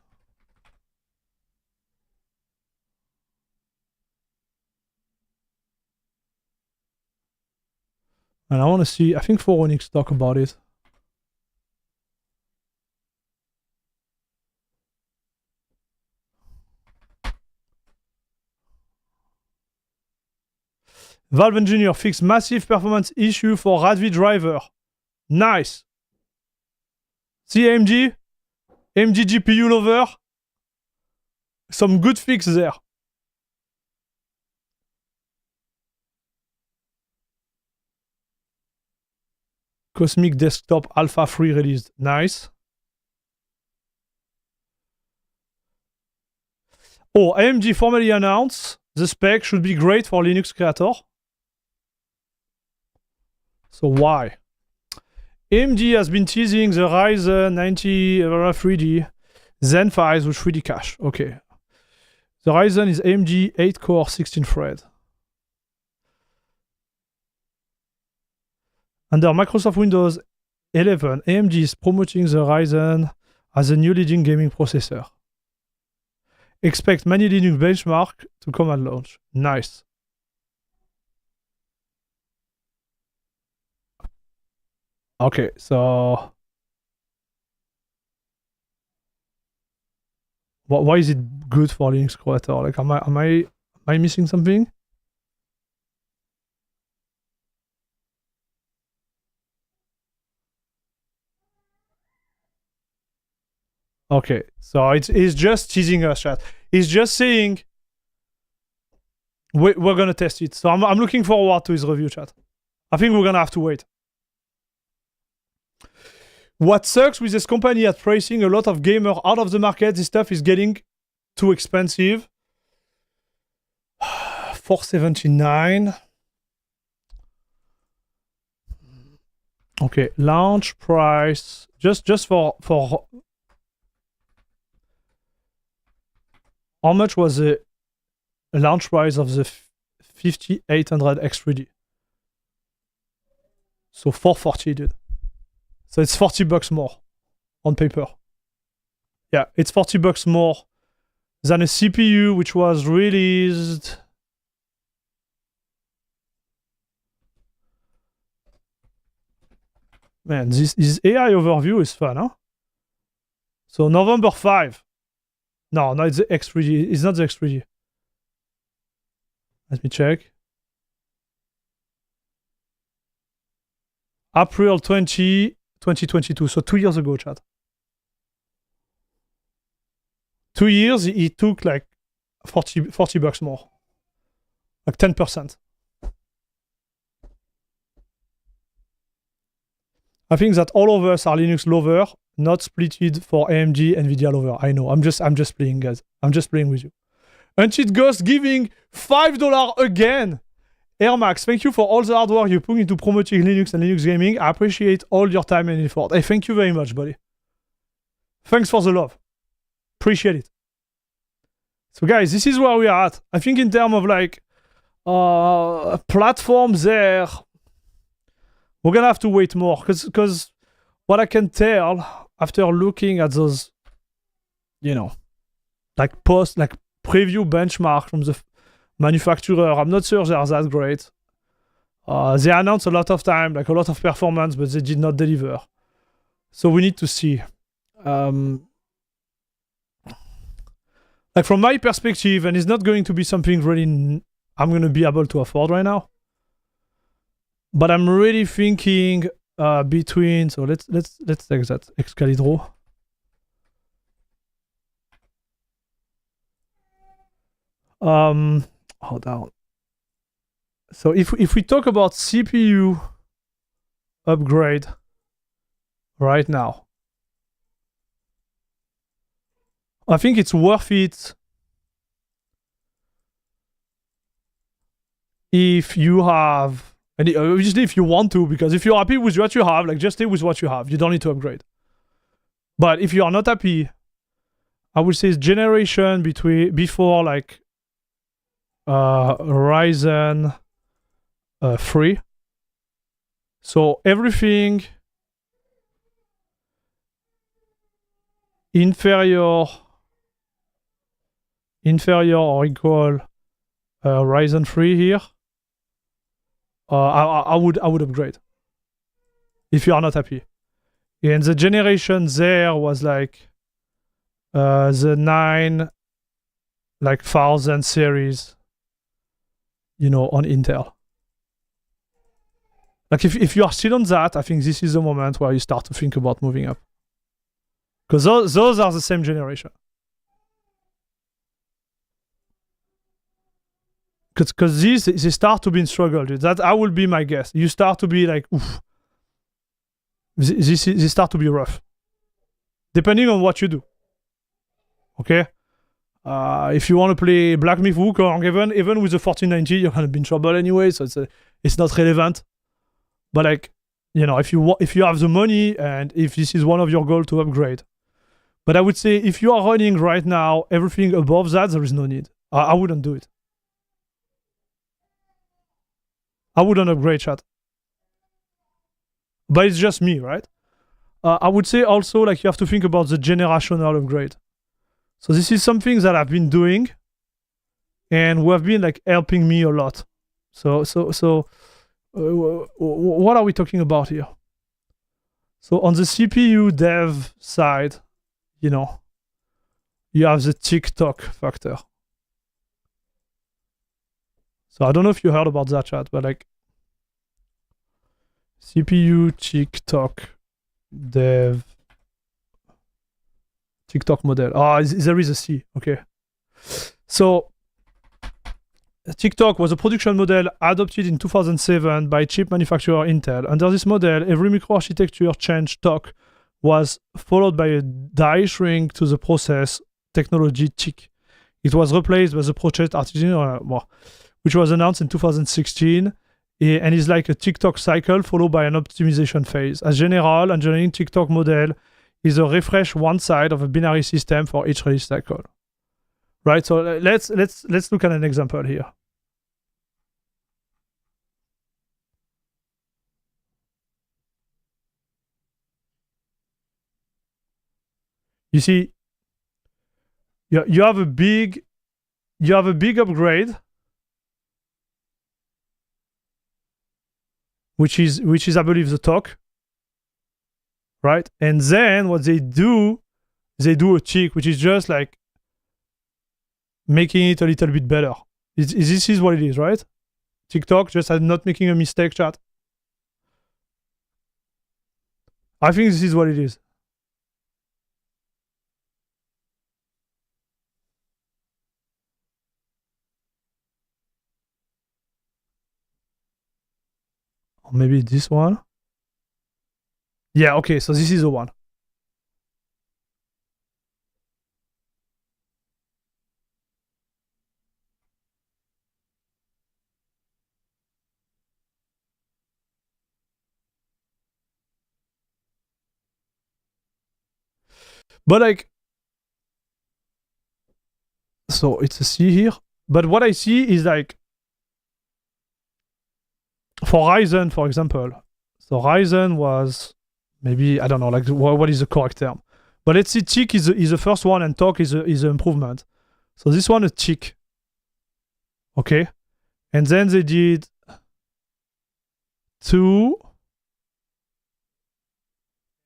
And I want to see, I think Phoronix talk about it. Valve engineer fixed massive performance issue for Radvi driver. Nice. See AMG? AMG GPU lover? Some good fix there. Cosmic Desktop Alpha 3 released. Nice. Oh, AMG formally announced the spec should be great for Linux creator. So why? AMD has been teasing the Ryzen 90 3D Zen 5 with 3D cache. Okay. The Ryzen is AMD 8-core 16-thread. Under Microsoft Windows 11, AMD is promoting the Ryzen as a new leading gaming processor. Expect many Linux benchmark to come at launch. Nice. Okay, so why is it good for Linux creator? Like, am I missing something? Okay, so it's just teasing us, chat. He's just saying we're gonna test it. So I'm looking forward to his review, chat. I think we're gonna have to wait. What sucks with this company at pricing a lot of gamer out of the market, this stuff is getting too expensive. $479. Okay, launch price just for how much was the launch price of the 5800 X3D? So 440, dude. So it's $40 more on paper. Yeah, it's $40 more than a CPU which was released. Man, this AI overview is fun, huh? So November 5. No, it's the X3D. It's not the X3D. Let me check. April 20, 2022. So 2 years ago, chat. 2 years, he took like $40 more. Like 10%. I think that all of us are Linux lover, not splitted for AMD, Nvidia lover. I know. I'm just playing, guys. I'm just playing with you. Uncheat Ghost giving $5 again. Air Max, thank you for all the hard work you put into promoting Linux and Linux gaming. I appreciate all your time and effort. Hey, thank you very much, buddy. Thanks for the love. Appreciate it. So, guys, this is where we are at. I think in terms of like platforms there, we're gonna have to wait more because what I can tell after looking at those, you know, like preview benchmark from the manufacturer, I'm not sure they are that great. They announced a lot of time, like a lot of performance, but they did not deliver. So we need to see. Like from my perspective, and it's not going to be something really I'm going to be able to afford right now. But I'm really thinking between. So let's take that Excalibur. Hold on. So if we talk about CPU upgrade right now, I think it's worth it if you have, and obviously if you want to, because if you're happy with what you have, like just stay with what you have. You don't need to upgrade. But if you are not happy, I would say it's generation before like Ryzen 3. So everything inferior or equal Ryzen 3 here, I would upgrade if you are not happy. And the generation there was like the 9000 series, you know, on Intel. Like if you are still on that, I think this is the moment where you start to think about moving up. Because those are the same generation. Because these, they start to be in struggle. That I will be my guess. You start to be like, oof. They start to be rough. Depending on what you do. Okay? If you want to play Black Myth Wukong, even with the 1490, you're going to be in trouble anyway, so it's not relevant. But like, you know, if you have the money and if this is one of your goals to upgrade. But I would say if you are running right now, everything above that, there is no need. I wouldn't do it. I wouldn't upgrade, chat. But it's just me, right? I would say also, like, you have to think about the generational upgrade. So this is something that I've been doing and who have been like helping me a lot. So what are we talking about here? So on the CPU dev side, you know, you have the TikTok factor. So I don't know if you heard about that, chat, but like CPU TikTok dev TikTok model. There is a C. Okay. So TikTok was a production model adopted in 2007 by chip manufacturer Intel. Under this model, every microarchitecture change TOC was followed by a die shrink to the process technology TIC. It was replaced by the Project Artisan, which was announced in 2016 and is like a TikTok cycle followed by an optimization phase. As general, engineering TikTok model is a refresh one side of a binary system for each release cycle. Right, so let's look at an example here. You see, you have a big upgrade, which is I believe the TOC, right? And then what they do a check, which is just like making it a little bit better. This is what it is, right? TikTok, just not making a mistake, chat. I think this is what it is. Or maybe this one. Yeah, okay, so this is the one. But like, so it's a C here. But what I see is like, for Ryzen, for example. So Ryzen was maybe, I don't know, like what is the correct term? But let's see, tick is the first one and TOC is an improvement. So this one a tick. Okay. And then they did 2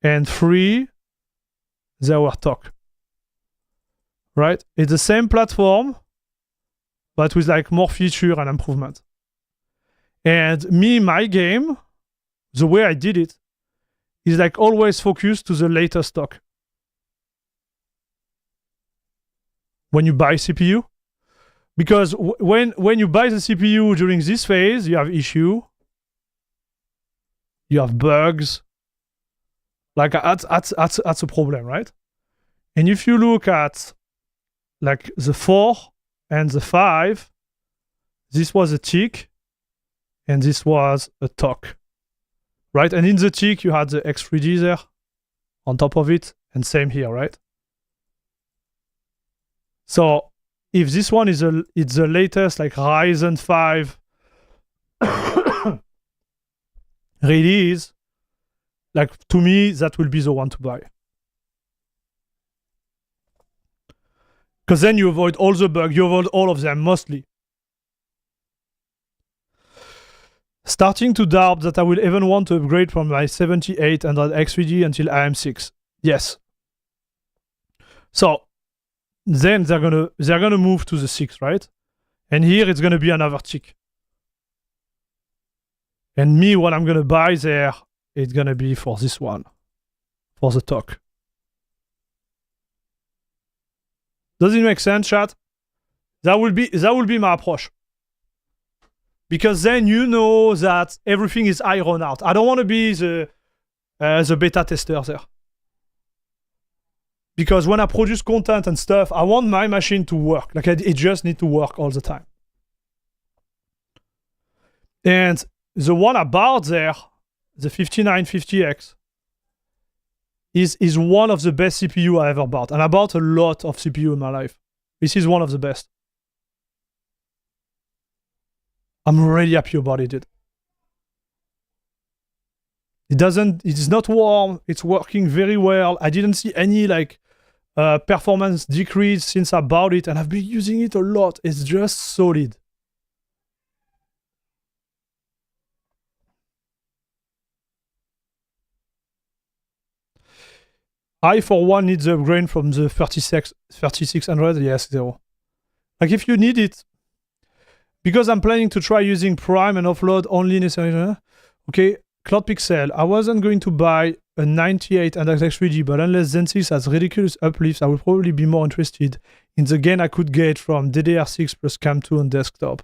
and 3. They were TOC. Right? It's the same platform, but with like more feature and improvement. And my game, the way I did it, is like always focused to the latest stock. When you buy CPU, because when you buy the CPU during this phase, you have issue, you have bugs. Like that's a problem, right? And if you look at like the 4 and the 5, this was a tick, and this was a talk, right? And in the tick, you had the X3D there on top of it, and same here, right? So if this one is it's the latest like Ryzen 5 release, like to me, that will be the one to buy. Because then you avoid all the bugs, you avoid all of them mostly. Starting to doubt that I will even want to upgrade from my 7800 X3D until AM6. Yes. So then they're gonna move to the 6, right? And here it's gonna be another tick. And me, what I'm gonna buy there, it's gonna be for this one, for the talk. Does it make sense, chat? That will be my approach. Because then you know that everything is ironed out. I don't want to be the beta tester there. Because when I produce content and stuff, I want my machine to work. Like it just needs to work all the time. And the one I bought there, the 5950X, is one of the best CPU I ever bought. And I bought a lot of CPU in my life. This is one of the best. I'm really happy about it, dude. It's not warm. It's working very well. I didn't see any like performance decrease since I bought it, and I've been using it a lot. It's just solid. I, for one, need the upgrade from the 3600. Yes, zero. Like if you need it, because I'm planning to try using Prime and offload only necessarily. Okay, Cloud Pixel. I wasn't going to buy a 98 and X3D, but unless Zen 6 has ridiculous uplifts, I will probably be more interested in the gain I could get from DDR6 plus Cam2 on desktop.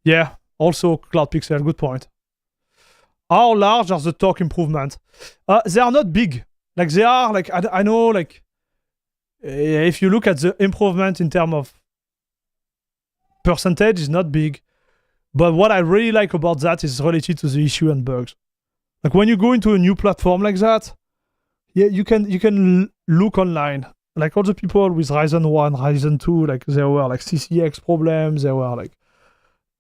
Yeah, also Cloud Pixel, good point. How large are the torque improvements? They are not big. Like they are, like I know, like if you look at the improvement in terms of percentage, is not big. But what I really like about that is related to the issue and bugs. Like when you go into a new platform like that, yeah, you can look online. Like all the people with Ryzen 1, Ryzen 2, like there were like CCX problems, there were like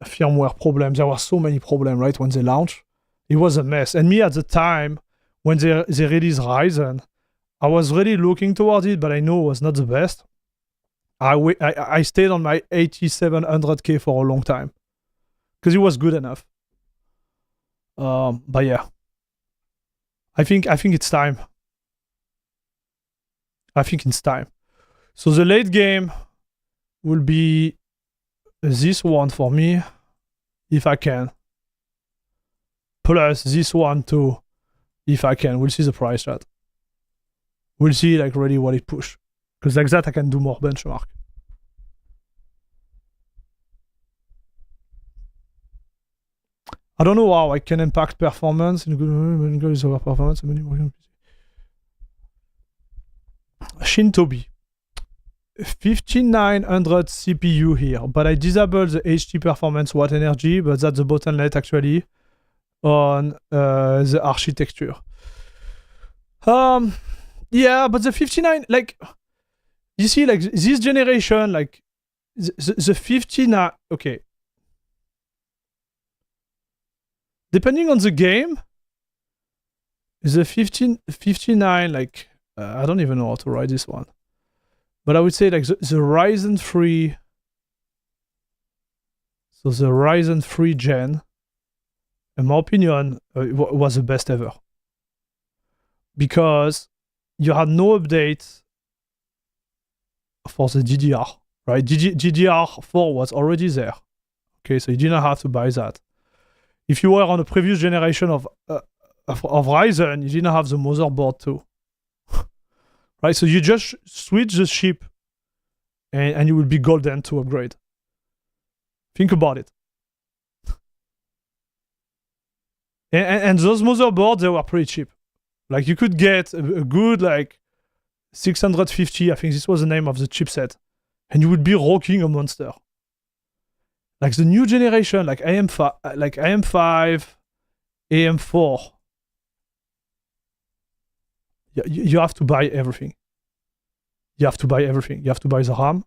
firmware problems, there were so many problems, right, when they launched. It was a mess. And me at the time, when they released Ryzen, I was really looking towards it, but I know it was not the best. I stayed on my 8700K for a long time because it was good enough. But yeah, I think it's time. I think it's time. So the late game will be this one for me, if I can. Plus this one too, if I can. We'll see the price chat. We'll see like really what it push. Because like that I can do more benchmark. I don't know how I can impact performance in good is over performance. Shintobi. 5900 CPU here, but I disable the HT performance watt energy, but that's the bottleneck actually on the architecture. Yeah, but the 59, like, you see, like, this generation, like, the 59, okay. Depending on the game, the 59, like, I don't even know how to write this one. But I would say, like, the Ryzen 3, so the Ryzen 3 gen, in my opinion, was the best ever. Because you had no updates for the DDR, right? DDR4 was already there. Okay, so you didn't have to buy that. If you were on the previous generation of of Ryzen, you didn't have the motherboard too. Right? So you just switch the chip and you will be golden to upgrade. Think about it. And those motherboards, they were pretty cheap. Like you could get a good like 650, I think this was the name of the chipset, and you would be rocking a monster. Like the new generation, like AM5, AM4. You have to buy everything. You have to buy everything. You have to buy the RAM.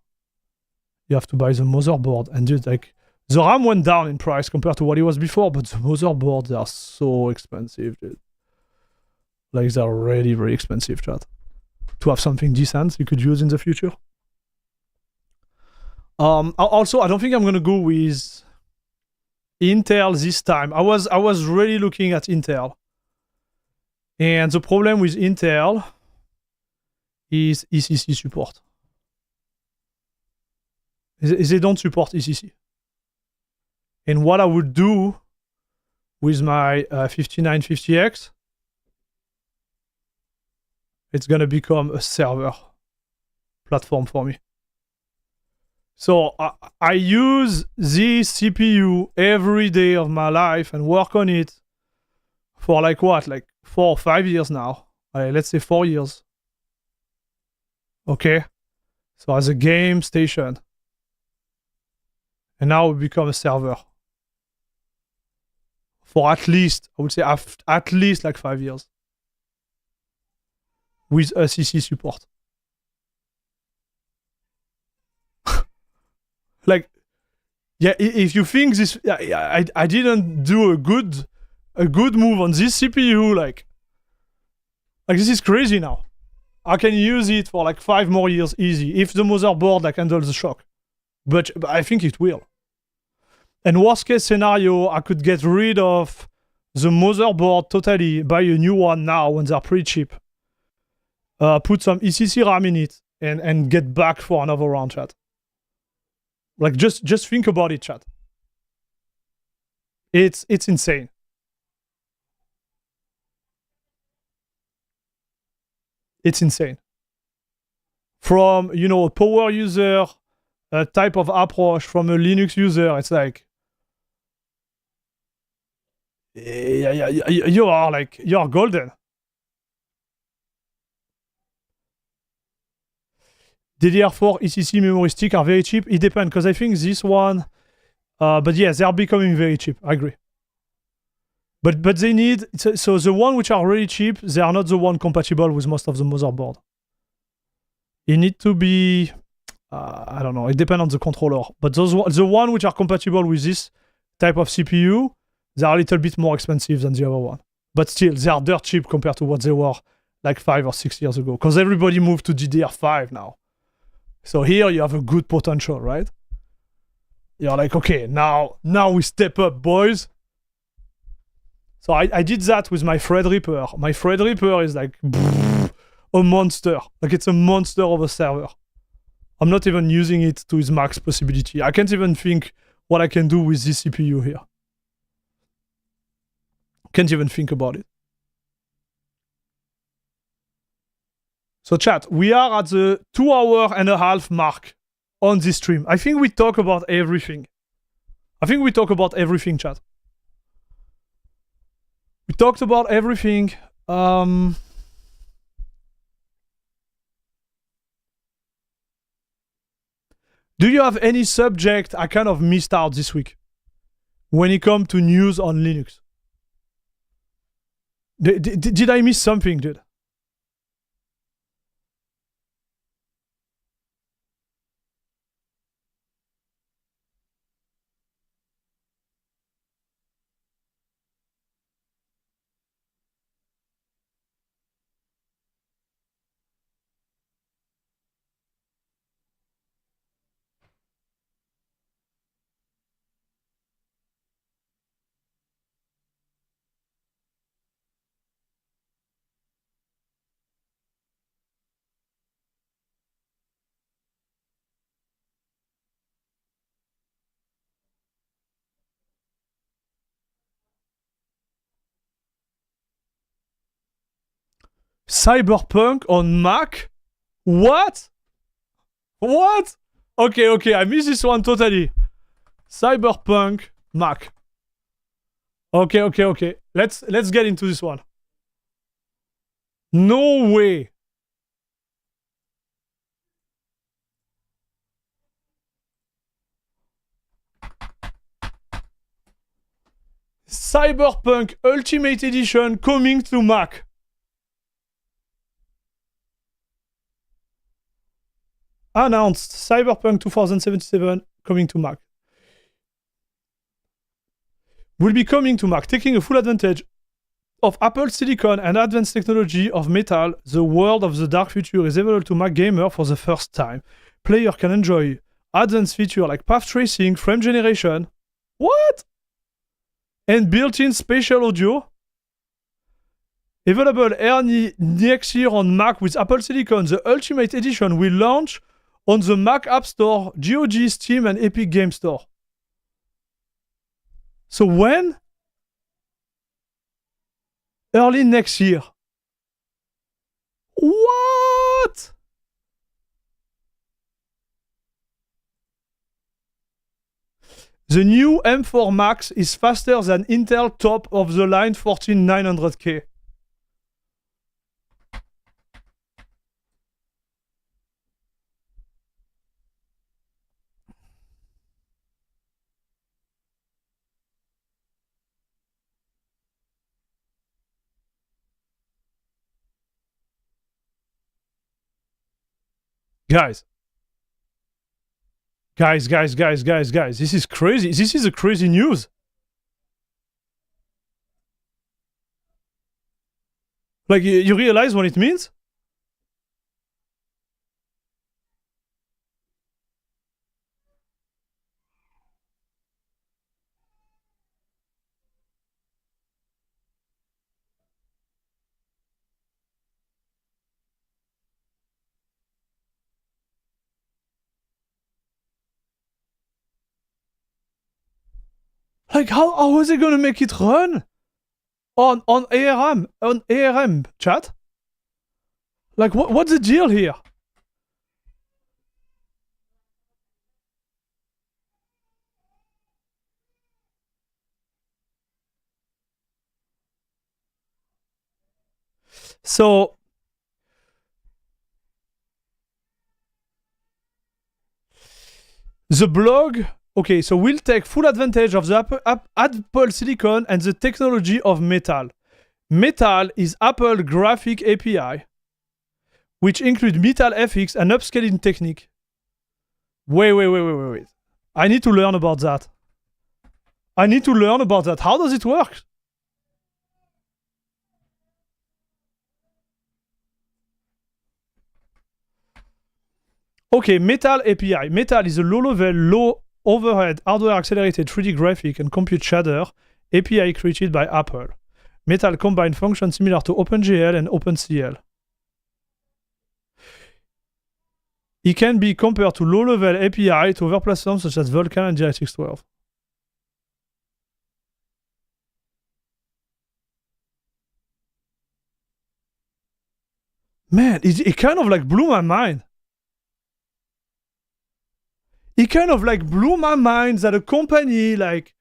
You have to buy the motherboard. And dude, like the RAM went down in price compared to what it was before, but the motherboards are so expensive, dude. Like they're really, really expensive, chat. To have something decent you could use in the future. Also, I don't think I'm gonna go with Intel this time. I was really looking at Intel. And the problem with Intel is ECC support. They don't support ECC. And what I would do with my 5950X, it's gonna become a server platform for me. So I use this CPU every day of my life and work on it for like what? Like 4 or 5 years now. Let's say 4 years. Okay? So as a game station. And now we become a server. For at least, I would say at least like 5 years. With a CC support. Like, yeah, if you think this, I didn't do a good move on this CPU, like this is crazy now. I can use it for like 5 more years easy if the motherboard like handles the shock, but I think it will. And worst case scenario, I could get rid of the motherboard totally, buy a new one now when they're pretty cheap. Put some ECC RAM in it and get back for another round, chat. Like just think about it, chat. It's insane. It's insane. From a power user type of approach, from a Linux user, it's like you are golden. DDR4 ECC memory stick are very cheap. It depends, because I think this one, but yeah, they are becoming very cheap. I agree. But they need, so the one which are really cheap, they are not the one compatible with most of the motherboard. It need to be, I don't know, it depends on the controller. But the one which are compatible with this type of CPU, they are a little bit more expensive than the other one. But still, they are dirt cheap compared to what they were like 5 or 6 years ago. Because everybody moved to DDR5 now. So here you have a good potential, right? You're like, okay, now we step up, boys. So I did that with my Threadripper. My Threadripper is like a monster. Like it's a monster of a server. I'm not even using it to its max possibility. I can't even think what I can do with this CPU here. Can't even think about it. So chat, we are at the 2.5 hour mark on this stream. I think we talk about everything. Chat. We talked about everything. Do you have any subject I kind of missed out this week when it comes to news on Linux? Did I miss something, dude? Cyberpunk on Mac? What? What? Okay, I missed this one totally. Cyberpunk Mac. Okay. Let's get into this one. No way. Cyberpunk Ultimate Edition coming to Mac. Announced Cyberpunk 2077 coming to Mac. Will be coming to Mac, taking a full advantage of Apple Silicon and advanced technology of Metal. The world of the dark future is available to Mac gamer for the first time. Player can enjoy advanced features like path tracing, frame generation. What? And built-in spatial audio. Available early next year on Mac with Apple Silicon. The Ultimate Edition will launch on the Mac App Store, GOG, Steam, and Epic Game Store. So when? Early next year. What? The new M4 Max is faster than Intel top-of-the-line 14900K. Guys. This is crazy. This is a crazy news. Like, you realize what it means? Like, how was they gonna make it run on ARM chat? Like, what's the deal here? So the blog. Okay, so we'll take full advantage of the Apple Silicon and the technology of Metal. Metal is Apple graphic API, which include Metal FX and upscaling technique. Wait. I need to learn about that. How does it work? Okay, Metal API. Metal is a low-level, low-overhead, hardware-accelerated 3D graphic and compute shader API created by Apple. Metal combines functions similar to OpenGL and OpenCL. It can be compared to low-level API to other platforms such as Vulkan and DirectX 12. Man, it kind of like blew my mind. It kind of like blew my mind that a company like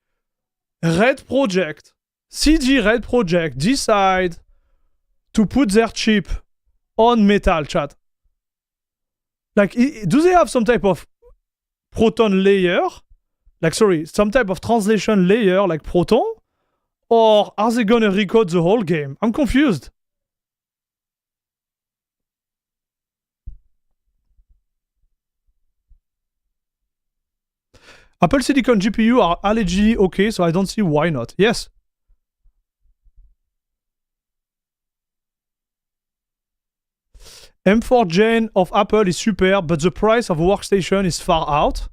Red Project, CG Red Project, decide to put their chip on Metal, chat. Like, do they have some type of Proton layer? Like, sorry, some type of translation layer like Proton? Or are they gonna recode the whole game? I'm confused. Apple Silicon GPU are allegedly okay, so I don't see why not. Yes. M4 Gen of Apple is super, but the price of workstation is far out.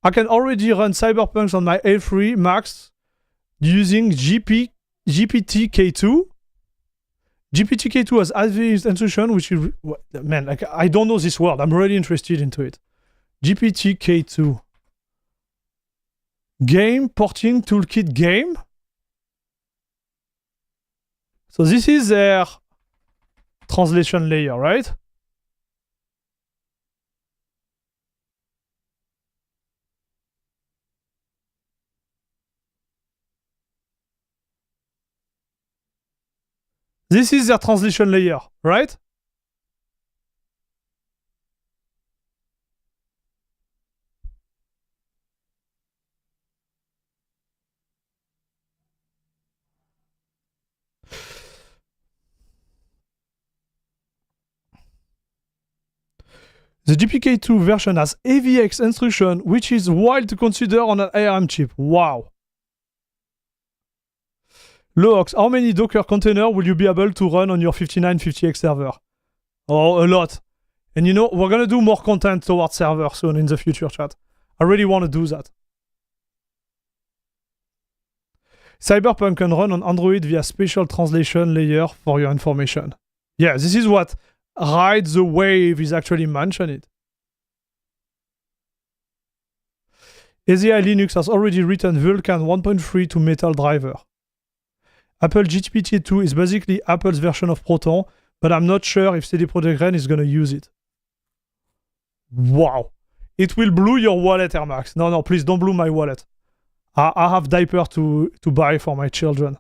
I can already run Cyberpunk on my A3 Max using GPT-K2. GPT-K2 has advanced instruction, which is... Man, like, I don't know this word. I'm really interested into it. GPT-K2. Game porting toolkit game? So this is their translation layer, right? This is their translation layer, right? The GPK2 version has AVX instruction, which is wild to consider on an ARM chip. Wow. Looks, how many Docker container will you be able to run on your 5950X server? Oh, a lot. And you know, we're going to do more content towards server soon in the future, chat. I really want to do that. Cyberpunk can run on Android via special translation layer for your information. Yeah, this is what Ride the Wave is actually mentioned. ASI Linux has already written Vulkan 1.3 to Metal driver. Apple GPT-2 is basically Apple's version of Proton, but I'm not sure if CD Projekt Red is going to use it. Wow. It will blow your wallet, Air Max. No, please don't blow my wallet. I have diaper to buy for my children.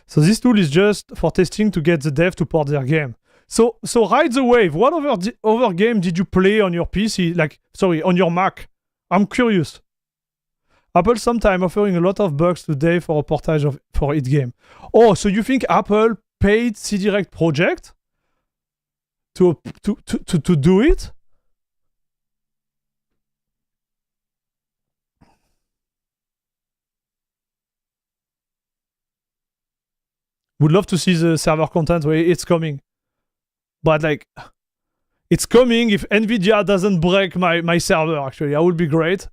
So this tool is just for testing to get the dev to port their game. So Ride the Wave, what other game did you play on your PC? On your Mac? I'm curious. Apple sometimes offering a lot of bugs today for a portage for its game. Oh, so you think Apple paid CD Projekt Project to do it? Would love to see the server content where it's coming. But it's coming if Nvidia doesn't break my server, actually. That would be great.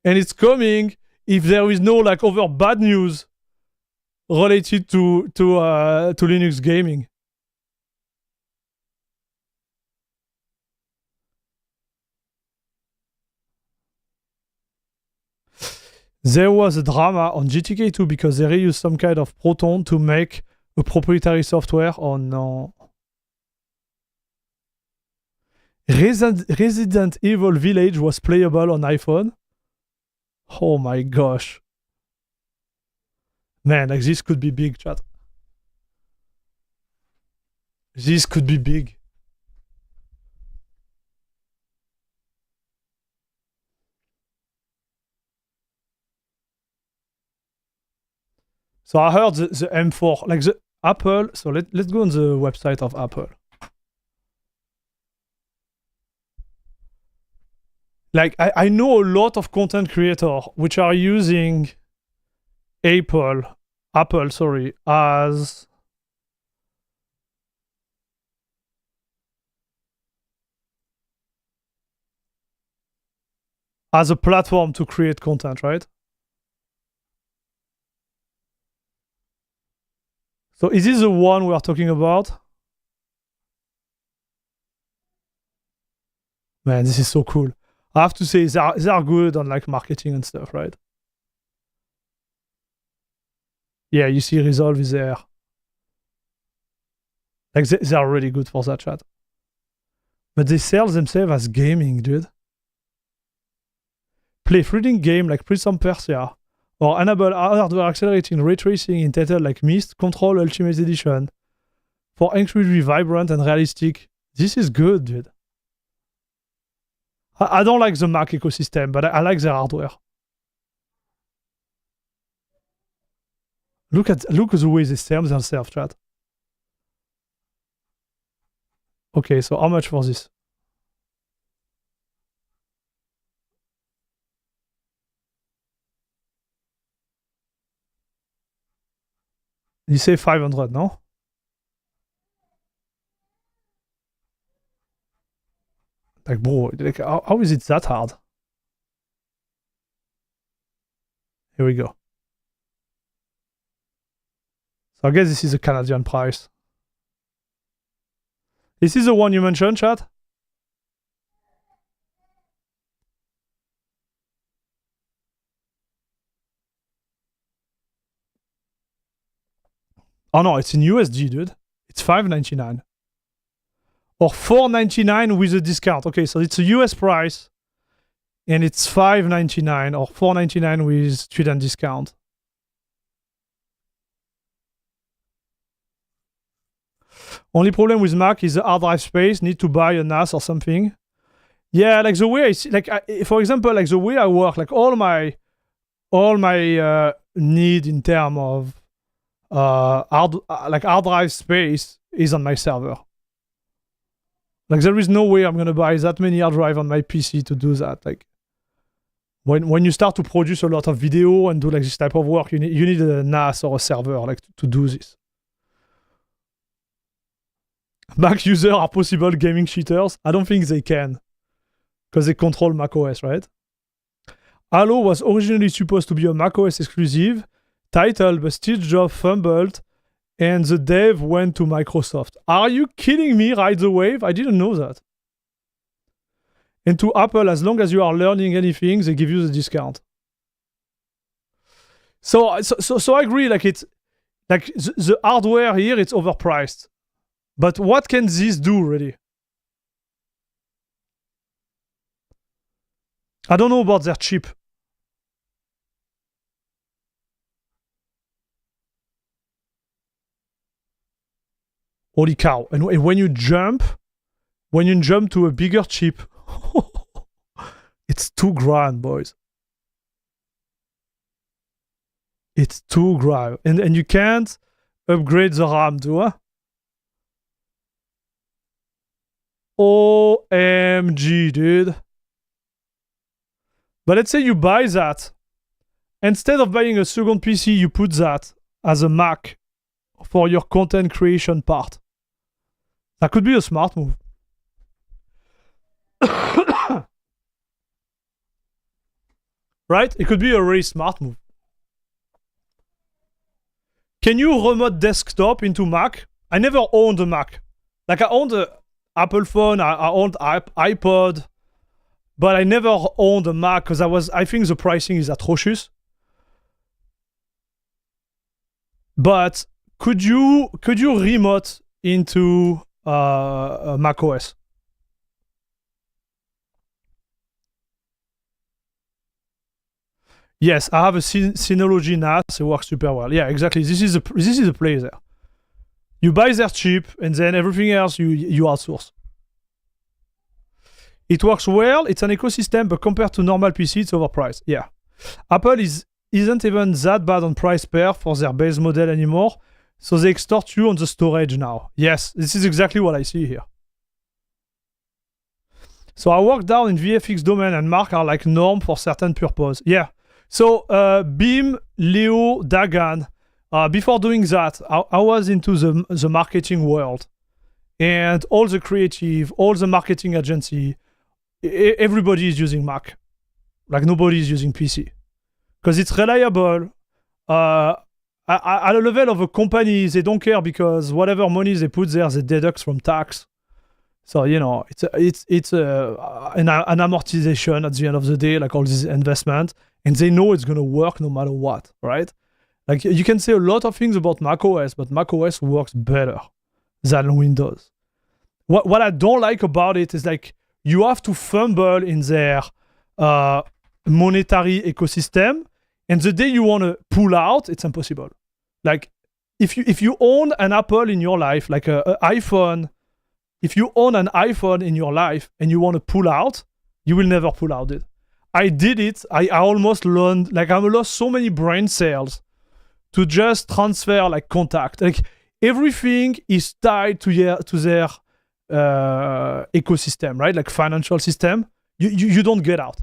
And it's coming if there is no other bad news related to Linux gaming. There was a drama on GTK2 because they reused some kind of Proton to make a proprietary software. Oh no. Resident Evil Village was playable on iPhone. Oh my gosh. Man, this could be big, chat. This could be big. So I heard the M4, the Apple. So let's go on the website of Apple. I know a lot of content creators which are using Apple, as a platform to create content, right? So is this the one we are talking about? Man, this is so cool. I have to say, they are good on marketing and stuff, right? Yeah, you see Resolve is there. They are really good for that, chat. But they sell themselves as gaming, dude. Play freedom game like Prince of Persia, or enable hardware accelerating ray tracing in titles like Myst, Control Ultimate Edition, for incredibly vibrant and realistic. This is good, dude. I don't like the Mac ecosystem, but I like their hardware. Look at the way they sell themselves, chat. Okay, so how much for this? You say 500, no? Bro, how is it that hard? Here we go. So I guess this is a Canadian price. This is the one you mentioned, chat? Oh no, it's in USD, dude. It's $5.99. Or $4.99 with a discount. Okay, so it's a US price. And it's $5.99 or $4.99 with student discount. Only problem with Mac is the hard drive space. Need to buy a NAS or something. Yeah, like the way I see, like for example, like the way I work, like all my need in terms of hard drive space is on my server. Like there is no way I'm gonna buy that many hard drive on my PC to do that. Like when you start to produce a lot of video and do like this type of work, you need a NAS or a server like to do this. Mac users are possible gaming cheaters. I don't think they can, because they control macOS, right? Halo was originally supposed to be a macOS exclusive title, but Steve Jobs fumbled and the dev went to Microsoft. Are you kidding me? Ride the wave? I didn't know that. And to Apple, as long as you are learning anything, they give you the discount. So I agree. Like it's like the hardware here, it's overpriced. But what can this do really? I don't know about their chip. Holy cow. And when you jump to a bigger chip, it's $2,000, boys. It's $2,000. And you can't upgrade the RAM too, huh? OMG, dude. But let's say you buy that. Instead of buying a second PC, you put that as a Mac for your content creation part. That could be a smart move. Right? It could be a really smart move. Can you remote desktop into Mac? I never owned a Mac. Like I owned an Apple phone, I owned iPod, but I never owned a Mac because I think the pricing is atrocious. But could you remote into Mac OS? Yes, I have a Synology NAS. It works super well. Yeah, exactly. This is a play there. You buy their chip, and then everything else you outsource. It works well. It's an ecosystem, but compared to normal PC, it's overpriced. Yeah, Apple isn't even that bad on price per for their base model anymore. So they extort you on the storage now. Yes, this is exactly what I see here. So I work down in VFX domain and Mark are like norm for certain purpose. Yeah. So Beam, Leo, Dagan, before doing that, I was into the marketing world. And all the creative, all the marketing agency, everybody is using Mac. Like nobody is using PC. Because it's reliable. At a level of a company, they don't care because whatever money they put there, they deduct from tax. So, you know, it's an amortization at the end of the day, like all this investment. And they know it's going to work no matter what, right? Like you can say a lot of things about macOS, but macOS works better than Windows. What I don't like about it is like you have to fumble in their monetary ecosystem. And the day you want to pull out, it's impossible. Like if you own an Apple in your life, like an iPhone, if you own an iPhone in your life and you want to pull out, you will never pull out it. I did it. I almost learned, like I lost so many brain cells to just transfer like contact. Like everything is tied to their ecosystem, right? Like financial system. You don't get out.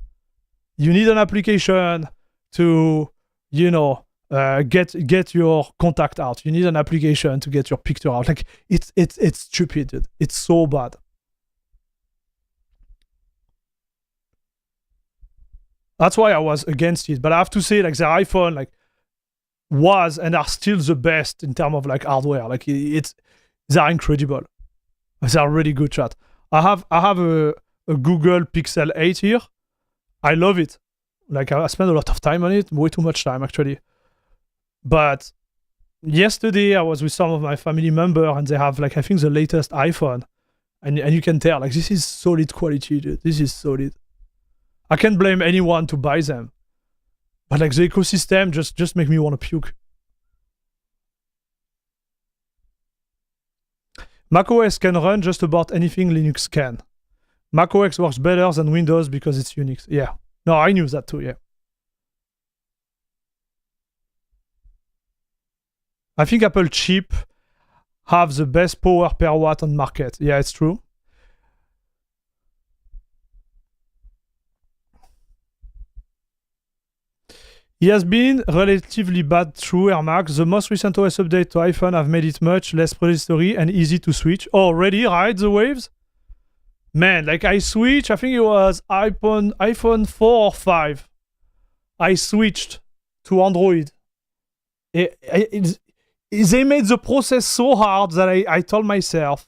You need an application to, you know, get your contact out. You need an application to get your picture out. Like it's stupid, dude. It's so bad. That's why I was against it. But I have to say, like the iPhone, like was and are still the best in terms of like hardware. Like they're incredible. They're really good, chat. I have a Google Pixel 8 here. I love it. Like I spend a lot of time on it, way too much time actually. But yesterday I was with some of my family members and they have like I think the latest iPhone, and you can tell like this is solid quality, dude. This is solid. I can't blame anyone to buy them, but like the ecosystem just make me want to puke. macOS can run just about anything Linux can. macOS works better than Windows because it's Unix. Yeah, no, I knew that too. Yeah. I think Apple chip have the best power per watt on market. Yeah, it's true. He has been relatively bad through Air Max. The most recent OS update to iPhone have made it much less predatory and easy to switch. Oh, already ride the waves? Man, like I switched, I think it was iPhone 4 or 5. I switched to Android. They made the process so hard that I told myself,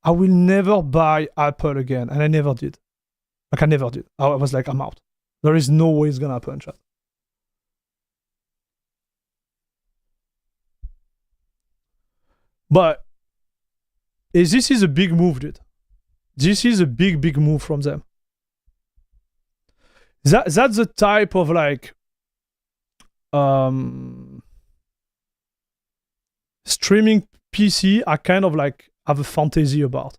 I will never buy Apple again. And I never did. Like I never did. I was like, I'm out. There is no way it's gonna happen, chat. But this is a big move, dude. This is a big move from them. That's the type of like streaming PC I kind of like have a fantasy about.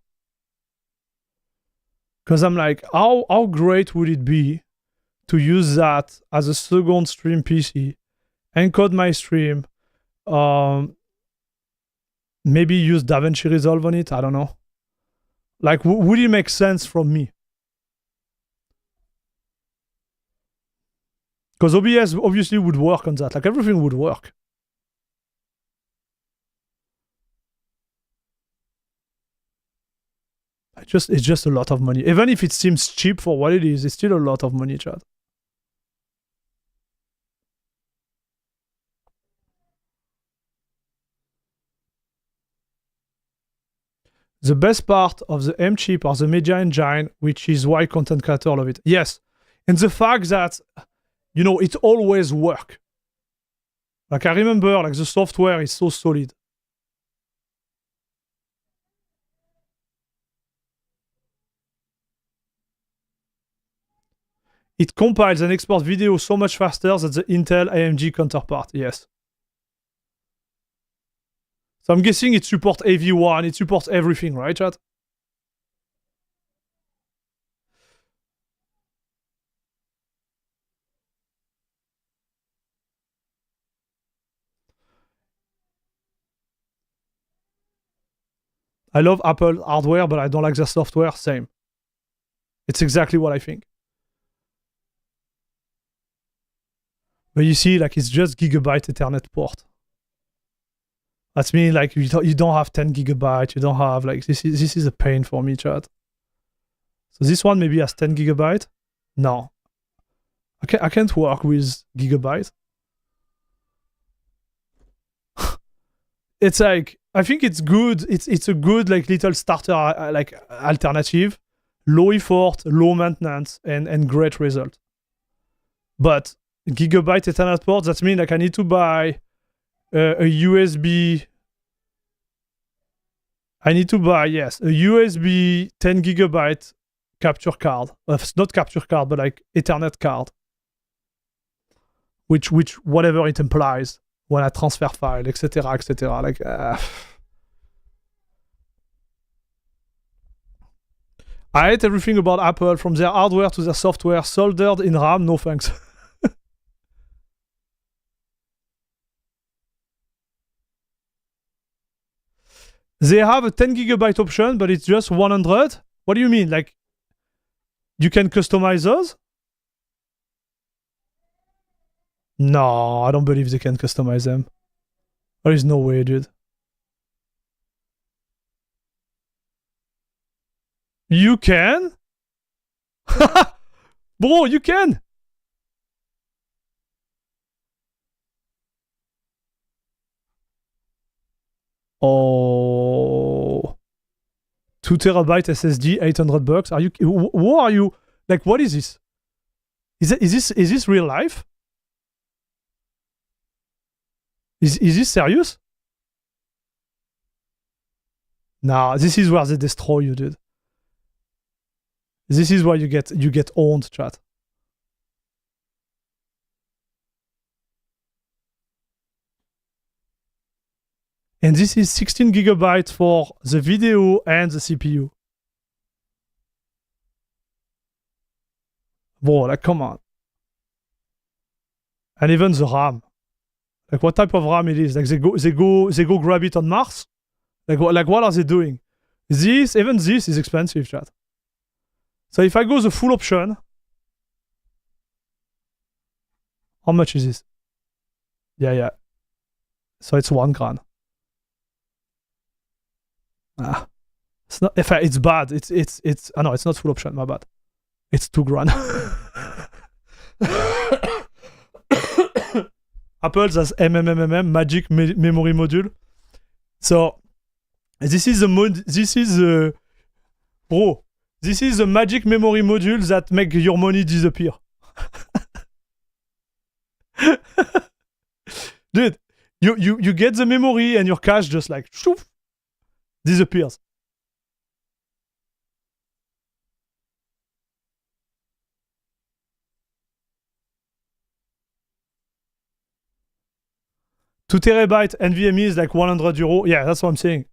Because I'm like, how great would it be to use that as a second stream PC, encode my stream, maybe use DaVinci Resolve on it. I don't know. Like, would it make sense from me? Because OBS obviously would work on that. Like, everything would work. It's just a lot of money. Even if it seems cheap for what it is, it's still a lot of money, Chad. The best part of the M chip are the media engine, which is why content creators love it. Yes, and the fact that, you know, it always works. Like I remember, like the software is so solid. It compiles and exports video so much faster than the Intel AMD counterpart. Yes. So I'm guessing it supports AV1, it supports everything, right, chat? I love Apple hardware, but I don't like their software. Same. It's exactly what I think. But you see, like, it's just gigabyte Ethernet port. That's mean like you don't have 10 gigabytes. You don't have like this is a pain for me, chat. So this one maybe has 10 gigabytes. No, I can't work with gigabyte. It's like I think it's good. It's a good like little starter like alternative, low effort, low maintenance, and great result. But gigabyte Ethernet port, that means like I need to buy a USB. I need to buy, yes, a USB 10 gigabyte capture card. Not capture card, but like Ethernet card. Which whatever it implies when I transfer file, etc., etc. Like, I hate everything about Apple, from their hardware to their software, soldered in RAM. No thanks. They have a 10 gigabyte option, but it's just 100. What do you mean? Like, you can customize those? No, I don't believe they can customize them. There is no way, dude. You can? Bro, you can! Oh, 2 terabyte SSD, $800. Are you? Who are you? Like, what is this? Is this real life? Is this serious? Nah, this is where they destroy you, dude. This is where you get owned, chat. And this is 16 gigabytes for the video and the CPU. Bro, like, come on. And even the RAM. Like, what type of RAM it is? Like, they go grab it on Mars? Like what are they doing? Even this is expensive, chat. So if I go the full option, how much is this? Yeah. So it's $1,000. It's not. In fact, it's bad. It's. No, it's not full option. My bad. It's $2,000. Apple has Magic Memory Module. So this is the bro. This is the Magic Memory Module that make your money disappear. Dude, you get the memory and your cash just like shoof, disappears. Two terabyte NVMe is like €100. Yeah, that's what I'm saying.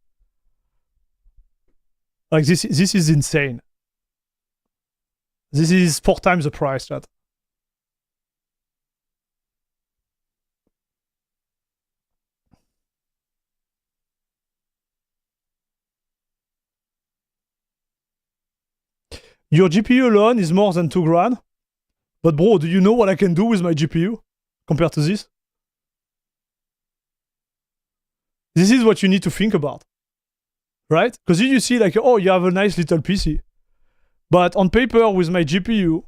Like this is insane. This is 4 times the price, chat. Your GPU alone is more than $2,000. But bro, do you know what I can do with my GPU compared to this? This is what you need to think about, right? Because you see like, oh, you have a nice little PC. But on paper with my GPU,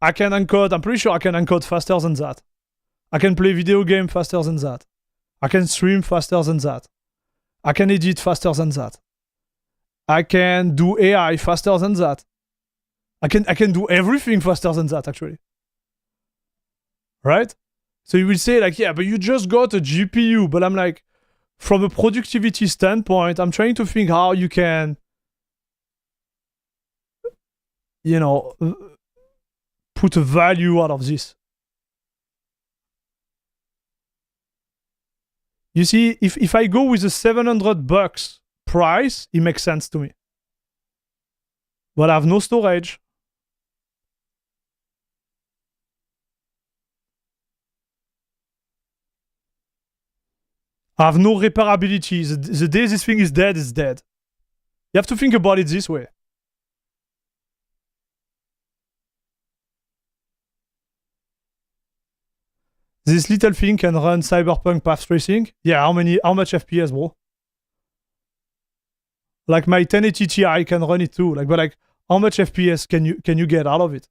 I can encode, I'm pretty sure I can encode faster than that. I can play video game faster than that. I can stream faster than that. I can edit faster than that. I can do AI faster than that. I can do everything faster than that, actually. Right? So you will say like, yeah, but you just got a GPU. But I'm like, from a productivity standpoint, I'm trying to think how you can, you know, put a value out of this. You see, if I go with a $700 price, it makes sense to me. But I have no storage. I have no repairability. The day this thing is dead, it's dead. You have to think about it this way. This little thing can run Cyberpunk path tracing. Yeah, how much FPS, bro? Like my 1080 Ti can run it too. Like, but like, how much FPS can you get out of it?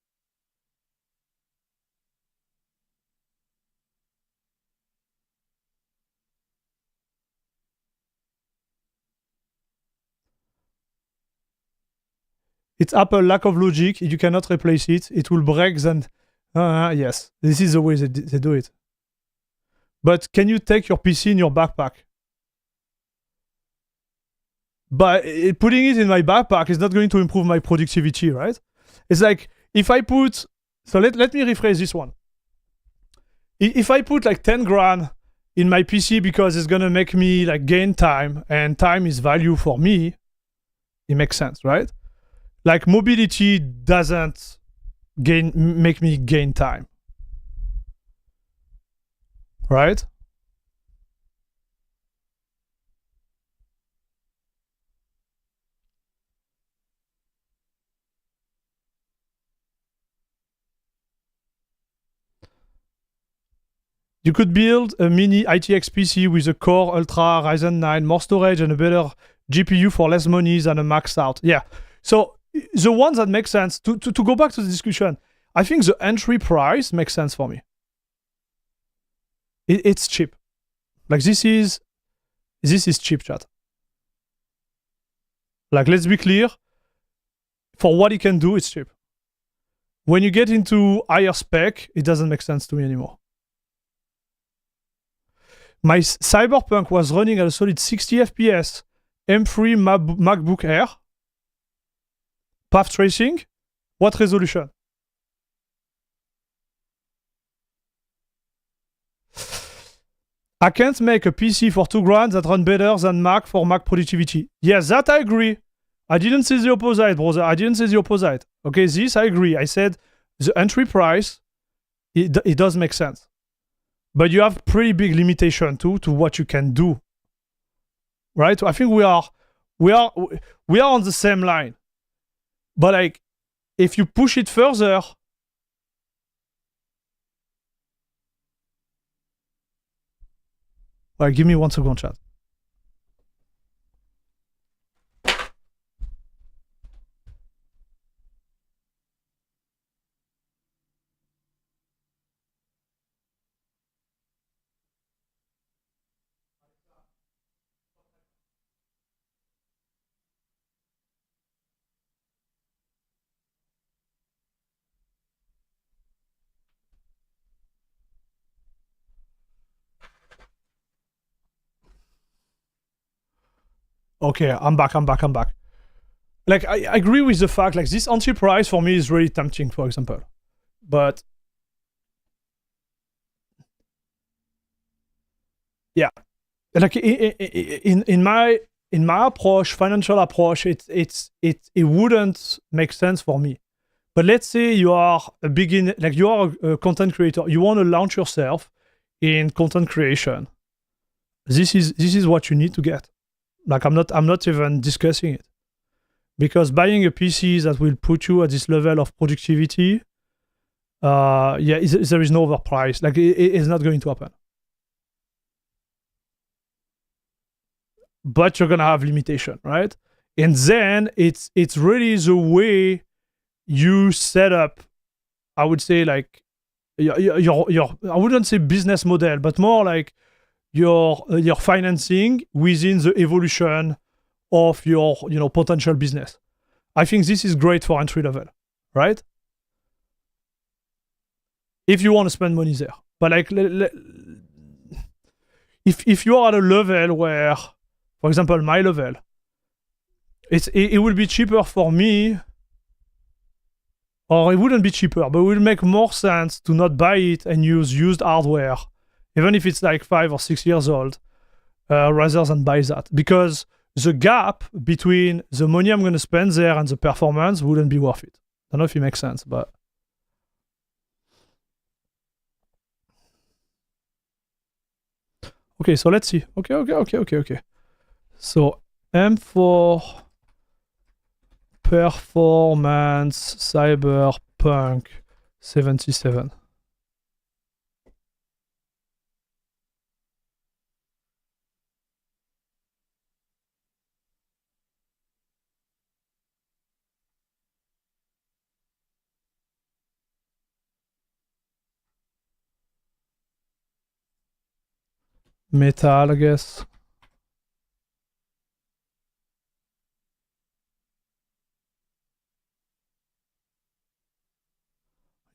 It's Apple lack of logic. You cannot replace it. It will break then. Yes, this is the way they do it. But can you take your PC in your backpack? But putting it in my backpack is not going to improve my productivity, right? It's like if I put... So let me rephrase this one. If I put like 10 grand in my PC because it's going to make me like gain time, and time is value for me, it makes sense, right? Like mobility doesn't make me gain time, right? You could build a mini ITX PC with a Core Ultra Ryzen 9, more storage and a better GPU for less money than a maxed out. Yeah. So the ones that make sense, to go back to the discussion, I think the entry price makes sense for me. It's cheap. Like this is cheap, chat. Like, let's be clear. For what it can do, it's cheap. When you get into higher spec, it doesn't make sense to me anymore. My Cyberpunk was running at a solid 60 FPS, M3 MacBook Air, path tracing. What resolution? I can't make a PC for $2,000 that run better than Mac for Mac productivity. Yes, that I agree. I didn't say the opposite, brother. I didn't say the opposite. Okay, this I agree. I said the entry price, it does make sense. But you have pretty big limitation too to what you can do. Right? I think we are on the same line. But like, if you push it further, well, give me 1 second, chat. Okay, I'm back. Like, I agree with the fact, like, this entry price for me is really tempting, for example. But yeah, like in my approach, financial approach, it wouldn't make sense for me. But let's say you are a beginner, like you are a content creator, you want to launch yourself in content creation. This is what you need to get. Like, I'm not even discussing it, because buying a PC that will put you at this level of productivity, there is no overprice. Like, it's not going to happen. But you're gonna have limitation, right? And then it's really the way you set up, I would say, like your I wouldn't say business model, but more like your financing within the evolution of your potential business. I think this is great for entry level, right? If you want to spend money there. But like, if you are at a level where, for example, my level, it will be cheaper for me, or it wouldn't be cheaper, but it will make more sense to not buy it and use used hardware, even if it's like 5 or 6 years old, rather than buy that. Because the gap between the money I'm going to spend there and the performance wouldn't be worth it. I don't know if it makes sense, but... Okay, so let's see. Okay. So M4 Performance Cyberpunk 77. Metal, I guess.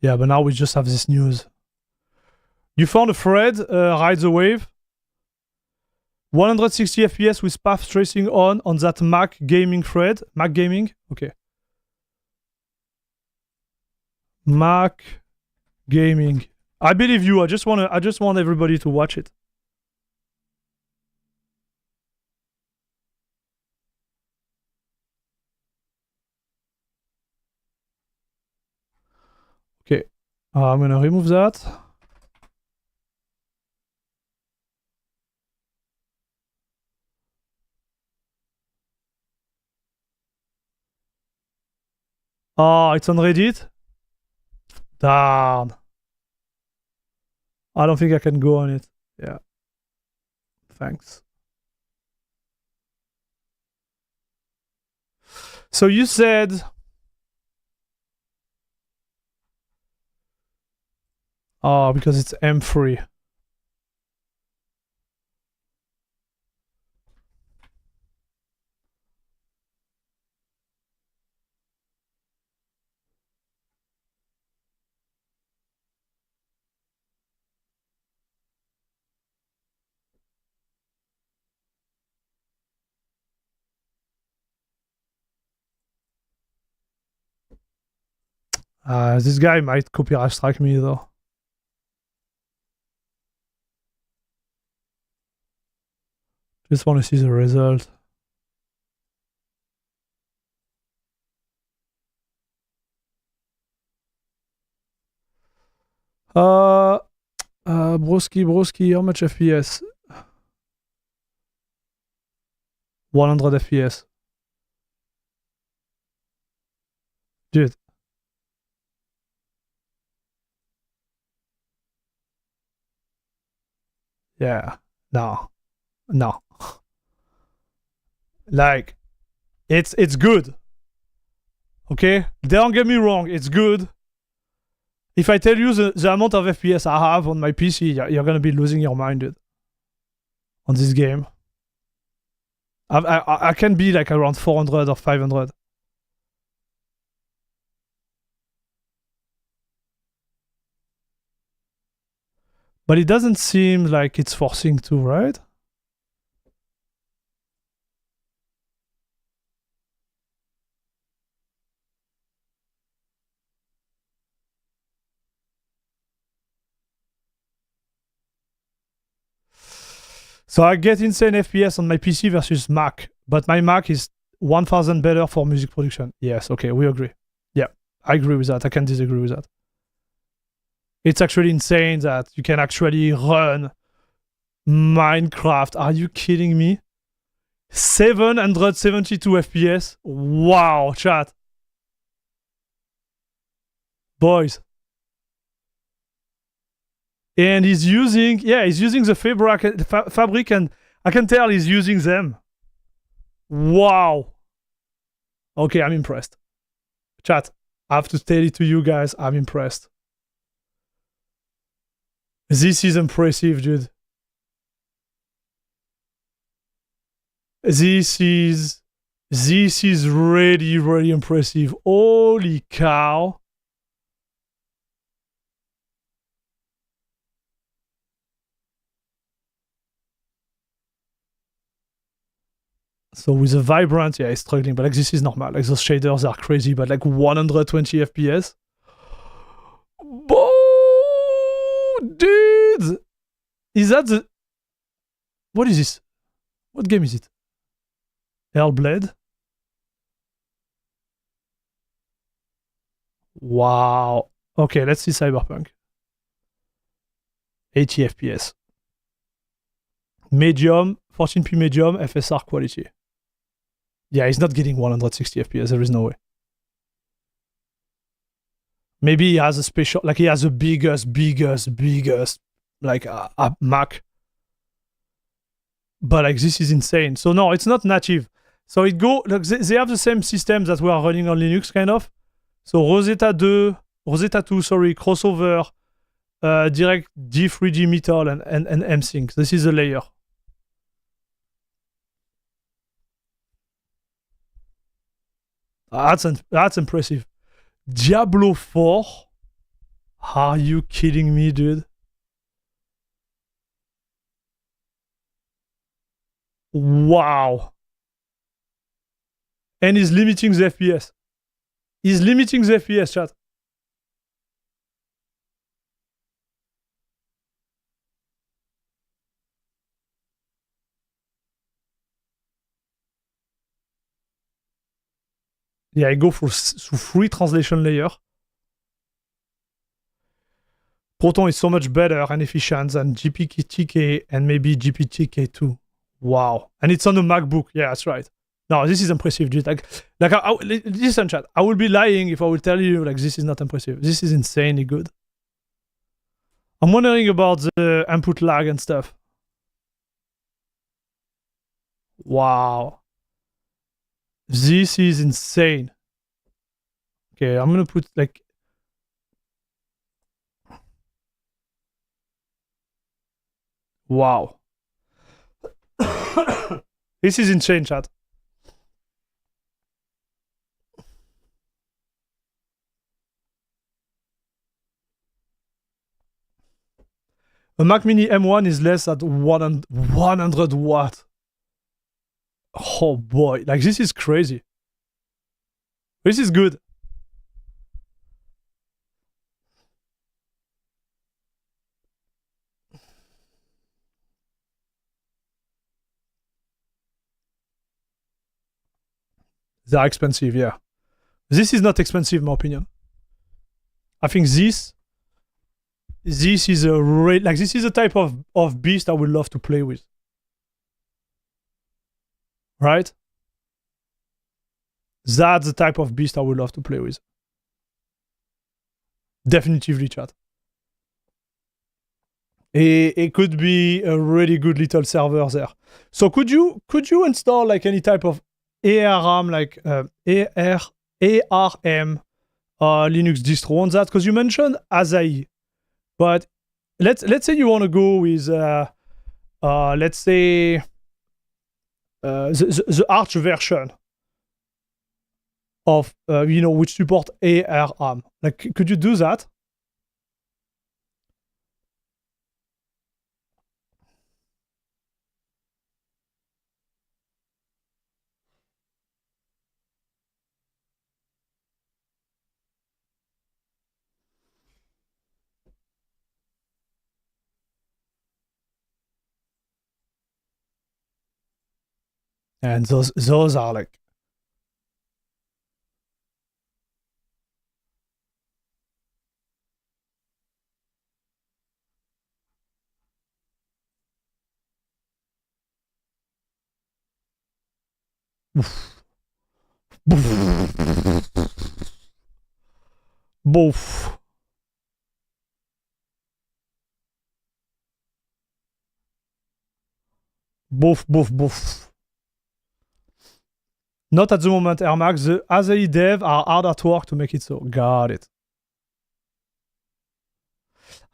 Yeah, but now we just have this news. You found a thread, Ride the Wave. 160 FPS with path tracing on that Mac gaming thread. Mac gaming? Okay. Mac gaming. I believe you. I just want everybody to watch it. Okay. I'm gonna remove that. Oh, it's on Reddit? Darn. I don't think I can go on it. Yeah. Thanks. So you said... Oh, because it's M3. This guy might copyright strike me though. Just want to see the result. Broski, how much FPS? 100 FPS. Dude. Yeah. No. Like, it's good. Okay? Don't get me wrong, it's good. If I tell you the amount of FPS I have on my PC, you're gonna be losing your mind, dude. On this game. I can be like around 400 or 500. But it doesn't seem like it's forcing to, right? So I get insane FPS on my PC versus Mac, but my Mac is 1000 better for music production. Yes, okay, we agree. Yeah, I agree with that. I can't disagree with that. It's actually insane that you can actually run Minecraft. Are you kidding me? 772 FPS. Wow, chat. Boys. And he's using the fabric, and I can tell he's using them. Wow. Okay, I'm impressed. Chat, I have to tell it to you guys, I'm impressed. This is impressive, dude. This is really, really impressive. Holy cow. So with the vibrant, yeah, it's struggling, but like this is normal. Like those shaders are crazy, but like 120 FPS. Oh, dude! Is that the... What is this? What game is it? Hellblade? Wow. Okay, let's see Cyberpunk. 80 FPS. Medium, 14p medium, FSR quality. Yeah, he's not getting 160 FPS. There is no way. Maybe he has a special, like he has the biggest, like Mac. But like this is insane. So no, it's not native. So it go, like they have the same system that we are running on Linux, kind of. So Rosetta 2, crossover, direct D3D metal and MSync. This is a layer. That's impressive. Diablo 4? Are you kidding me, dude? Wow. And he's limiting the FPS. He's limiting the FPS, chat. Yeah, I go through 3 translation layer. Proton is so much better and efficient than GPTK and maybe GPTK2. Wow. And it's on a MacBook. Yeah, that's right. No, this is impressive, dude. Listen, chat. I would be lying if I would tell you like this is not impressive. This is insanely good. I'm wondering about the input lag and stuff. Wow. This is insane. Okay, I'm gonna put like... Wow. This is insane, chat. A Mac Mini M1 is less at 100 watt. Oh boy, like this is crazy. This is good. They are expensive, yeah. This is not expensive, in my opinion. I think this is this is a type of beast I would love to play with. Right? That's the type of beast I would love to play with. Definitively, chat. It could be a really good little server there. So could you install like any type of ARM, like ARM Linux distro on that? Because you mentioned Asahi, but let's say you want to go with let's say the Arch version of which support ARM. Like, could you do that? And those are like Both. Both. Not at the moment, Air Max. The Asahi dev are hard at work to make it so. Got it.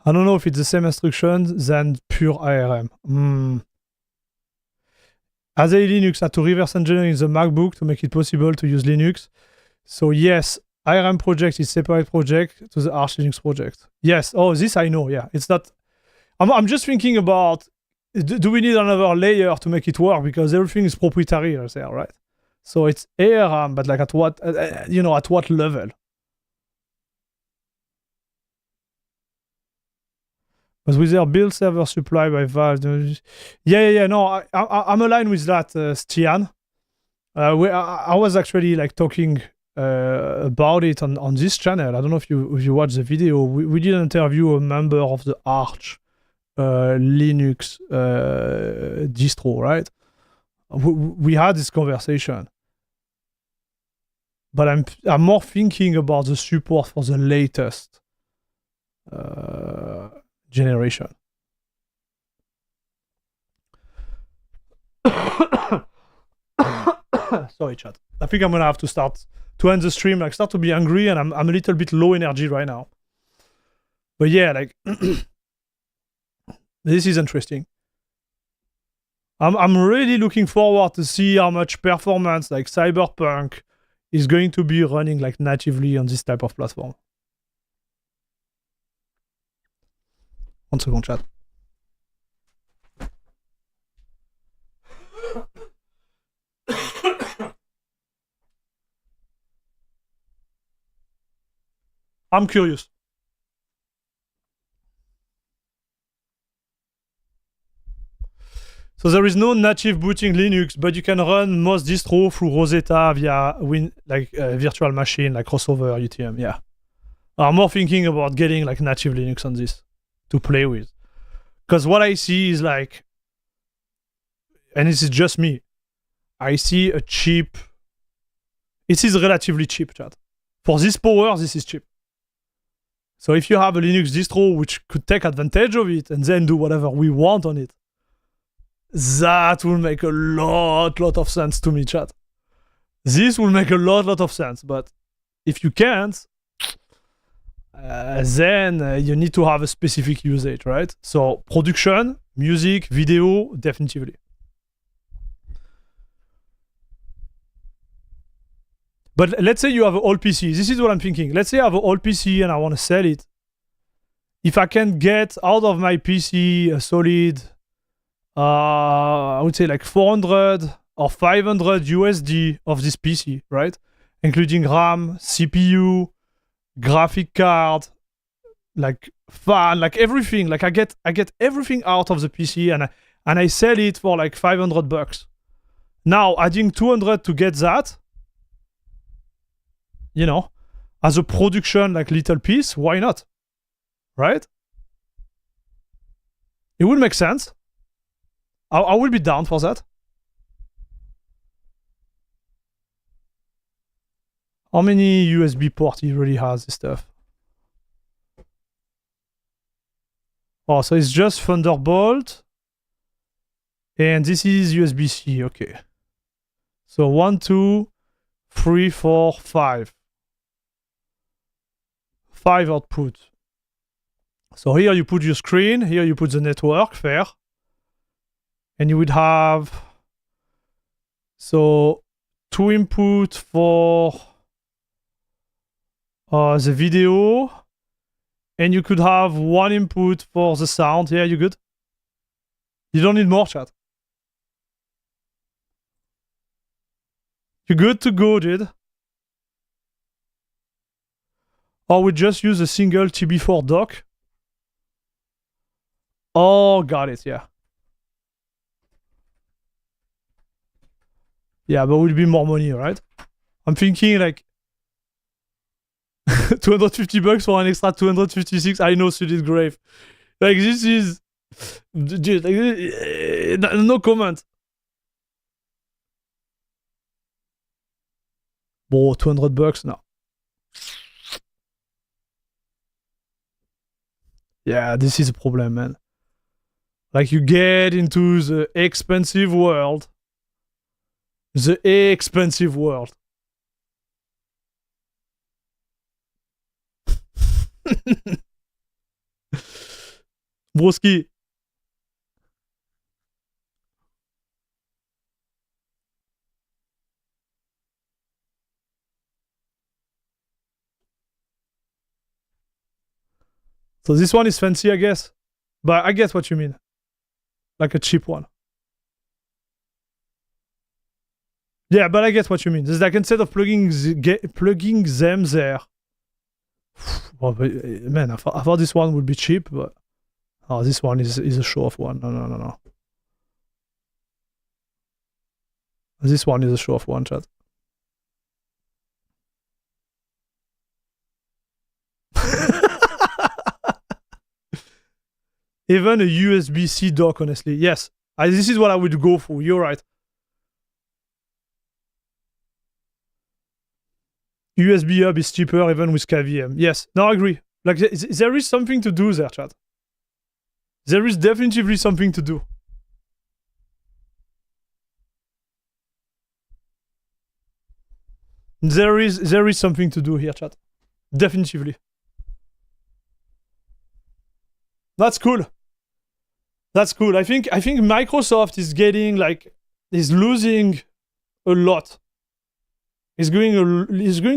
I don't know if it's the same instructions than pure ARM. Asahi Linux had to reverse engineer in the MacBook to make it possible to use Linux. So yes, ARM project is separate project to the Arch Linux project. Yes. Oh, this I know. Yeah, it's not. I'm just thinking about. Do we need another layer to make it work, because everything is proprietary there, right? So it's ARM, but like at what at what level? But with their build server supply by Valve, yeah. No, I'm aligned with that, Stian. I was actually like talking about it on this channel. I don't know if you watched the video. We did an interview a member of the Arch Linux distro, right? We had this conversation, but I'm more thinking about the support for the latest generation. Sorry, chat. I think I'm gonna have to start to end the stream. Like, start to be angry, and I'm a little bit low energy right now. But yeah, like this is interesting. I'm really looking forward to see how much performance like Cyberpunk is going to be running like natively on this type of platform. One second, chat. I'm curious. So there is no native booting Linux, but you can run most distro through Rosetta via virtual machine like crossover UTM. Yeah, I'm more thinking about getting like native Linux on this to play with, because what I see is like, and this is just me, I see a cheap. It is relatively cheap, chat. For this power, this is cheap. So if you have a Linux distro which could take advantage of it and then do whatever we want on it, that will make a lot of sense to me, chat. This will make a lot of sense. But if you can't, then you need to have a specific usage, right? So production, music, video, definitely. But let's say you have an old PC. This is what I'm thinking. Let's say I have an old PC and I want to sell it. If I can get out of my PC a solid, I would say like 400 or 500 USD of this PC, right? Including RAM, CPU, graphic card, like fan, like everything. Like I get everything out of the PC and I sell it for like $500. Now adding 200 to get that, you know, as a production, like little piece, why not? Right? It would make sense. I will be down for that. How many USB ports he really has this stuff? Oh, so it's just Thunderbolt. And this is USB-C, okay. So 1, 2, 3, 4, 5. 5 output. So here you put your screen, here you put the network, fair. And you would have, so 2 input for the video, and you could have 1 input for the sound. Yeah, you good? You don't need more, chat. You're good to go, dude. Or we just use a single TB4 dock. Oh, got it, yeah. Yeah, but will be more money, right? I'm thinking like $250 for an extra 256. I know Solid Grave. Like this is, dude, like, no comment. Bro, $200 now. Yeah, this is a problem, man. Like you get into the expensive world. The expensive world. Broski. So this one is fancy, I guess. But I guess what you mean. Like a cheap one. Yeah, but I get what you mean. It's like instead of plugging them there. Well, man, I thought this one would be cheap, but oh, this one is a show-off one. No. This one is a show-off one, chat. Even a USB-C dock, honestly. Yes, this is what I would go for. You're right. USB hub is cheaper even with KVM. Yes, no, I agree. Like there is something to do there, chat. There is definitively something to do. There is something to do here, chat. Definitively. That's cool. That's cool. I think Microsoft is getting is losing a lot. Is going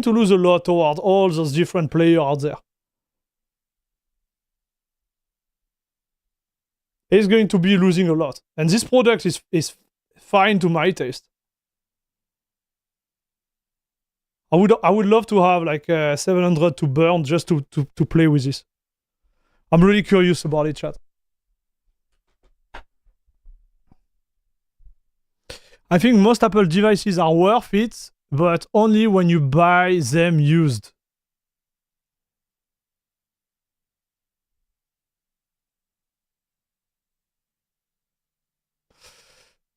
to lose a lot toward all those different players out there. He's going to be losing a lot. And this product is fine to my taste. I would love to have like 700 to burn just to play with this. I'm really curious about it, chat. I think most Apple devices are worth it, but only when you buy them used.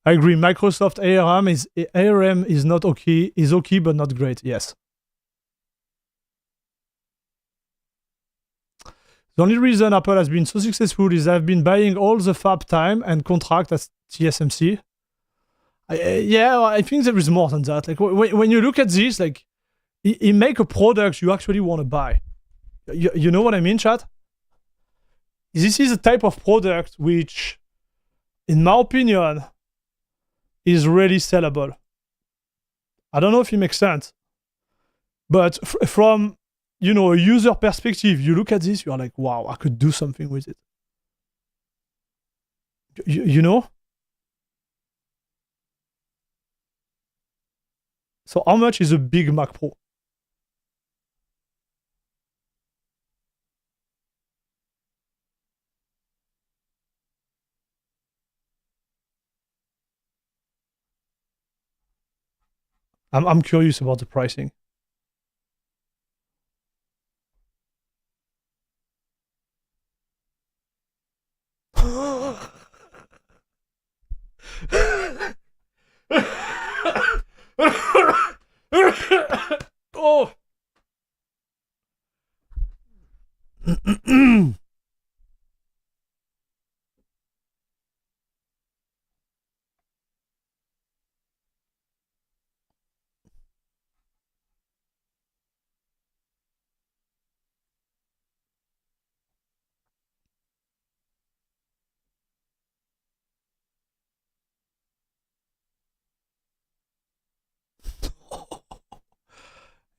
I agree. Microsoft ARM is not okay. Is okay, but not great. Yes. The only reason Apple has been so successful is they've been buying all the fab time and contract at TSMC. Yeah, I think there is more than that. Like when you look at this, like it make a product you actually want to buy. You know what I mean, chat? This is a type of product which, in my opinion, is really sellable. I don't know if it makes sense, but from a user perspective, you look at this, you are like, wow, I could do something with it. You know? So how much is a big Mac Pro? I'm curious about the pricing. Oh.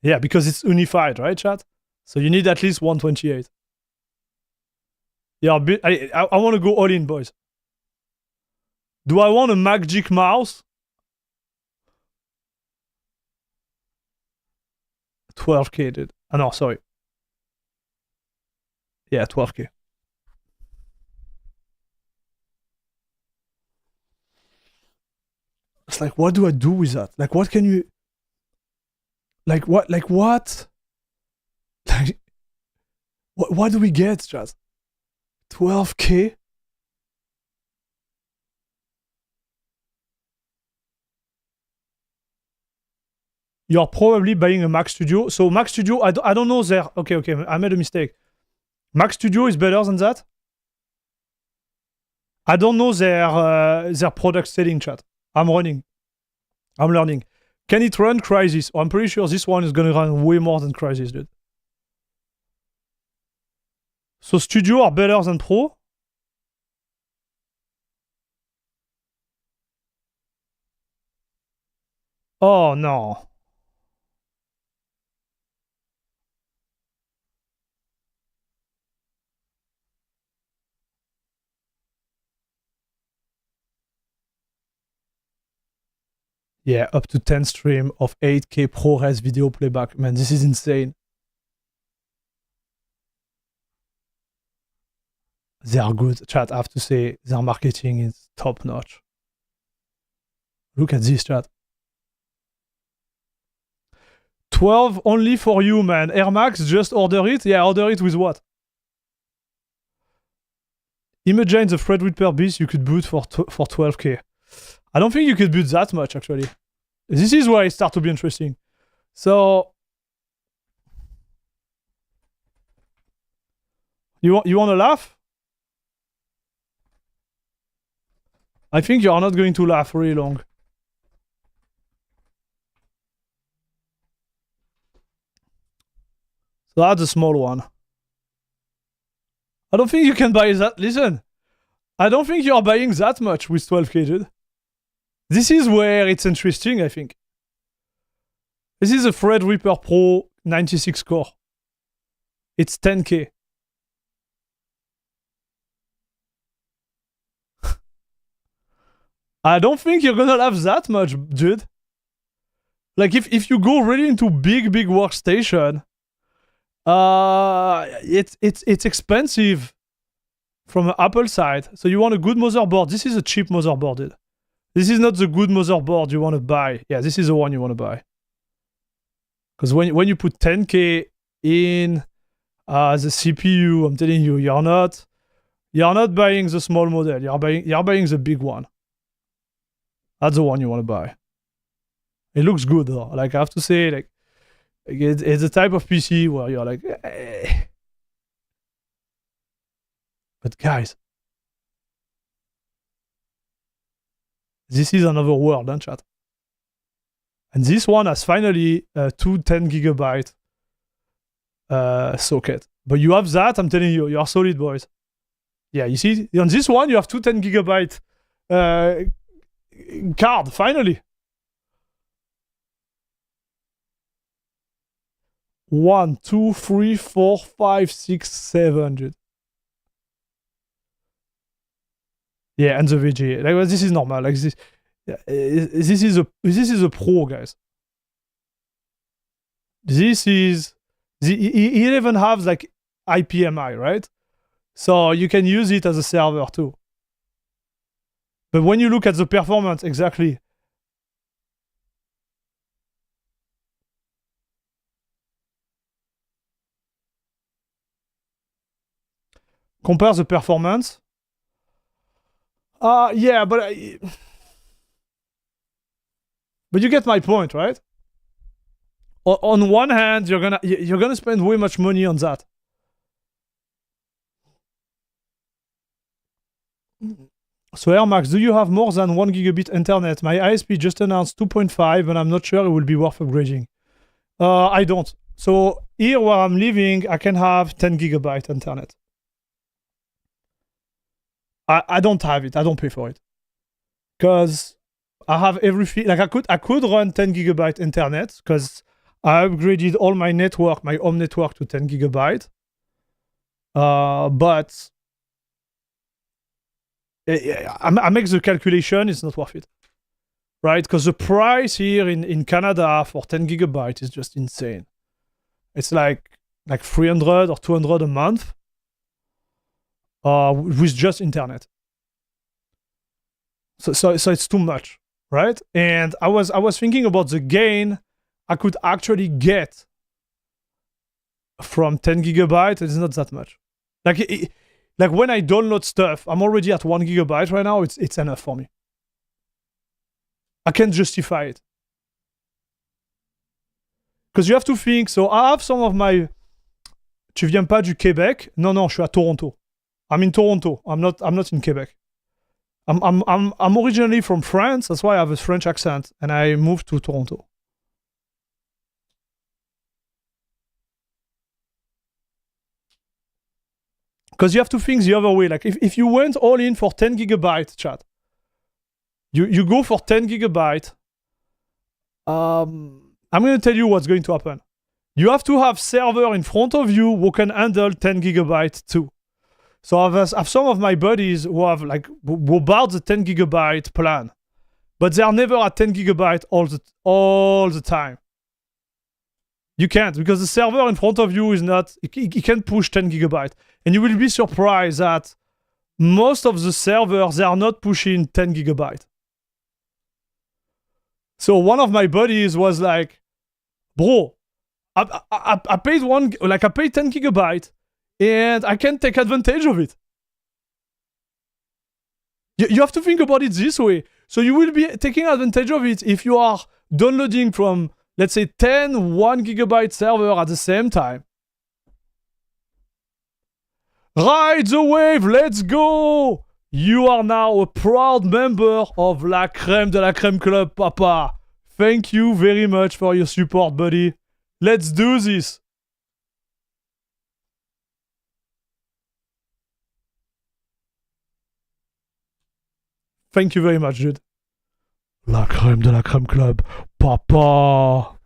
Yeah, because it's unified, right, chat? So you need at least 128. Yeah, I want to go all in, boys. Do I want a Magic Mouse? 12K, dude. Oh, no, sorry. Yeah, 12K. It's like, what do I do with that? Like, what can you... Like, what? Like, what? Like, what do we get, chat? 12K? You're probably buying a Mac Studio. So Mac Studio, I don't know their... Okay, I made a mistake. Mac Studio is better than that? I don't know their product setting, chat. I'm learning. Can it run Crysis? Oh, I'm pretty sure this one is gonna run way more than Crysis, dude. So Studio are better than Pro? Oh no. Yeah, up to 10 stream of 8K ProRes video playback. Man, this is insane. They are good. Chat, I have to say, their marketing is top notch. Look at this, chat. 12 only for you, man. Air Max, just order it? Yeah, order it with what? Imagine the Threadripper Beast you could boot for 12K. I don't think you could boot that much, actually. This is where it starts to be interesting. So... You want to laugh? I think you are not going to laugh really long. So that's a small one. I don't think you can buy that. Listen, I don't think you're buying that much with 12K, dude. This is where it's interesting, I think. This is a Threadripper Pro 96 core. It's 10K. I don't think you're gonna have that much, dude. Like, if you go really into big workstation, it's expensive from an Apple side. So you want a good motherboard. This is a cheap motherboard, dude. This is not the good motherboard you want to buy. Yeah, this is the one you want to buy. Because when you put 10K in the CPU, I'm telling you, you're not buying the small model. You're buying the big one. That's the one you want to buy. It looks good though. Like, I have to say, like it's a type of PC where you're like, eh. But guys, this is another world, huh, chat? And this one has finally two 10 gigabyte socket. But you have that, I'm telling you, are solid, boys. Yeah, you see, on this one, you have two 10 gigabyte card, finally. 1, 2, 3, 4, 5, 6, 700. Yeah, and the VGA. Like, this is normal. Like this. This is a Pro, guys. This is he even has like IPMI, right? So you can use it as a server too. But when you look at the performance, exactly. Compare the performance. Yeah, but you get my point, right? On one hand, you're gonna spend way much money on that. So Air Max, do you have more than 1 gigabit internet? My ISP just announced 2.5, and I'm not sure it will be worth upgrading. I don't. So here where I'm living, I can have 10 gigabyte internet. I don't have it. I don't pay for it. Because I have everything. Like I could run 10 gigabyte internet because I upgraded all my network, my home network, to 10 gigabyte. But I make the calculation, it's not worth it. Right? Because the price here in Canada for 10 gigabyte is just insane. It's like 300 or 200 a month with just internet. So it's too much, right? And I was thinking about the gain I could actually get from 10 gigabyte. It's not that much. Like when I download stuff, I'm already at 1 gigabyte right now. It's enough for me. I can justify it. Because you have to think, so I have some of my... Tu viens pas du Québec? Non, je suis à Toronto. I'm in Toronto. I'm not in Quebec. I'm originally from France. That's why I have a French accent. And I moved to Toronto. Because you have to think the other way. Like if you went all in for 10 gigabyte, chat, you go for 10 gigabyte, I'm going to tell you what's going to happen. You have to have server in front of you who can handle 10 gigabyte too. So I have some of my buddies who have who bought the 10 gigabyte plan, but they are never at 10 gigabyte all the time. You can't, because the server in front of you is not, it can't push 10 gigabyte. And you will be surprised that most of the servers, they are not pushing 10 gigabyte. So one of my buddies was like, bro, I paid I paid 10 gigabyte and I can't take advantage of it. You have to think about it this way. So you will be taking advantage of it if you are downloading from, let's say, 10 1 gigabyte server at the same time. Ride the wave, let's go! You are now a proud member of La Crème de la Crème Club, Papa. Thank you very much for your support, buddy. Let's do this. Thank you very much, Jude. La Crème de la Crème Club, Papa.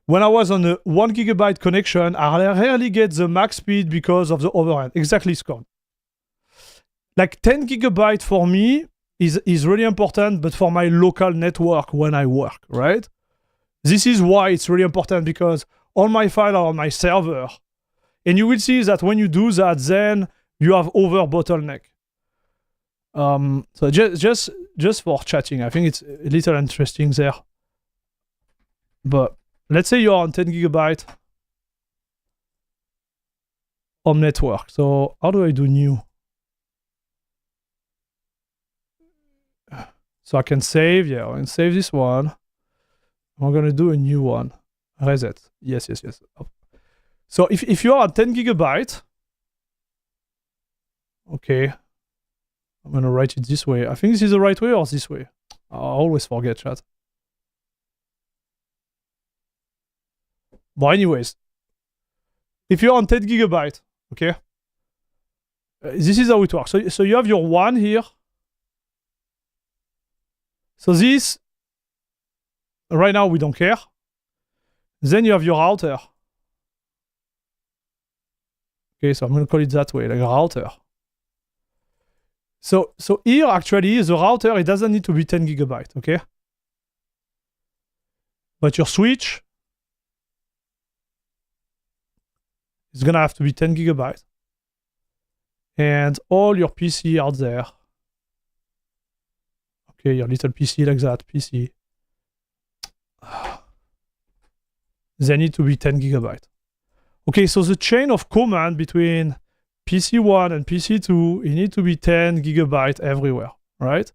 When I was on a 1 gigabyte connection, I rarely get the max speed because of the overhead. Exactly, Scott. Like 10 gigabyte for me is really important, but for my local network when I work, right? This is why it's really important, because all my files are on my server. And you will see that when you do that, then you have over bottleneck. So just for chatting, I think it's a little interesting there. But let's say you're on 10 gigabyte home network. So how do I do new? So I can save, I can save this one. I'm gonna do a new one. Reset. Yes. Oh. So if you're at 10 gigabyte, okay, I'm gonna write it this way. I think this is the right way or this way. I always forget, chat. But anyways, if you're on 10 gigabyte, okay, this is how it works. So you have your one here. So this, right now we don't care. Then you have your router. Okay, so I'm gonna call it that way, like a router. So here actually the router, it doesn't need to be 10 gigabyte, okay? But your switch is gonna have to be 10 gigabyte. And all your PC out there. Okay, your little PC like that, PC. They need to be 10 gigabyte. Okay, so the chain of command between PC1 and PC2, it needs to be 10 gigabyte everywhere, right?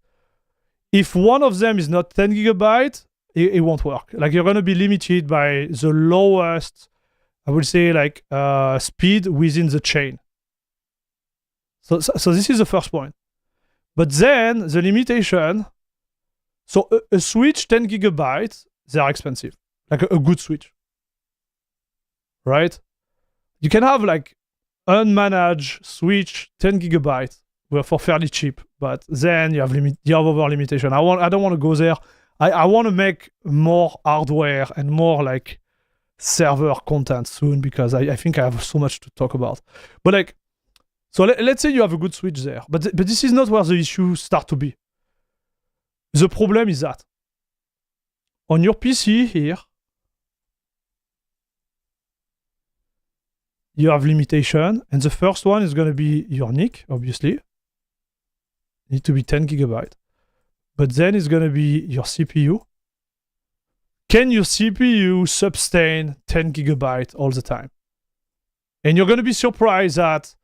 If one of them is not 10 gigabyte, it won't work. Like you're going to be limited by the lowest, I would say, like speed within the chain. So this is the first point. But then the limitation, so a switch 10 gigabytes, they are expensive. Like a good switch, right? You can have like unmanaged switch 10 gigabytes for fairly cheap, but then you have over limitation. I don't want to go there. I want to make more hardware and more like server content soon because I think I have so much to talk about. But like, so let's say you have a good switch there, but this is not where the issues start to be. The problem is that on your PC here, you have limitation, and the first one is going to be your NIC, obviously. Need to be 10 gigabyte. But then it's going to be your CPU. Can your CPU sustain 10 gigabyte all the time? And you're going to be surprised that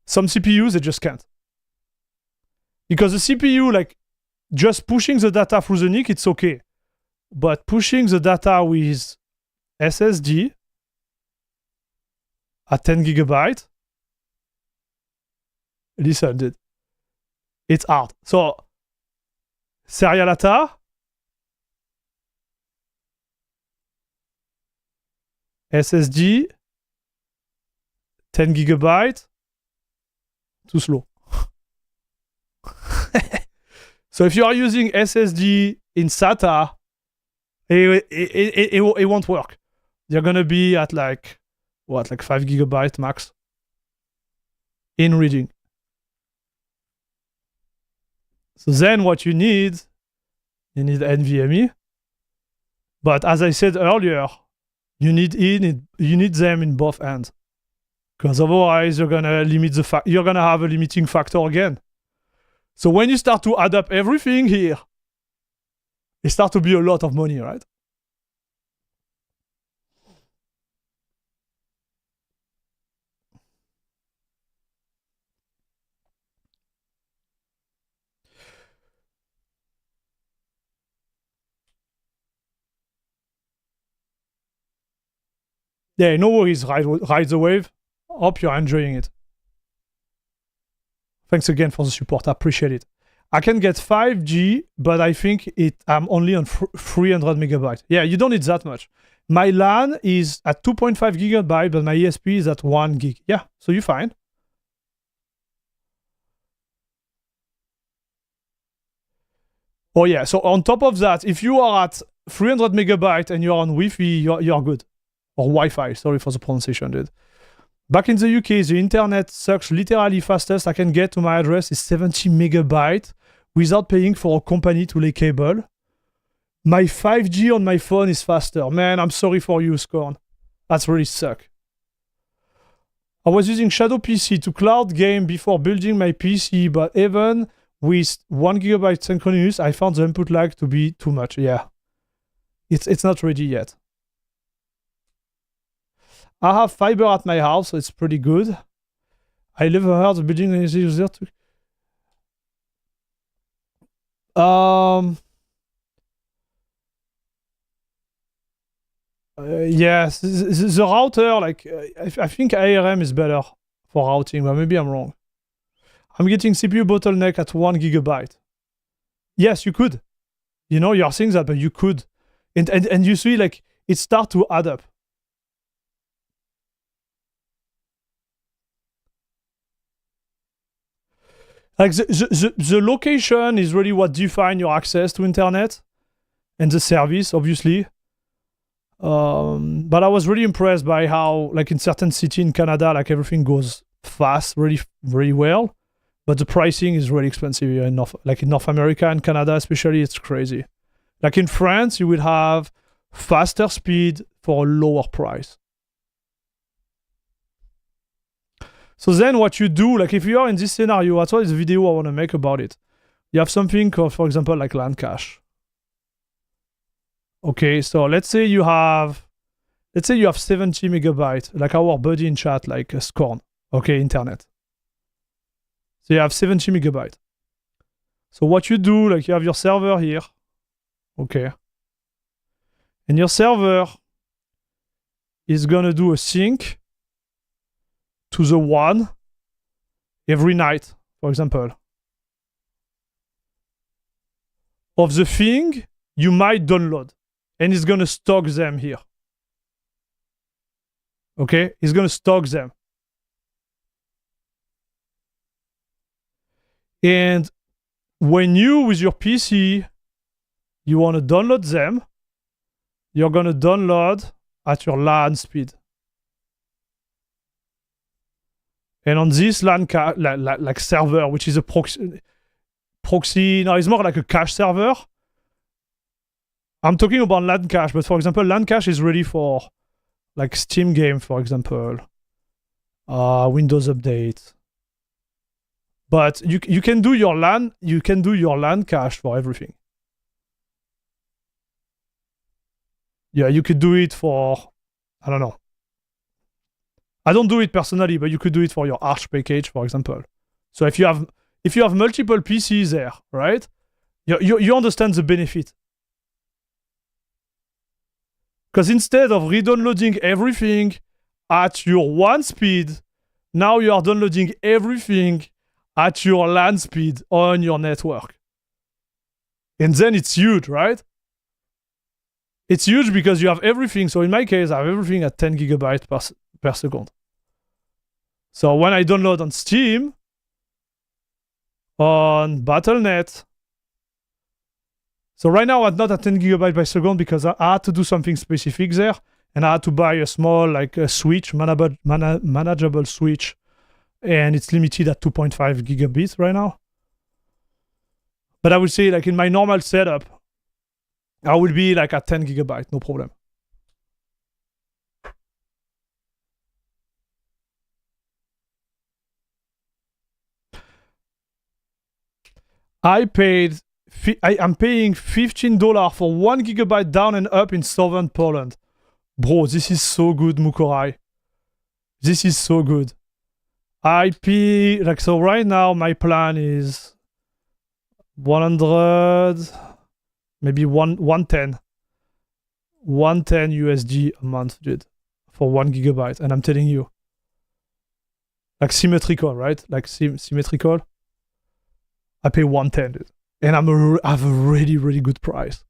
some CPUs, they just can't. Because the CPU, like, just pushing the data through the NIC, it's okay. But pushing the data with SSD at 10 gigabyte, listen, dude, it's hard. So, serial data, SSD, 10 gigabyte, too slow. So if you are using SSD in SATA, it won't work. You're gonna be at like 5 gigabyte max in reading. So then what you need NVMe. But as I said earlier, you need them in both ends. Because otherwise you're gonna have a limiting factor again. So when you start to add up everything here, it starts to be a lot of money, right? Yeah, no worries, ride the wave. Hope you're enjoying it. Thanks again for the support. I appreciate it. I can get 5G, but I think I'm only on 300 megabytes. Yeah, you don't need that much. My LAN is at 2.5 gigabytes, but my ESP is at 1 gig. Yeah, so you're fine. Oh yeah, so on top of that, if you are at 300 megabytes and you're on Wi-Fi, you're good. Or Wi-Fi, sorry for the pronunciation, dude. Back in the UK, the internet sucks. Literally fastest I can get to my address is 70 megabytes without paying for a company to lay cable. My 5G on my phone is faster. Man, I'm sorry for you, Scorn. That's really suck. I was using Shadow PC to cloud game before building my PC, but even with 1 gigabyte synchronous, I found the input lag to be too much. Yeah, it's not ready yet. I have fiber at my house, so it's pretty good. I never heard the building user to... Yes, the router, like, I think ARM is better for routing, but maybe I'm wrong. I'm getting CPU bottleneck at 1 gigabyte. Yes, you could. You know, you're saying that, but you could. And you see, like, it starts to add up. Like the location is really what defines your access to internet and the service, obviously. But I was really impressed by how, like in certain city in Canada, like everything goes fast, really, really well. But the pricing is really expensive here in North America and Canada, especially. It's crazy. Like in France, you will have faster speed for a lower price. So then what you do, like if you are in this scenario, that's why this video I want to make about it. You have something called, for example, like LAN cache. Okay, so let's say you have 70 megabytes, like our buddy in chat, like Scorn. okay, internet. So you have 70 megabytes. So what you do, like you have your server here, okay, and your server is gonna do a sync to the one every night, for example, of the thing you might download, and it's gonna stock them here. Okay, it's gonna stock them. And when you, with your PC, you want to download them, you're going to download at your LAN speed. And on this LAN like server, which is a proxy, no, it's more like a cache server. I'm talking about LAN cache, but for example, LAN cache is ready for like Steam game, for example, Windows Update. But you can do your LAN cache for everything. Yeah, you could do it for, I don't know. I don't do it personally, but you could do it for your Arch package, for example. So if you have multiple PCs there, right? You understand the benefit. Because instead of re-downloading everything at your one speed, now you are downloading everything at your LAN speed on your network. And then it's huge, right? It's huge because you have everything. So in my case, I have everything at 10 gigabytes per second. So when I download on Steam, on Battle.net, so right now I'm not at 10 gigabytes per second because I had to do something specific there. And I had to buy a small, like a switch, manageable switch. And it's limited at 2.5 gigabits right now. But I would say, like in my normal setup, I will be like at 10 gigabytes, no problem. I'm paying $15 for 1 gigabyte down and up in southern Poland. Bro, this is so good, Mukorai. This is so good. IP, like, so right now my plan is 100, maybe 110 USD a month, dude, for 1 gigabyte. And I'm telling you, like symmetrical, right? Like symmetrical. I pay 110, dude. And I have a really, really good price.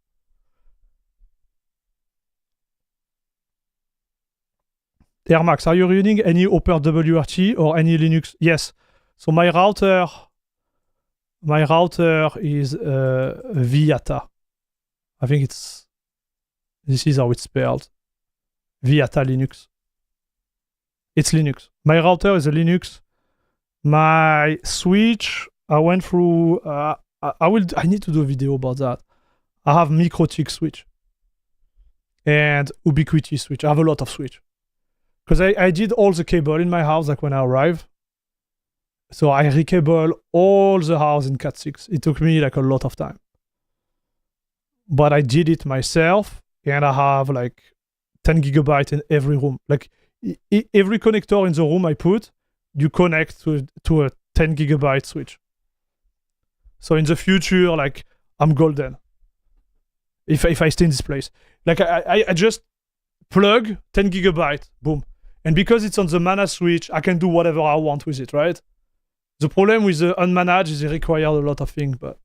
Air Max, are you running any OpenWRT or any Linux? Yes. So my router is Viata. I think this is how it's spelled. Viata Linux. It's Linux. My router is a Linux. My switch, I went through, I need to do a video about that. I have MikroTik switch and Ubiquiti switch. I have a lot of switch. Because I did all the cable in my house, like when I arrived. So I recable all the house in Cat6. It took me like a lot of time. But I did it myself, and I have like 10 gigabytes in every room. Like every connector in the room I put, you connect to a 10 gigabyte switch. So in the future, like I'm golden. If I stay in this place. Like I just plug 10 gigabyte, boom. And because it's on the managed switch, I can do whatever I want with it, right? The problem with the unmanaged is it requires a lot of things, but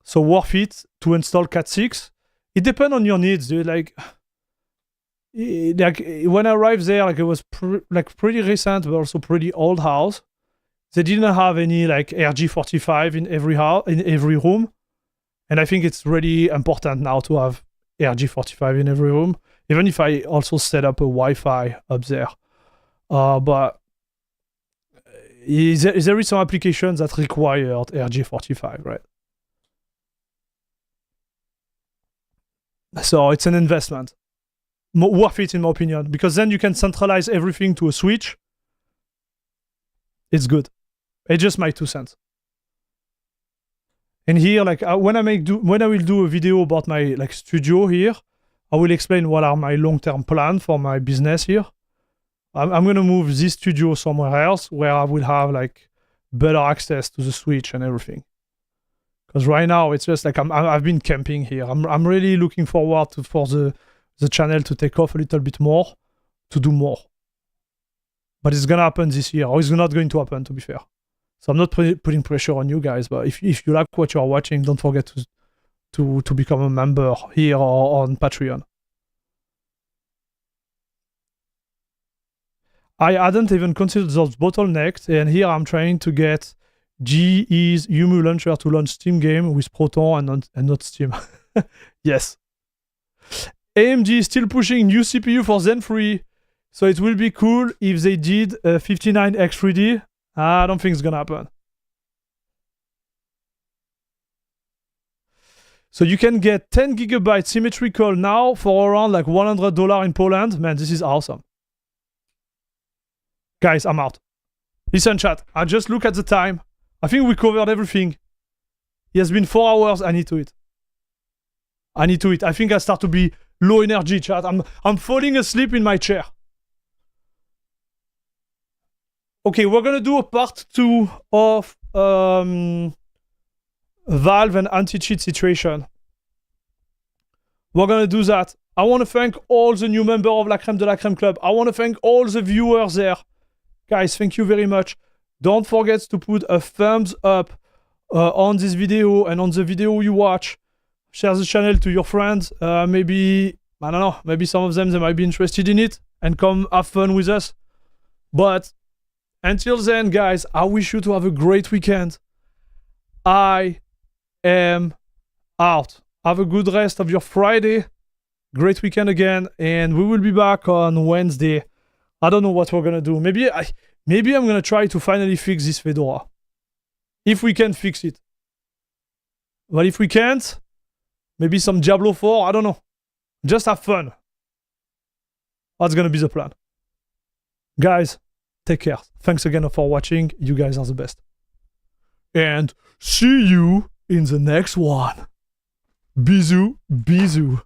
so worth it to install Cat6. It depends on your needs, dude. Like when I arrived there, like it was pretty recent, but also pretty old house. They didn't have any like RG45 in every house, in every room, and I think it's really important now to have RG45 in every room. Even if I also set up a Wi-Fi up there, but there is some applications that required RG45, right? So it's an investment, worth it in my opinion, because then you can centralize everything to a switch. It's good. It's just my 2 cents. And here, like when I will do a video about my like studio here, I will explain what are my long-term plans for my business here. I'm gonna move this studio somewhere else where I will have like better access to the Switch and everything. Because right now it's just like I've been camping here. I'm really looking forward for the channel to take off a little bit more, to do more. But it's gonna happen this year, or it's not going to happen, to be fair. So I'm not putting pressure on you guys, but if you like what you are watching, don't forget to become a member here or on Patreon. I hadn't even considered those bottlenecks, and here I'm trying to get GE's Yumu launcher to launch Steam game with Proton and not Steam. Yes. AMD is still pushing new CPU for Zen 3, so it will be cool if they did 59X3D. I don't think it's gonna happen. So you can get 10 GB symmetrical now for around like $100 in Poland. Man, this is awesome. Guys, I'm out. Listen, chat. I just look at the time. I think we covered everything. It has been 4 hours. I need to eat. I think I start to be low energy, chat. I'm falling asleep in my chair. Okay, we're gonna do a part 2 of Valve and anti-cheat situation. We're gonna do that. I want to thank all the new members of La Crème de la Crème Club. I want to thank all the viewers there. Guys, thank you very much. Don't forget to put a thumbs up on this video and on the video you watch. Share the channel to your friends. Maybe, I don't know, maybe some of them, they might be interested in it and come have fun with us. But until then, guys, I wish you to have a great weekend. I am out. Have a good rest of your Friday. Great weekend again. And we will be back on Wednesday. I don't know what we're going to do. Maybe I'm going to try to finally fix this Fedora. If we can fix it. But if we can't, maybe some Diablo 4. I don't know. Just have fun. That's going to be the plan. Guys, take care. Thanks again for watching. You guys are the best. And see you in the next one. Bisous, bisous.